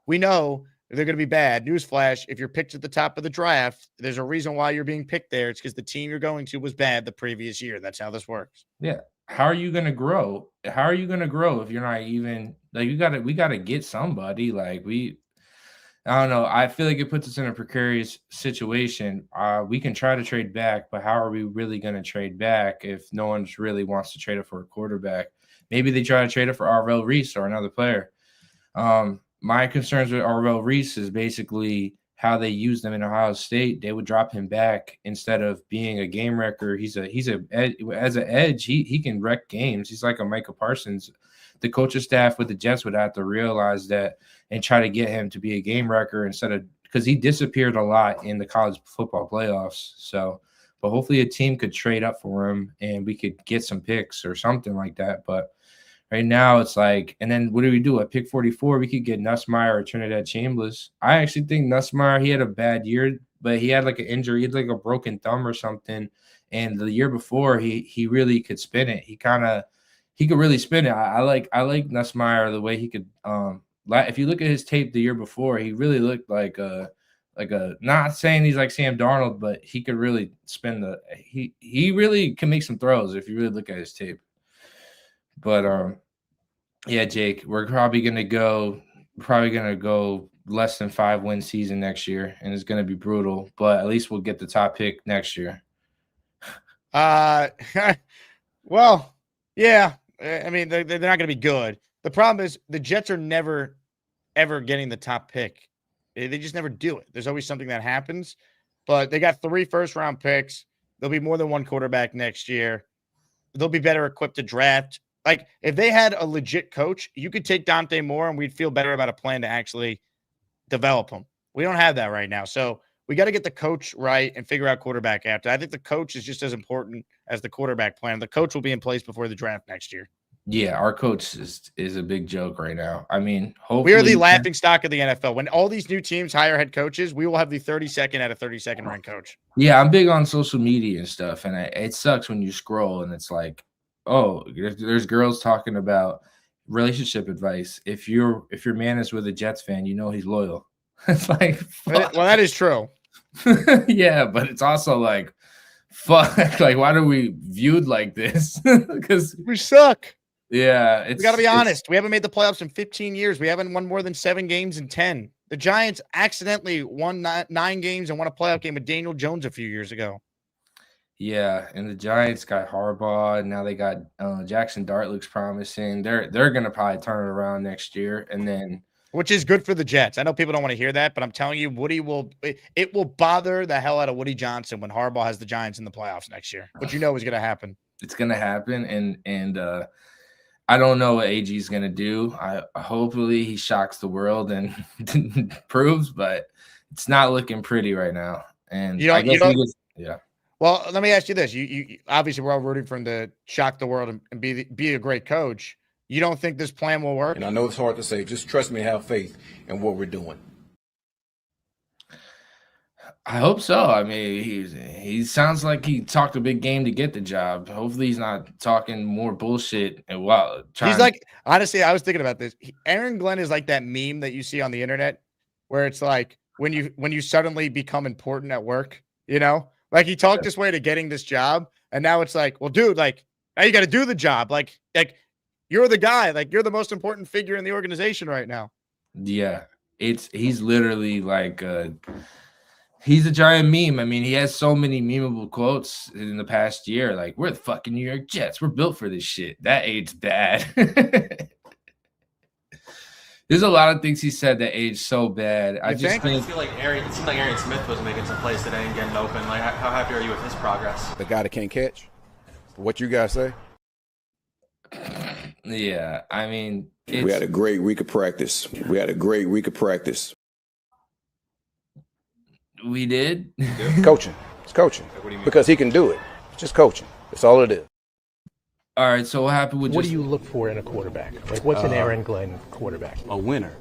we know they're going to be bad. Newsflash: if you're picked at the top of the draft, there's a reason why you're being picked there. It's because the team you're going to was bad the previous year. That's how this works. Yeah. How are you gonna grow? How are you gonna grow if you're not even like we gotta get somebody? Like, I don't know. I feel like it puts us in a precarious situation. We can try to trade back, but how are we really going to trade back if no one really wants to trade it for a quarterback? Maybe they try to trade it for Arvell Reese or another player. My concerns with Arvell Reese is basically how they use them in Ohio State. They would drop him back instead of being a game wrecker. As an edge, he can wreck games. He's like a Micah Parsons. The coaching staff with the Jets would have to realize that and try to get him to be a game wrecker instead of, because he disappeared a lot in the college football playoffs. So, but hopefully a team could trade up for him and we could get some picks or something like that. But right now it's like, and then what do we do? At pick 44, we could get Nussmeier or Trinidad Chambers. I actually think Nussmeier, he had a bad year, but he had like an injury. He had like a broken thumb or something. And the year before, he really could spin it. He could really spin it. I like Nussmeier, the way he could. If you look at his tape the year before, he really looked like a. Not saying he's like Sam Darnold, but he could really spin he really can make some throws if you really look at his tape. But yeah, Jake, we're probably gonna go less than 5-win season next year, and it's gonna be brutal. But at least we'll get the top pick next year. Well, yeah. I mean, they're not going to be good. The problem is the Jets are never, ever getting the top pick. They just never do it. There's always something that happens. but they got 3 first-round picks. There'll be more than one quarterback next year. They'll be better equipped to draft. Like, if they had a legit coach, you could take Dante Moore, and we'd feel better about a plan to actually develop him. We don't have that right now. So we got to get the coach right and figure out quarterback after. I think the coach is just as important as the quarterback plan. The coach will be in place before the draft next year. Yeah, our coach is a big joke right now. I mean, hopefully we are the laughing stock of the NFL. When all these new teams hire head coaches, we will have the 32nd out of 32nd ranked coach. Yeah, I'm big on social media and stuff, and it sucks when you scroll and it's like, oh, there's girls talking about relationship advice. If your man is with a Jets fan, you know he's loyal. It's like, fuck. Well, that is true. Yeah, but it's also like, fuck. Like, why do we viewed like this? Because we suck. Yeah, we got to be honest. We haven't made the playoffs in 15 years. We haven't won more than 7 games in 10. The Giants accidentally won 9 games and won a playoff game with Daniel Jones a few years ago. Yeah, and the Giants got Harbaugh, and now they got Jackson Dart looks promising. They're going to probably turn it around next year, and then which is good for the Jets. I know people don't want to hear that, but I'm telling you, it will bother the hell out of Woody Johnson when Harbaugh has the Giants in the playoffs next year. Which you know is going to happen. It's going to happen, and I don't know what AG is going to do. Hopefully he shocks the world and proves, but it's not looking pretty right now. And yeah. Well, let me ask you this: you obviously we're all rooting for him to shock the world and be a great coach. You don't think this plan will work? And I know it's hard to say. Just trust me, have faith in what we're doing. I hope so. I mean, he sounds like he talked a big game to get the job. Hopefully, he's not talking more bullshit. And he's like, honestly, I was thinking about this. Aaron Glenn is like that meme that you see on the internet, where it's like when you suddenly become important at work. You know, like he talked his way to getting this job, and now it's like, well, dude, like now you got to do the job. Like you're the guy. Like you're the most important figure in the organization right now. Yeah, he's literally like. He's a giant meme. I mean, he has so many memeable quotes in the past year. Like, we're the fucking New York Jets. We're built for this shit. That aged bad. There's a lot of things he said that aged so bad. I feel like it seemed like Aaron Smith was making some plays today and getting open. Like, how happy are you with his progress? The guy that can't catch? What you guys say? Yeah, I mean, we had a great week of practice. We did. Coaching. It's coaching. Like, what do you mean? Because he can do it. It's just coaching. That's all it is. All right, so what happened with what do you look for in a quarterback? Like, what's an Aaron Glenn quarterback? A winner.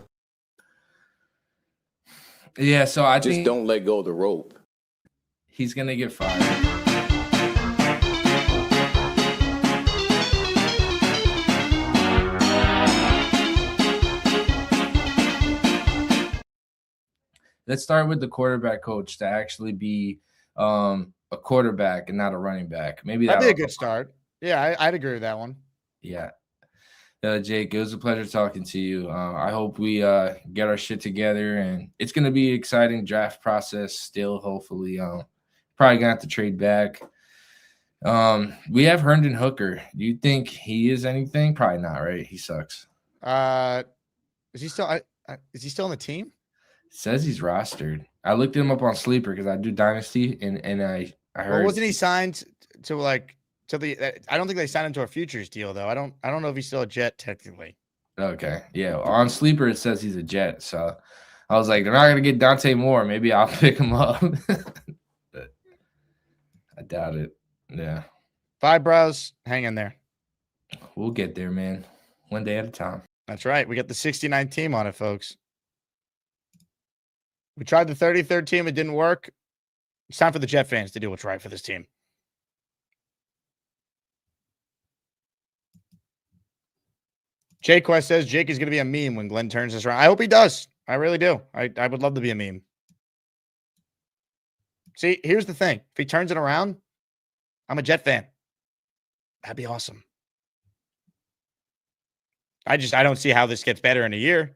Yeah, so I just don't let go of the rope. He's going to get fired. Let's start with the quarterback coach to actually be a quarterback and not a running back. Maybe that'd be a good start. Yeah, I'd agree with that one. Yeah. Jake, it was a pleasure talking to you. I hope we get our shit together, and it's going to be an exciting draft process still, hopefully. Probably going to have to trade back. We have Herndon Hooker. Do you think he is anything? Probably not, right? He sucks. Is he still on the team? Says he's rostered. I looked him up on Sleeper because I do Dynasty, and I heard. Well, wasn't he signed to the? I don't think they signed him to a futures deal though. I don't know if he's still a Jet technically. Okay, yeah. On Sleeper it says he's a Jet, so I was like, they're not gonna get Dante Moore. Maybe I'll pick him up, but I doubt it. Yeah. 5 bros, hang in there. We'll get there, man. One day at a time. That's right. We got the 69 team on it, folks. We tried the 33rd team. It didn't work. It's time for the Jet fans to do what's right for this team. Jake Quest says Jake is going to be a meme when Glenn turns this around. I hope he does. I really do. I would love to be a meme. See, here's the thing. If he turns it around, I'm a Jet fan. That'd be awesome. I don't see how this gets better in a year.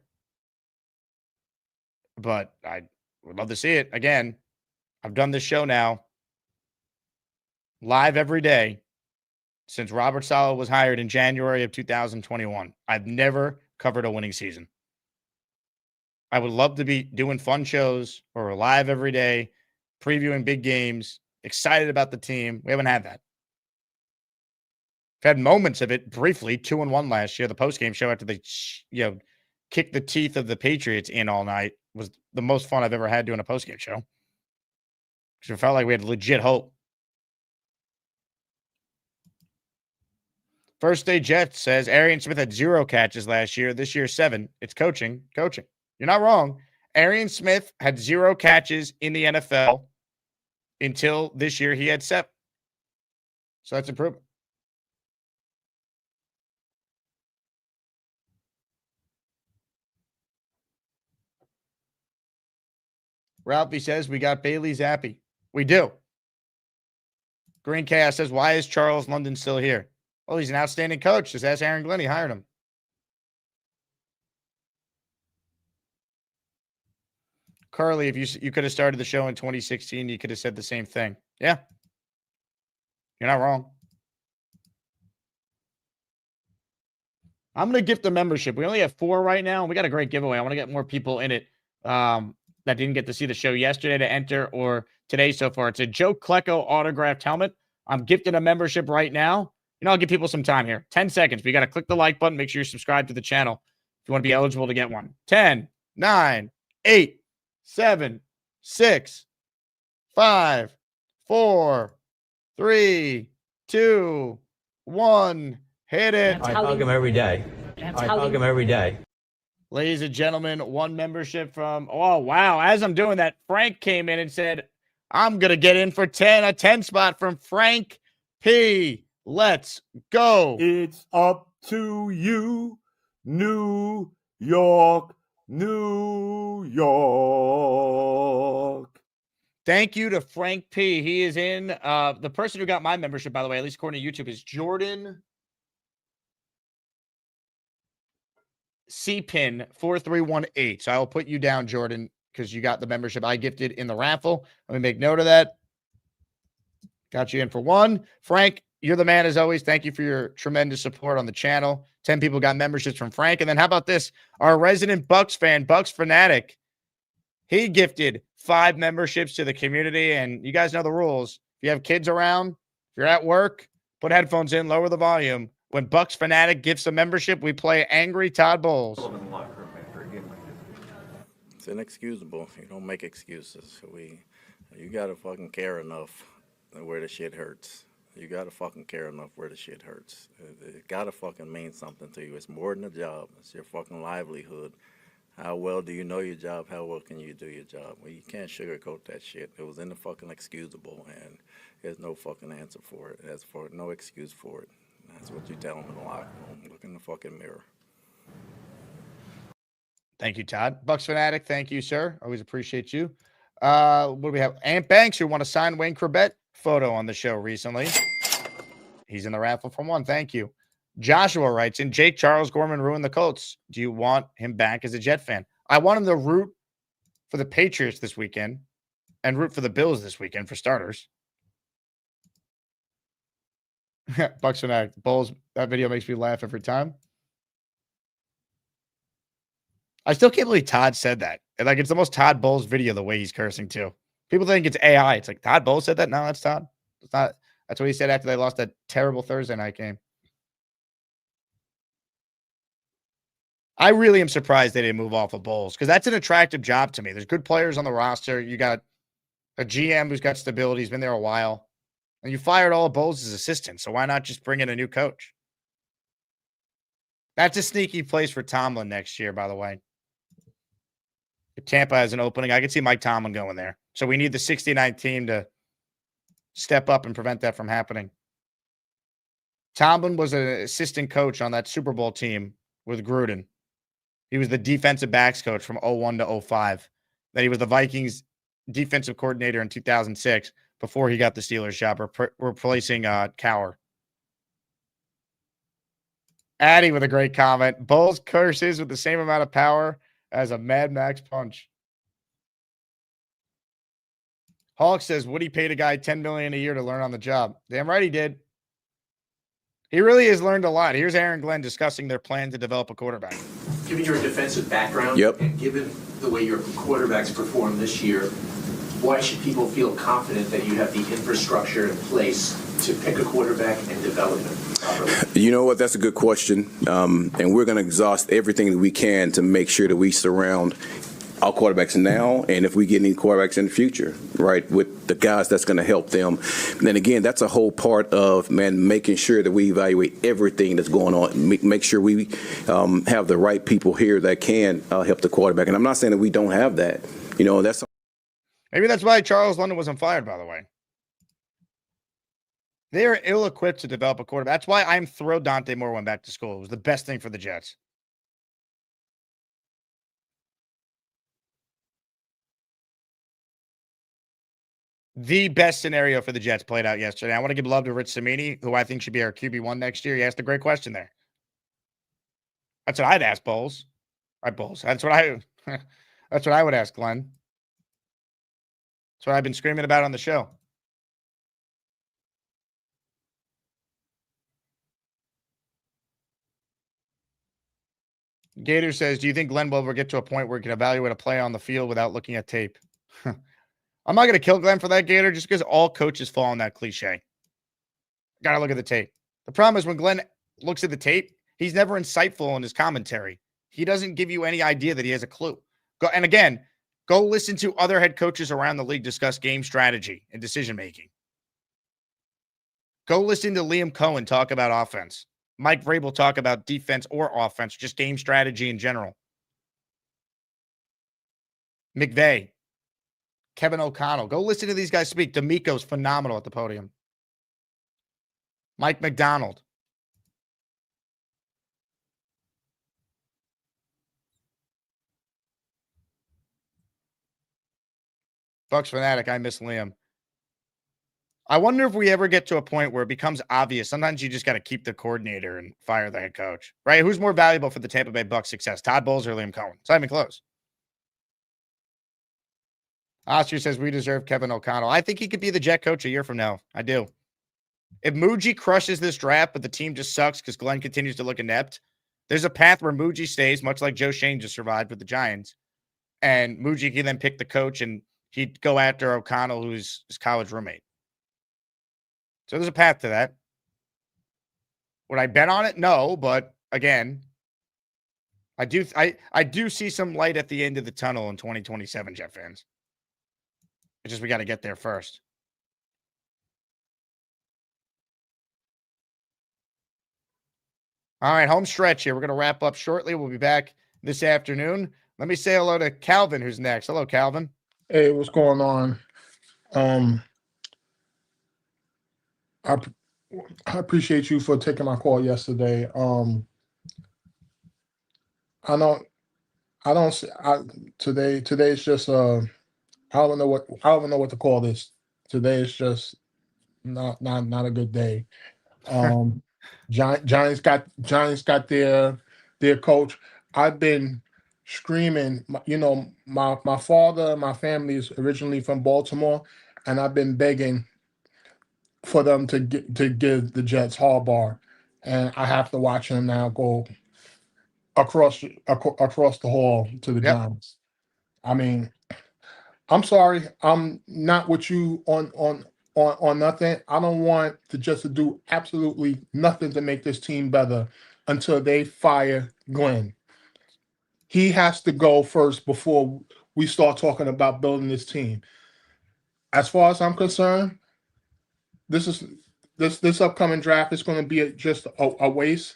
But I would love to see it. Again, I've done this show now live every day since Robert Saleh was hired in January of 2021. I've never covered a winning season. I would love to be doing fun shows or live every day previewing big games, excited about the team. We haven't had that. We've had moments of it briefly, 2-1 last year. The postgame show after they, kicked the teeth of the Patriots in all night was the most fun I've ever had doing a postgame show. Because it felt like we had legit hope. First Day Jets says Arian Smith had 0 catches last year. This year, 7. It's coaching. Coaching. You're not wrong. Arian Smith had 0 catches in the NFL until this year he had 7. So that's improvement. Ralphie says we got Bailey Zappi. We do. Green Chaos says, why is Charles London still here? Well, he's an outstanding coach. Just ask Aaron Glenn. He hired him. Carly, if you could have started the show in 2016, you could have said the same thing. Yeah. You're not wrong. I'm going to gift the membership. We only have 4 right now, and we got a great giveaway. I want to get more people in it that didn't get to see the show yesterday to enter or today so far. It's a Joe Klecko autographed helmet. I'm gifting a membership right now. I'll give people some time here. 10 seconds. We got to click the like button. Make sure you're subscribed to the channel if you want to be eligible to get one. 10, 9, 8, 7, 6, 5, 4, 3, 2, 1. Hit it. I hug him every day. I hug him every day. Ladies and gentlemen, 1 membership from, oh, wow. As I'm doing that, Frank came in and said, I'm going to get in for 10, a 10 spot from Frank P. Let's go. It's up to you, New York, New York. Thank you to Frank P. He is in. The person who got my membership, by the way, at least according to YouTube, is Jordan CPIN 4318. So I will put you down, Jordan, because you got the membership I gifted in the raffle. Let me make note of that. Got you in for 1. Frank, you're the man as always. Thank you for your tremendous support on the channel. 10 people got memberships from Frank. And then how about this? Our resident Bucks fan, Bucks Fanatic, he gifted 5 memberships to the community. And you guys know the rules. If you have kids around, if you're at work, put headphones in, lower the volume. When Bucks Fanatic gifts a membership, we play Angry Todd Bowles. It's inexcusable. You don't make excuses. You gotta fucking care enough where the shit hurts. You gotta fucking care enough where the shit hurts. It gotta fucking mean something to you. It's more than a job. It's your fucking livelihood. How well do you know your job? How well can you do your job? Well, you can't sugarcoat that shit. It was in the fucking excusable, and there's no fucking answer for it. There's no excuse for it. That's what you tell them in the locker room. Look in the fucking mirror. Thank you, Todd. Bucks Fanatic, thank you, sir. Always appreciate you. What do we have? Ant Banks, who won a signed Wayne Corbett photo on the show recently. He's in the raffle for 1. Thank you. Joshua writes in, Jake Charles Gorman ruined the Colts. Do you want him back as a Jet fan? I want him to root for the Patriots this weekend and root for the Bills this weekend for starters. Bucks Fanatic. Bulls, that video makes me laugh every time. I still can't believe Todd said that. Like, it's the most Todd Bowles video, the way he's cursing too. People think it's AI. It's like, Todd Bowles said that? No, that's Todd. It's not. That's what he said after they lost that terrible Thursday night game. I really am surprised they didn't move off of Bowles because that's an attractive job to me. There's good players on the roster. You got a GM who's got stability. He's been there a while. And you fired all of Bowles' assistants, so why not just bring in a new coach? That's a sneaky place for Tomlin next year, by the way. If Tampa has an opening, I could see Mike Tomlin going there. So we need the 69 team to step up and prevent that from happening. Tomlin was an assistant coach on that Super Bowl team with Gruden. He was the defensive backs coach from 01 to 05. Then he was the Vikings defensive coordinator in 2006 before he got the Steelers job, replacing Cower. Addy with a great comment. Bowles curses with the same amount of power as a Mad Max punch. Hawk says, Woody paid a guy $10 million a year to learn on the job. Damn right he did. He really has learned a lot. Here's Aaron Glenn discussing their plan to develop a quarterback. Given your defensive background, and given the way your quarterbacks performed this year, why should people feel confident that you have the infrastructure in place to pick a quarterback and develop him properly? You know what? That's a good question. And we're going to exhaust everything that we can to make sure that we surround our quarterbacks now, and if we get any quarterbacks in the future, right, with the guys that's going to help them. And then again, that's a whole part of, man, making sure that we evaluate everything that's going on, make sure we have the right people here that can help the quarterback. And I'm not saying that we don't have that. You know, that's maybe that's why Charles London wasn't fired, by the way. They are ill-equipped to develop a quarterback. That's why I'm thrilled Dante Moore went back to school. It was the best thing for the Jets. The best scenario for the Jets played out yesterday. I want to give love to Rich Cimini, who I think should be our QB1 next year. He asked a great question there. That's what I'd ask Bowles. Right, Bowles. That's what I would ask Glenn. That's what I've been screaming about on the show. Gator says, do you think Glenn will ever get to a point where he can evaluate a play on the field without looking at tape? I'm not going to kill Glenn for that, Gator, just because all coaches fall on that cliche. Got to look at the tape. The problem is when Glenn looks at the tape, he's never insightful in his commentary. He doesn't give you any idea that he has a clue. And again, go listen to other head coaches around the league discuss game strategy and decision-making. Go listen to Liam Cohen talk about offense. Mike Vrabel talk about defense or offense, just game strategy in general. McVay. Kevin O'Connell. Go listen to these guys speak. D'Amico's phenomenal at the podium. Mike McDonald. Bucks Fanatic, I miss Liam. I wonder if we ever get to a point where it becomes obvious. Sometimes you just got to keep the coordinator and fire the head coach, right? Who's more valuable for the Tampa Bay Bucks success, Todd Bowles or Liam Cohen? It's not even close. Oscar says we deserve Kevin O'Connell. I think he could be the Jet coach a year from now. I do. If Muji crushes this draft, but the team just sucks because Glenn continues to look inept, there's a path where Muji stays, much like Joe Shane just survived with the Giants. And Muji can then pick the coach, and he'd go after O'Connell, who's his college roommate. So there's a path to that. Would I bet on it? No, but again, I do see some light at the end of the tunnel in 2027, Jet fans. It's just we got to get there first. All right, home stretch here. We're going to wrap up shortly. We'll be back this afternoon. Let me say hello to Calvin, who's next. Hello, Calvin. Hey, what's going on? I appreciate you for taking my call yesterday. Today's just I don't know what to call this. Today is just not a good day. Giants got their coach. I've been screaming. You know, my father, my family is originally from Baltimore, and I've been begging for them to give the Jets Harbaugh, and I have to watch him now go across the hall to the Giants. I mean, I'm sorry, I'm not with you on nothing. I don't want the Jets to do absolutely nothing to make this team better until they fire Glenn. He has to go first before we start talking about building this team. As far as I'm concerned, this upcoming draft is going to be just a waste.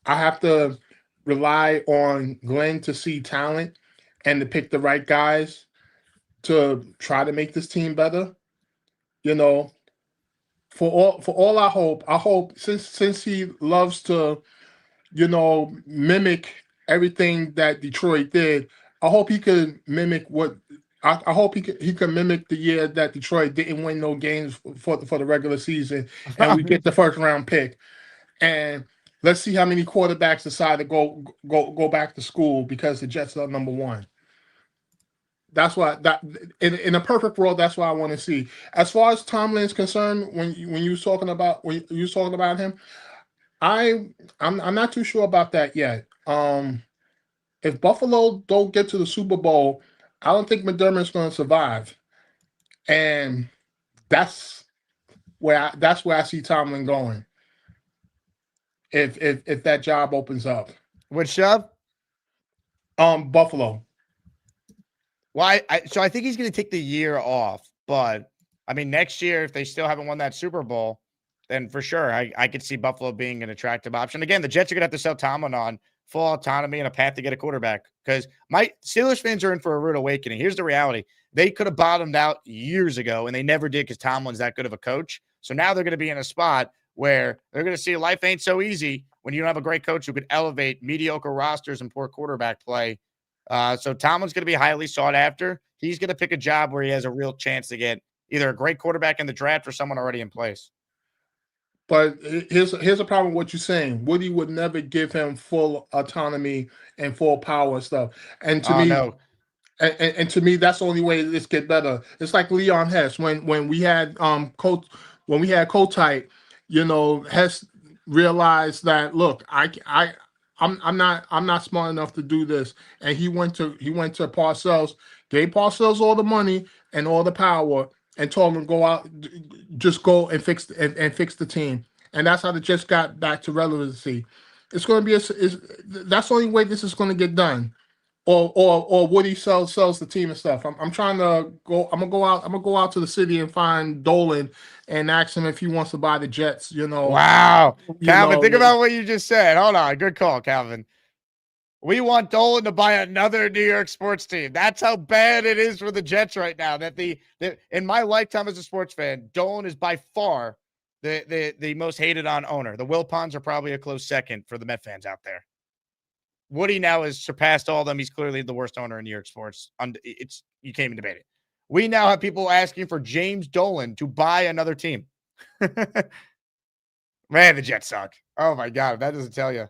I have to rely on Glenn to see talent and to pick the right guys to try to make this team better. You know, for all I hope since he loves to, you know, mimic everything that Detroit did, I hope he could mimic what I hope he could mimic the year that Detroit didn't win no games for the regular season, and we get the first round pick. And let's see how many quarterbacks decide to go back to school because the Jets are number one. That's what in a perfect world, that's what I want to see. As far as Tomlin is concerned, when you was talking about him, I'm not too sure about that yet. If Buffalo don't get to the Super Bowl, I don't think McDermott's going to survive. And that's where I see Tomlin going. If that job opens up. Which job? Buffalo. Well, so I think he's going to take the year off, but I mean, next year, if they still haven't won that Super Bowl, then for sure, I could see Buffalo being an attractive option. Again, the Jets are going to have to sell Tomlin on full autonomy and a path to get a quarterback, because my Steelers fans are in for a rude awakening. Here's the reality. They could have bottomed out years ago, and they never did because Tomlin's that good of a coach. So now they're going to be in a spot where they're going to see life ain't so easy when you don't have a great coach who could elevate mediocre rosters and poor quarterback play. So Tomlin's going to be highly sought after. He's going to pick a job where he has a real chance to get either a great quarterback in the draft or someone already in place. But here's a problem with what you're saying. Woody would never give him full autonomy and full power and stuff. And to me, no. and to me, that's the only way this get better. It's like Leon Hess when we had Kotite, Hess realized that, look, I'm not smart enough to do this, and he went to Parcells, gave Parcells all the money and all the power, and told him go out, just go and fix the team, and that's how the Jets got back to relevancy. It's going to be that's the only way this is going to get done, or Woody sells the team and stuff. I'm trying to go. I'm gonna go out to the city and find Dolan and ask him if he wants to buy the Jets. Wow, Calvin, think about what you just said. Hold on, good call, Calvin. We want Dolan to buy another New York sports team. That's how bad it is for the Jets right now. That in my lifetime as a sports fan, Dolan is by far the most hated on owner. The Wilpons are probably a close second for the Met fans out there. Woody now has surpassed all of them. He's clearly the worst owner in New York sports. You can't even debate it. We now have people asking for James Dolan to buy another team. Man, the Jets suck. Oh my God, that doesn't tell you.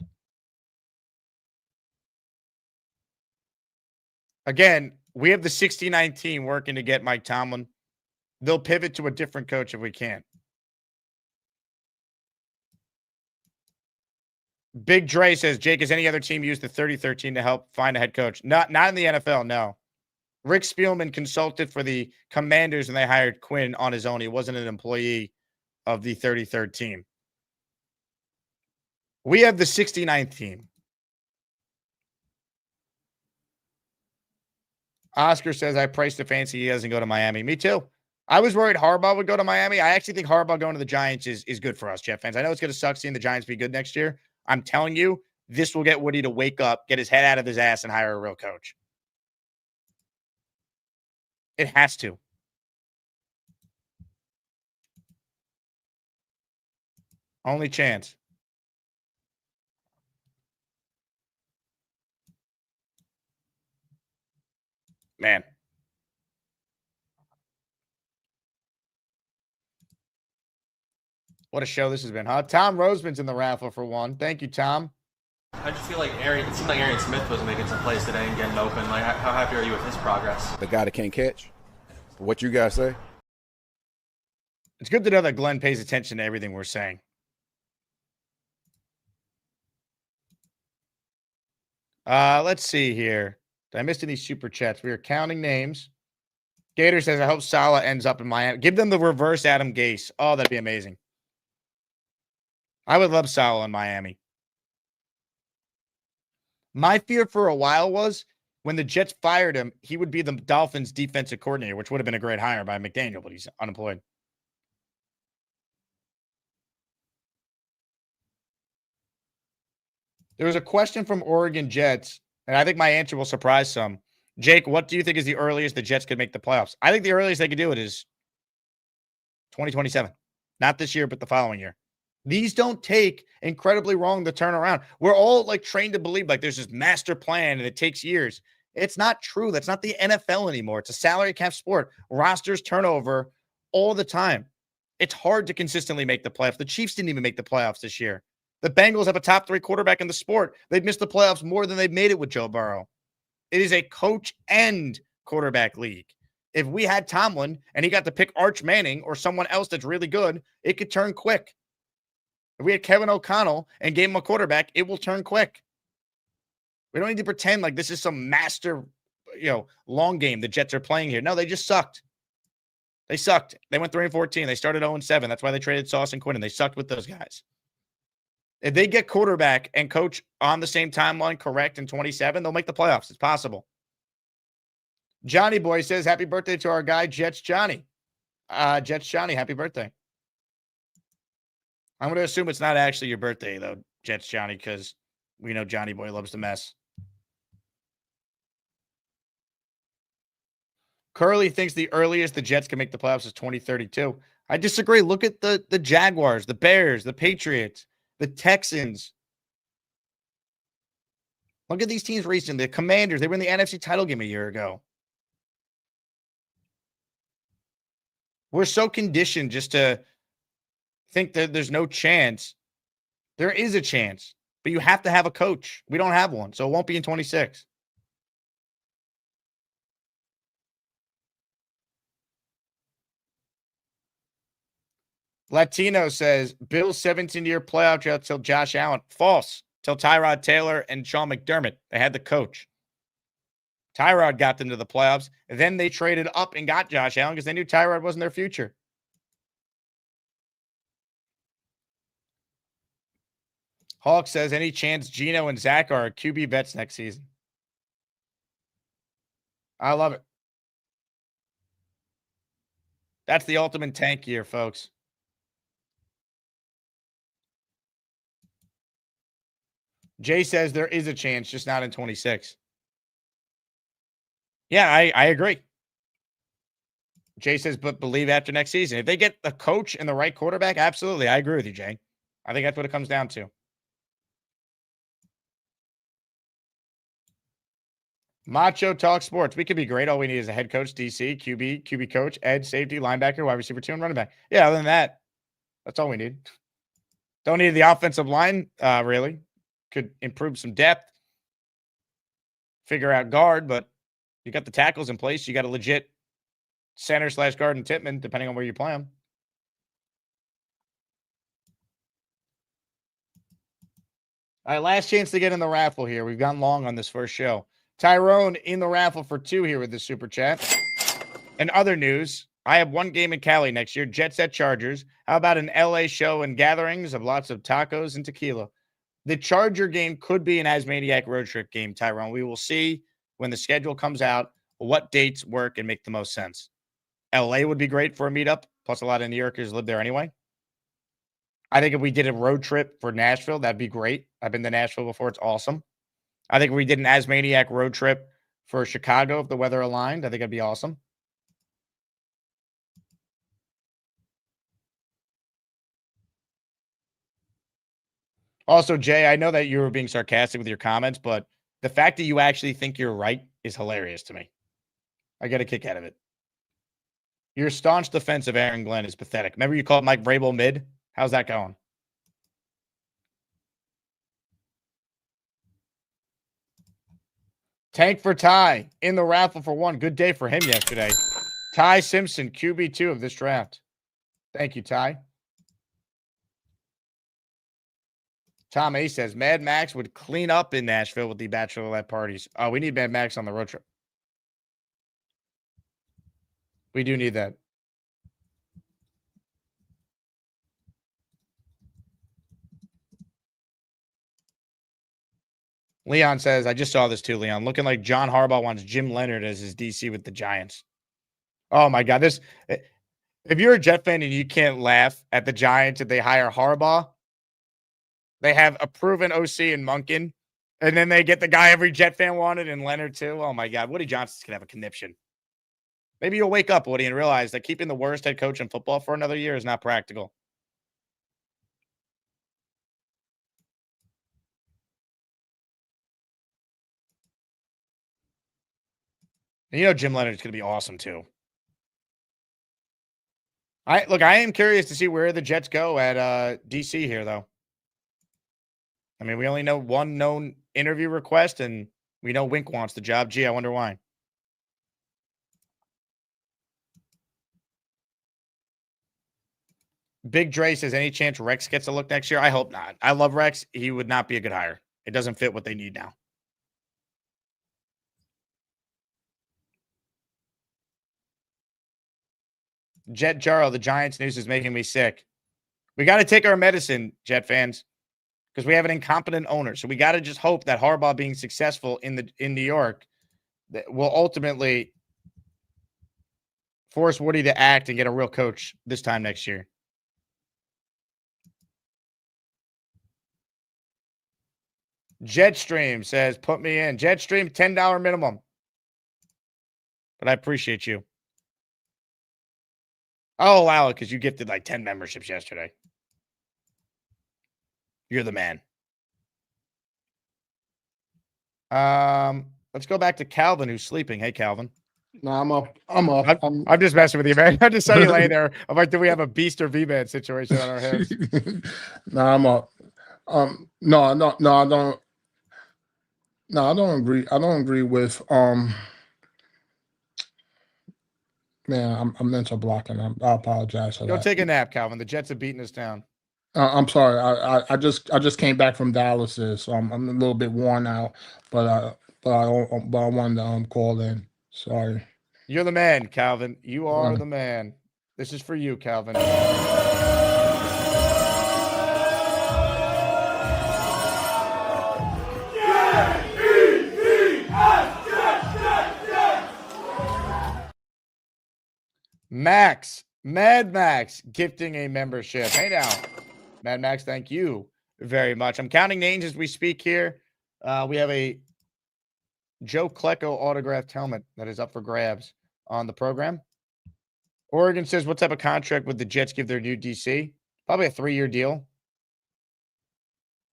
Again, we have the 69 team working to get Mike Tomlin. They'll pivot to a different coach if we can. Big Dre says, Jake, has any other team used the 3013 to help find a head coach? Not in the NFL, no. Rick Spielman consulted for the Commanders when they hired Quinn on his own. He wasn't an employee of the 33rd team. We have the 69th team. Oscar says, I priced the fancy he doesn't go to Miami. Me too. I was worried Harbaugh would go to Miami. I actually think Harbaugh going to the Giants is good for us, Jet fans. I know it's going to suck seeing the Giants be good next year. I'm telling you, this will get Woody to wake up, get his head out of his ass, and hire a real coach. It has to. Only chance. Man. What a show this has been, huh? Tom Roseman's in the raffle for one. Thank you, Tom. I just feel like it seemed like Arian Smith was making some plays today and getting open. Like, how happy are you with his progress? The guy that can't catch. What you guys say? It's good to know that Glenn pays attention to everything we're saying. Let's see here. Did I miss any super chats? We are counting names. Gator says, I hope Saleh ends up in Miami. Give them the reverse Adam Gase. Oh, that'd be amazing. I would love Saleh in Miami. My fear for a while was when the Jets fired him, he would be the Dolphins' defensive coordinator, which would have been a great hire by McDaniel, but he's unemployed. There was a question from Oregon Jets, and I think my answer will surprise some. Jake, what do you think is the earliest the Jets could make the playoffs? I think the earliest they could do it is 2027. Not this year, but the following year. These don't take incredibly long to turn around. We're all like trained to believe like there's this master plan and it takes years. It's not true. That's not the NFL anymore. It's a salary cap sport. Rosters turn over all the time. It's hard to consistently make the playoffs. The Chiefs didn't even make the playoffs this year. The Bengals have a top 3 quarterback in the sport. They've missed the playoffs more than they've made it with Joe Burrow. It is a coach and quarterback league. If we had Tomlin and he got to pick Arch Manning or someone else that's really good, it could turn quick. If we had Kevin O'Connell and gave him a quarterback, it will turn quick. We don't need to pretend like this is some master, long game the Jets are playing here. No, they just sucked. They sucked. They went 3-14. They started 0-7. That's why they traded Sauce and Quinn, and they sucked with those guys. If they get quarterback and coach on the same timeline correct in 27, they'll make the playoffs. It's possible. Johnny Boy says, happy birthday to our guy, Jets Johnny. Jets Johnny, happy birthday. I'm going to assume it's not actually your birthday, though, Jets Johnny, because we know Johnny Boy loves to mess. Curly thinks the earliest the Jets can make the playoffs is 2032. I disagree. Look at the Jaguars, the Bears, the Patriots, the Texans. Look at these teams recently. The Commanders, they were in the NFC title game a year ago. We're so conditioned just to think that there's no chance. There is a chance, but you have to have a coach. We don't have one, so it won't be in 26. Latino says, Bill's 17-year playoff drought till Josh Allen. False. Till Tyrod Taylor and Sean McDermott. They had the coach. Tyrod got them to the playoffs. And then they traded up and got Josh Allen because they knew Tyrod wasn't their future. Hawk says, any chance Gino and Zach are QB vets next season? I love it. That's the ultimate tank year, folks. Jay says there is a chance, just not in 26. Yeah, I agree. Jay says, but believe after next season. If they get the coach and the right quarterback, absolutely. I agree with you, Jay. I think that's what it comes down to. Macho Talk Sports. We could be great. All we need is a head coach, DC, QB coach, edge, safety, linebacker, wide receiver 2, and running back. Yeah, other than that, that's all we need. Don't need the offensive line, really. Could improve some depth, figure out guard, but you got the tackles in place. You got a legit center / guard and Tippmann, depending on where you play them. All right, last chance to get in the raffle here. We've gone long on this first show. Tyrone in the raffle for 2 here with the Super Chat. And other news, I have 1 game in Cali next year, Jets at Chargers. How about an LA show and gatherings of lots of tacos and tequila? The Charger game could be an Asmaniac road trip game, Tyrone. We will see when the schedule comes out what dates work and make the most sense. LA would be great for a meetup, plus a lot of New Yorkers live there anyway. I think if we did a road trip for Nashville, that'd be great. I've been to Nashville before. It's awesome. I think if we did an Asmaniac road trip for Chicago, if the weather aligned, I think it'd be awesome. Also, Jay, I know that you were being sarcastic with your comments, but the fact that you actually think you're right is hilarious to me. I get a kick out of it. Your staunch defense of Aaron Glenn is pathetic. Remember you called Mike Vrabel mid? How's that going? Tank for Ty in the raffle for 1. Good day for him yesterday. Ty Simpson, QB2 of this draft. Thank you, Ty. Tom A says, Mad Max would clean up in Nashville with the bachelorette parties. Oh, we need Mad Max on the road trip. We do need that. Leon says, I just saw this too, Leon. Looking like John Harbaugh wants Jim Leonard as his DC with the Giants. Oh, my God. If you're a Jet fan and you can't laugh at the Giants if they hire Harbaugh, they have a proven OC in Monken, and then they get the guy every Jet fan wanted in Leonard too. Oh, my God. Woody Johnson's going to have a conniption. Maybe you'll wake up, Woody, and realize that keeping the worst head coach in football for another year is not practical. And you know Jim Leonard's going to be awesome too. I am curious to see where the Jets go at DC here, though. I mean, we only know one known interview request, and we know Wink wants the job. Gee, I wonder why. Big Dre says, any chance Rex gets a look next year? I hope not. I love Rex. He would not be a good hire. It doesn't fit what they need now. Jet Jarl, the Giants news is making me sick. We got to take our medicine, Jet fans, because we have an incompetent owner. So we got to just hope that Harbaugh being successful in New York that will ultimately force Woody to act and get a real coach this time next year. Jetstream says, put me in. Jetstream, $10 minimum. But I appreciate you. I'll allow it because you gifted like 10 memberships yesterday. You're the man. Let's go back to Calvin, who's sleeping. Hey, Calvin. No, I'm up. I'm just messing with you, man. I just saw you lay there. I'm like, do we have a Beast or V-Man situation on our hands? No, I'm up. No, I don't. No, I don't agree. I don't agree with Man, I'm mental blocking. I apologize for Go that. take a nap, Calvin. The Jets are beating us down. I'm sorry. I just came back from Dallas, so I'm a little bit worn out. But I wanted to call in. Sorry. You're the man, Calvin. You are the man. This is for you, Calvin. Mad Max, gifting a membership. Hey now, Mad Max, thank you very much. I'm counting names as we speak here. We have a Joe Klecko autographed helmet that is up for grabs on the program. Oregon says, what type of contract would the Jets give their new DC? Probably a 3-year deal.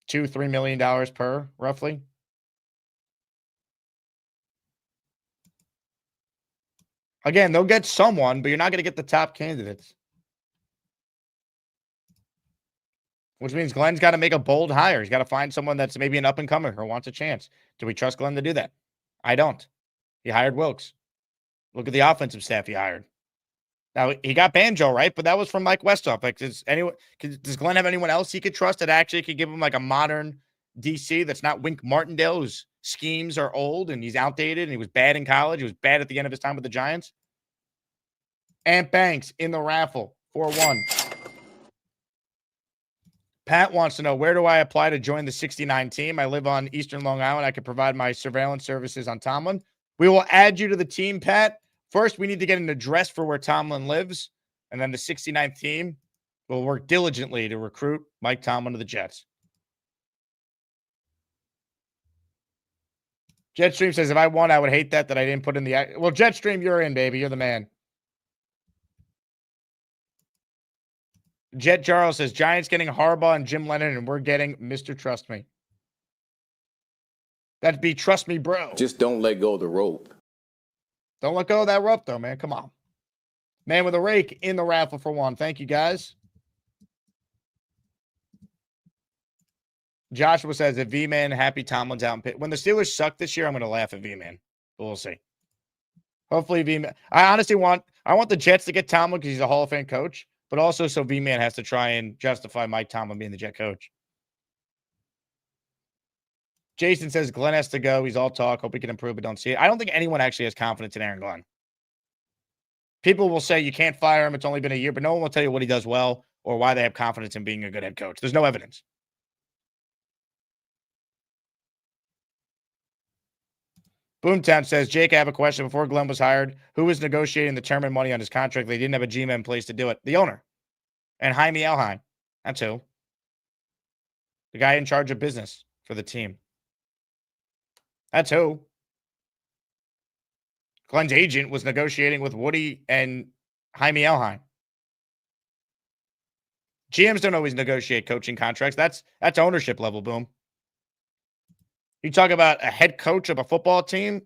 $2-3 million per, roughly. Again, they'll get someone, but you're not going to get the top candidates. Which means Glenn's got to make a bold hire. He's got to find someone that's maybe an up-and-comer or wants a chance. Do we trust Glenn to do that? I don't. He hired Wilkes. Look at the offensive staff he hired. Now, he got Banjo, right? But that was from Mike Westhoff. Like, does Glenn have anyone else he could trust that actually could give him like a modern DC that's not Wink Martindale, whose schemes are old and he's outdated and he was bad in college. He was bad at the end of his time with the Giants. Ant Banks in the raffle, 4-1. Pat wants to know, where do I apply to join the 69 team? I live on Eastern Long Island. I can provide my surveillance services on Tomlin. We will add you to the team, Pat. First, we need to get an address for where Tomlin lives, and then the 69th team will work diligently to recruit Mike Tomlin to the Jets. Jetstream says, if I won, I would hate that I didn't put in the... Well, Jetstream, you're in, baby. You're the man. Jet Jarl says, Giants getting Harbaugh and Jim Lennon, and we're getting Mr. Trust Me. That'd be Trust Me, bro. Just don't let go of the rope. Don't let go of that rope, though, man. Come on. Man with a rake in the raffle for one. Thank you, guys. Joshua says, if V-Man, happy Tomlin's out in pit. When the Steelers suck this year, I'm going to laugh at V-Man. But we'll see. Hopefully, V-Man. I honestly want the Jets to get Tomlin because he's a Hall of Fame coach, but also so V-Man has to try and justify Mike Tomlin being the Jet coach. Jason says, Glenn has to go. He's all talk. Hope he can improve, but don't see it. I don't think anyone actually has confidence in Aaron Glenn. People will say you can't fire him. It's only been a year, but no one will tell you what he does well or why they have confidence in being a good head coach. There's no evidence. Boomtown says, Jake, I have a question. Before Glenn was hired, who was negotiating the term and money on his contract? They didn't have a GM in place to do it. The owner. And Jaime Elheim. That's who. The guy in charge of business for the team. That's who. Glenn's agent was negotiating with Woody and Jaime Elheim. GMs don't always negotiate coaching contracts. That's ownership level, Boom. You talk about a head coach of a football team,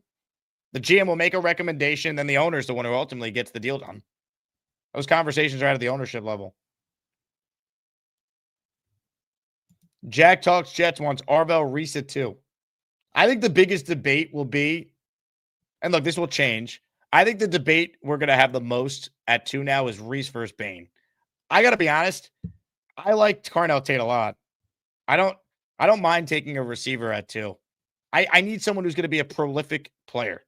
the GM will make a recommendation, then the owner is the one who ultimately gets the deal done. Those conversations are at the ownership level. Jack Talks Jets wants Arvell Reese too. I think the biggest debate will be, and look, this will change. I think the debate we're going to have the most at 2 now is Reese versus Bain. I got to be honest. I liked Carnell Tate a lot. I don't mind taking a receiver at 2. I need someone who's going to be a prolific player.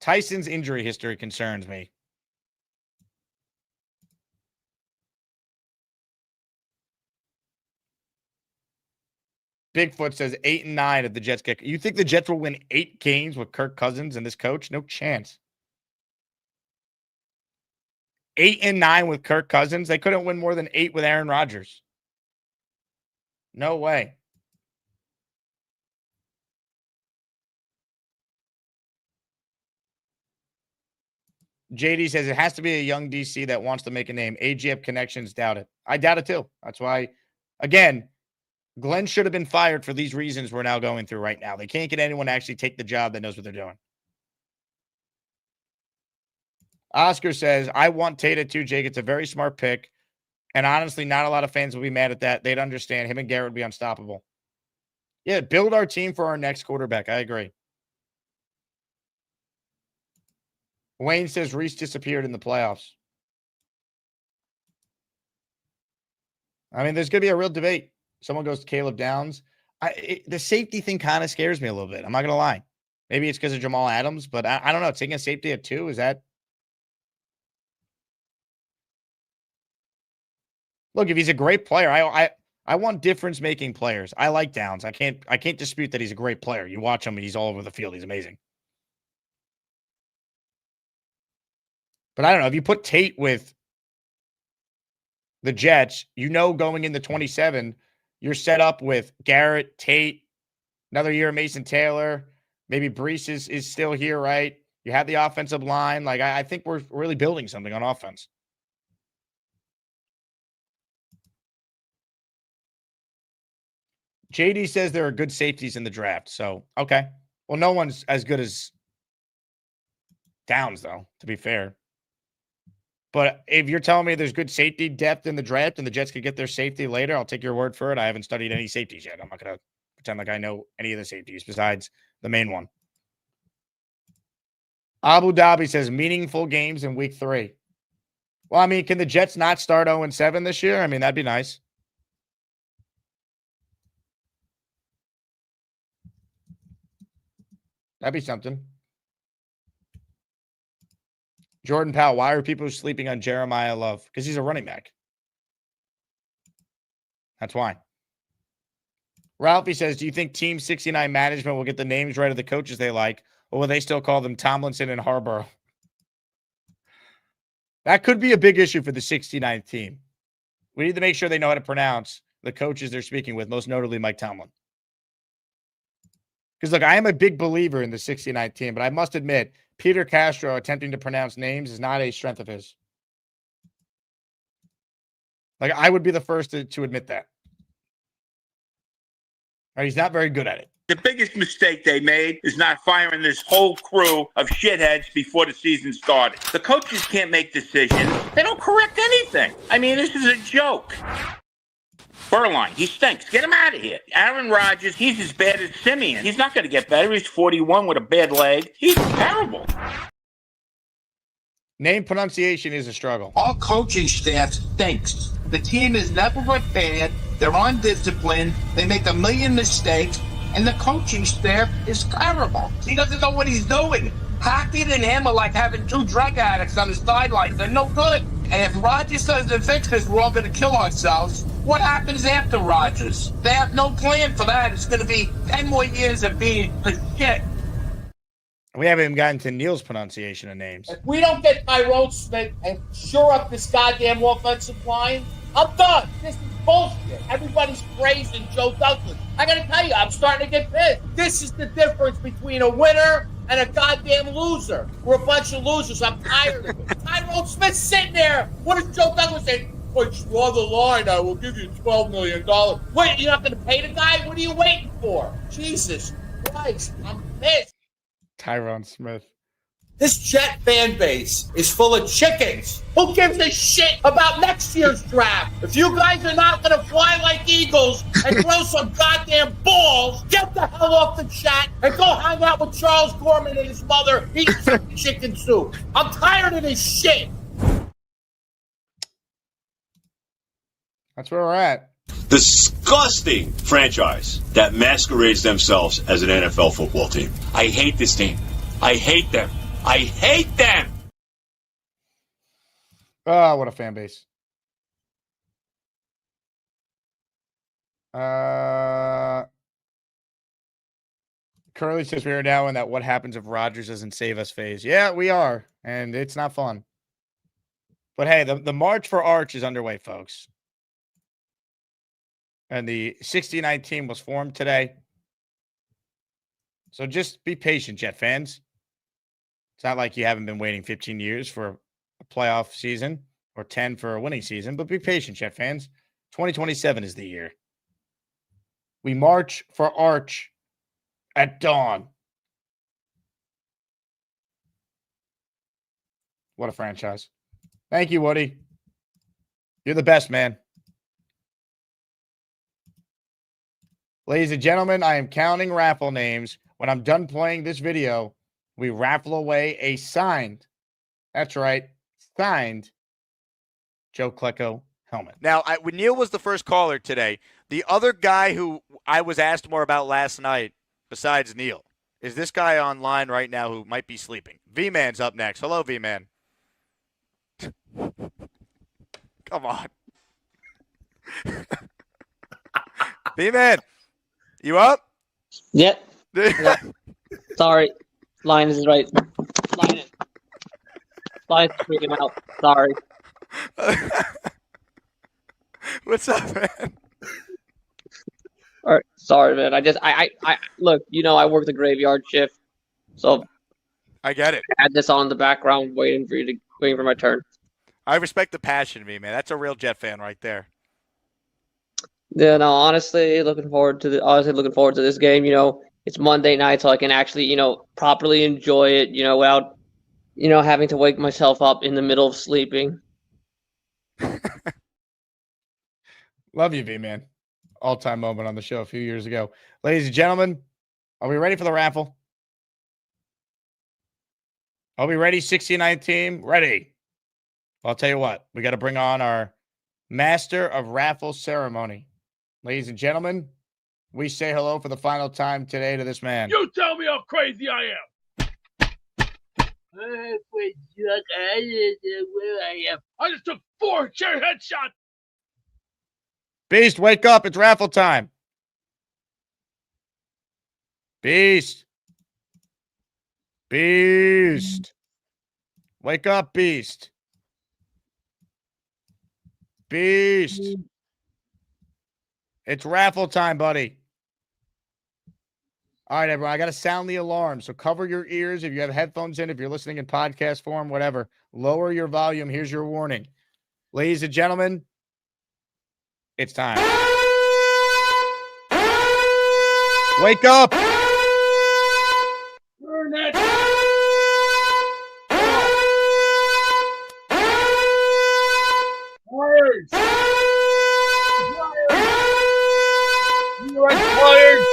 Tyson's injury history concerns me. Bigfoot says 8-9 if the Jets get. You think the Jets will win 8 games with Kirk Cousins and this coach? No chance. 8-9 with Kirk Cousins. They couldn't win more than 8 with Aaron Rodgers. No way. JD says it has to be a young DC that wants to make a name. AGF connections, doubt it. I doubt it too. That's why, again, Glenn should have been fired for these reasons we're now going through right now. They can't get anyone to actually take the job that knows what they're doing. Oscar says, I want Tata too, Jake. It's a very smart pick. And honestly, not a lot of fans will be mad at that. They'd understand. Him and Garrett would be unstoppable. Yeah, build our team for our next quarterback. I agree. Wayne says Reese disappeared in the playoffs. I mean, there's going to be a real debate. Someone goes to Caleb Downs. The safety thing kind of scares me a little bit. I'm not going to lie. Maybe it's because of Jamal Adams, but I don't know. Taking a safety at 2, is that? Look, if he's a great player, I want difference-making players. I like Downs. I can't dispute that he's a great player. You watch him, and he's all over the field. He's amazing. But I don't know. If you put Tate with the Jets, going into 27, you're set up with Garrett, Tate, another year of Mason Taylor. Maybe Brees is still here, right? You have the offensive line. Like, I think we're really building something on offense. JD says there are good safeties in the draft. So, okay. Well, no one's as good as Downs, though, to be fair. But if you're telling me there's good safety depth in the draft and the Jets could get their safety later, I'll take your word for it. I haven't studied any safeties yet. I'm not going to pretend like I know any of the safeties besides the main one. Abu Dhabi says meaningful games in week 3. Well, I mean, can the Jets not start 0-7 this year? I mean, that'd be nice. That'd be something. Jordan Powell, why are people sleeping on Jeremiah Love? Because he's a running back. That's why. Ralphie says, do you think Team 69 management will get the names right of the coaches they like, or will they still call them Tomlinson and Harbaugh? That could be a big issue for the 69th team. We need to make sure they know how to pronounce the coaches they're speaking with, most notably Mike Tomlin. Because, look, I am a big believer in the 69th team, but I must admit, Peter Castro attempting to pronounce names is not a strength of his. Like, I would be the first to admit that. Or he's not very good at it. The biggest mistake they made is not firing this whole crew of shitheads before the season started. The coaches can't make decisions. They don't correct anything. I mean, this is a joke. Berline, he stinks. Get him out of here. Aaron Rodgers, he's as bad as Simeon. He's not going to get better. He's 41 with a bad leg. He's terrible. Name pronunciation is a struggle. Our coaching staff stinks. The team is never prepared. They're undisciplined. They make a million mistakes. And the coaching staff is terrible. He doesn't know what he's doing. Hackett and him are like having 2 drug addicts on the sidelines. They're no good. And if Rodgers doesn't fix this, we're all going to kill ourselves. What happens after Rodgers? They have no plan for that. It's going to be 10 more years of being a shit. We haven't even gotten to Neil's pronunciation of names. If we don't get Tyrone Smith and shore up this goddamn offensive line, I'm done. This is bullshit. Everybody's praising Joe Douglas. I got to tell you, I'm starting to get pissed. This is the difference between a winner and a goddamn loser. We're a bunch of losers. I'm tired of it. Tyrone Smith's sitting there. What does Joe Douglas say? But draw the line. I will give you $12 million. Wait, you're not going to pay the guy? What are you waiting for? Jesus Christ, I'm pissed. Tyrone Smith. This Jet fan base is full of chickens. Who gives a shit about next year's draft? If you guys are not going to fly like eagles and throw some goddamn balls, get the hell off the chat and go hang out with Charles Gorman and his mother eating some chicken soup. I'm tired of this shit. That's where we're at. Disgusting franchise that masquerades themselves as an NFL football team. I hate this team. I hate them. I hate them. Oh, what a fan base. Curly says we are now in that what happens if Rodgers doesn't save us phase. Yeah, we are. And it's not fun. But hey, the March for Arch is underway, folks. And the 69 team was formed today. So just be patient, Jet fans. It's not like you haven't been waiting 15 years for a playoff season or 10 for a winning season, but be patient, Jet fans. 2027 is the year. We march for Arch at dawn. What a franchise. Thank you, Woody. You're the best, man. Ladies and gentlemen, I am counting raffle names. When I'm done playing this video, we raffle away a signed, that's right, signed Joe Klecko helmet. Now, when Neil was the first caller today, the other guy who I was asked more about last night, besides Neil, is this guy online right now who might be sleeping. V-Man's up next. Hello, V-Man. Come on. V-Man, you up? Yep. Sorry. Line is right. Line's freaking out. Sorry. What's up, man? All right. Sorry, man. I look, I work the graveyard shift. So I get it. I had this on in the background waiting for my turn. I respect the passion, man. That's a real Jet fan right there. Yeah, no, honestly looking forward to this game. It's Monday night, so I can actually, properly enjoy it, without, having to wake myself up in the middle of sleeping. Love you, V-Man. All-time moment on the show a few years ago. Ladies and gentlemen, are we ready for the raffle? Are we ready, 69 team? Ready. I'll tell you what. We got to bring on our master of raffle ceremony. Ladies and gentlemen, we say hello for the final time today to this man. You tell me how crazy I am. I just took 4 chair headshots. Beast, wake up. It's raffle time. Beast. Beast. Wake up, Beast. Beast. It's raffle time, buddy. All right, everyone. I got to sound the alarm. So cover your ears. If you have headphones in, if you're listening in podcast form, whatever, lower your volume. Here's your warning. Ladies and gentlemen, it's time. Wake up. Burn it. Words. Tired.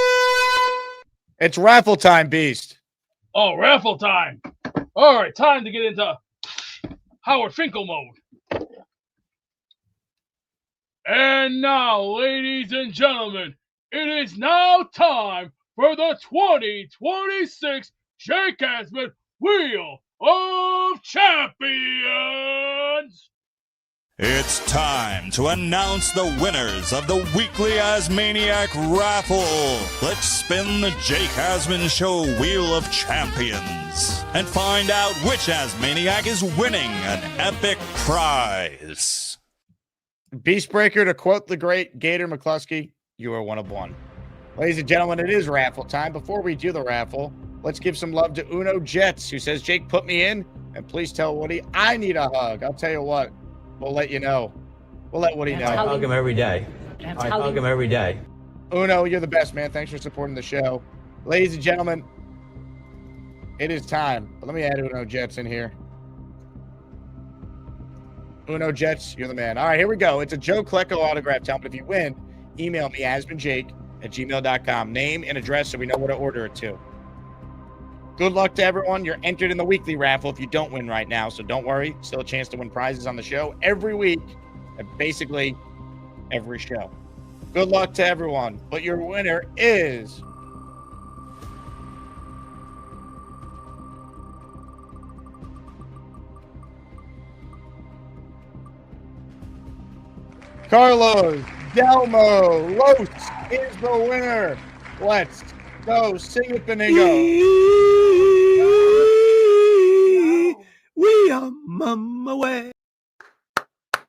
It's raffle time, Beast. Oh, raffle time. All right, time to get into Howard Finkel mode. And now, ladies and gentlemen, it is now time for the 2026 Jake Asman Wheel of Champions. It's time to announce the winners of the weekly Asmaniac raffle. Let's spin the Jake Asman Show Wheel of Champions and find out which Asmaniac is winning an epic prize. Beastbreaker, to quote the great Gator McCluskey, you are one of one. Ladies and gentlemen, it is raffle time. Before we do the raffle, let's give some love to Uno Jets, who says, Jake, put me in, and please tell Woody I need a hug. I'll tell you what. We'll let you know. We'll let Woody know. I hug him every day. I hug him every day. Uno, you're the best, man. Thanks for supporting the show. Ladies and gentlemen, it is time. But let me add Uno Jets in here. Uno Jets, you're the man. All right, here we go. It's a Joe Klecko autograph helmet. If you win, email me, asmanjake@gmail.com. Name and address so we know where to order it to. Good luck to everyone. You're entered in the weekly raffle if you don't win right now, so don't worry. Still a chance to win prizes on the show every week at basically every show. Good luck to everyone. But your winner is Carlos Delmo Los is the winner. Let's go. Sing it, Beningo. We are mama way.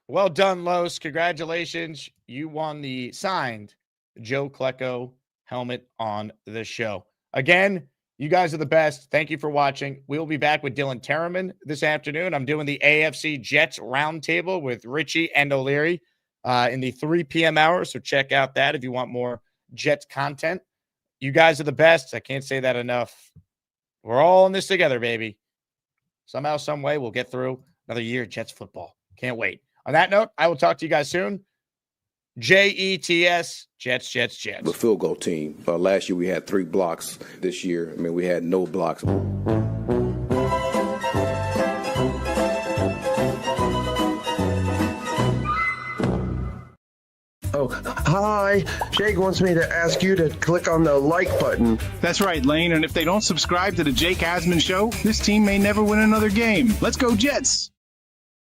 Well done, Los. Congratulations. You won the signed Joe Klecko helmet on the show. Again, you guys are the best. Thank you for watching. We'll be back with Dylan Terraman this afternoon. I'm doing the AFC Jets roundtable with Richie and O'Leary in the 3 p.m. hour. So check out that if you want more Jets content. You guys are the best. I can't say that enough. We're all in this together, baby. Somehow, some way, we'll get through another year of Jets football. Can't wait. On that note, I will talk to you guys soon. Jets, Jets, Jets. The field goal team. Last year we had 3 blocks. This year, I mean, we had no blocks. Oh, hi. Jake wants me to ask you to click on the like button. That's right, Lane. And if they don't subscribe to the Jake Asman Show, this team may never win another game. Let's go, Jets.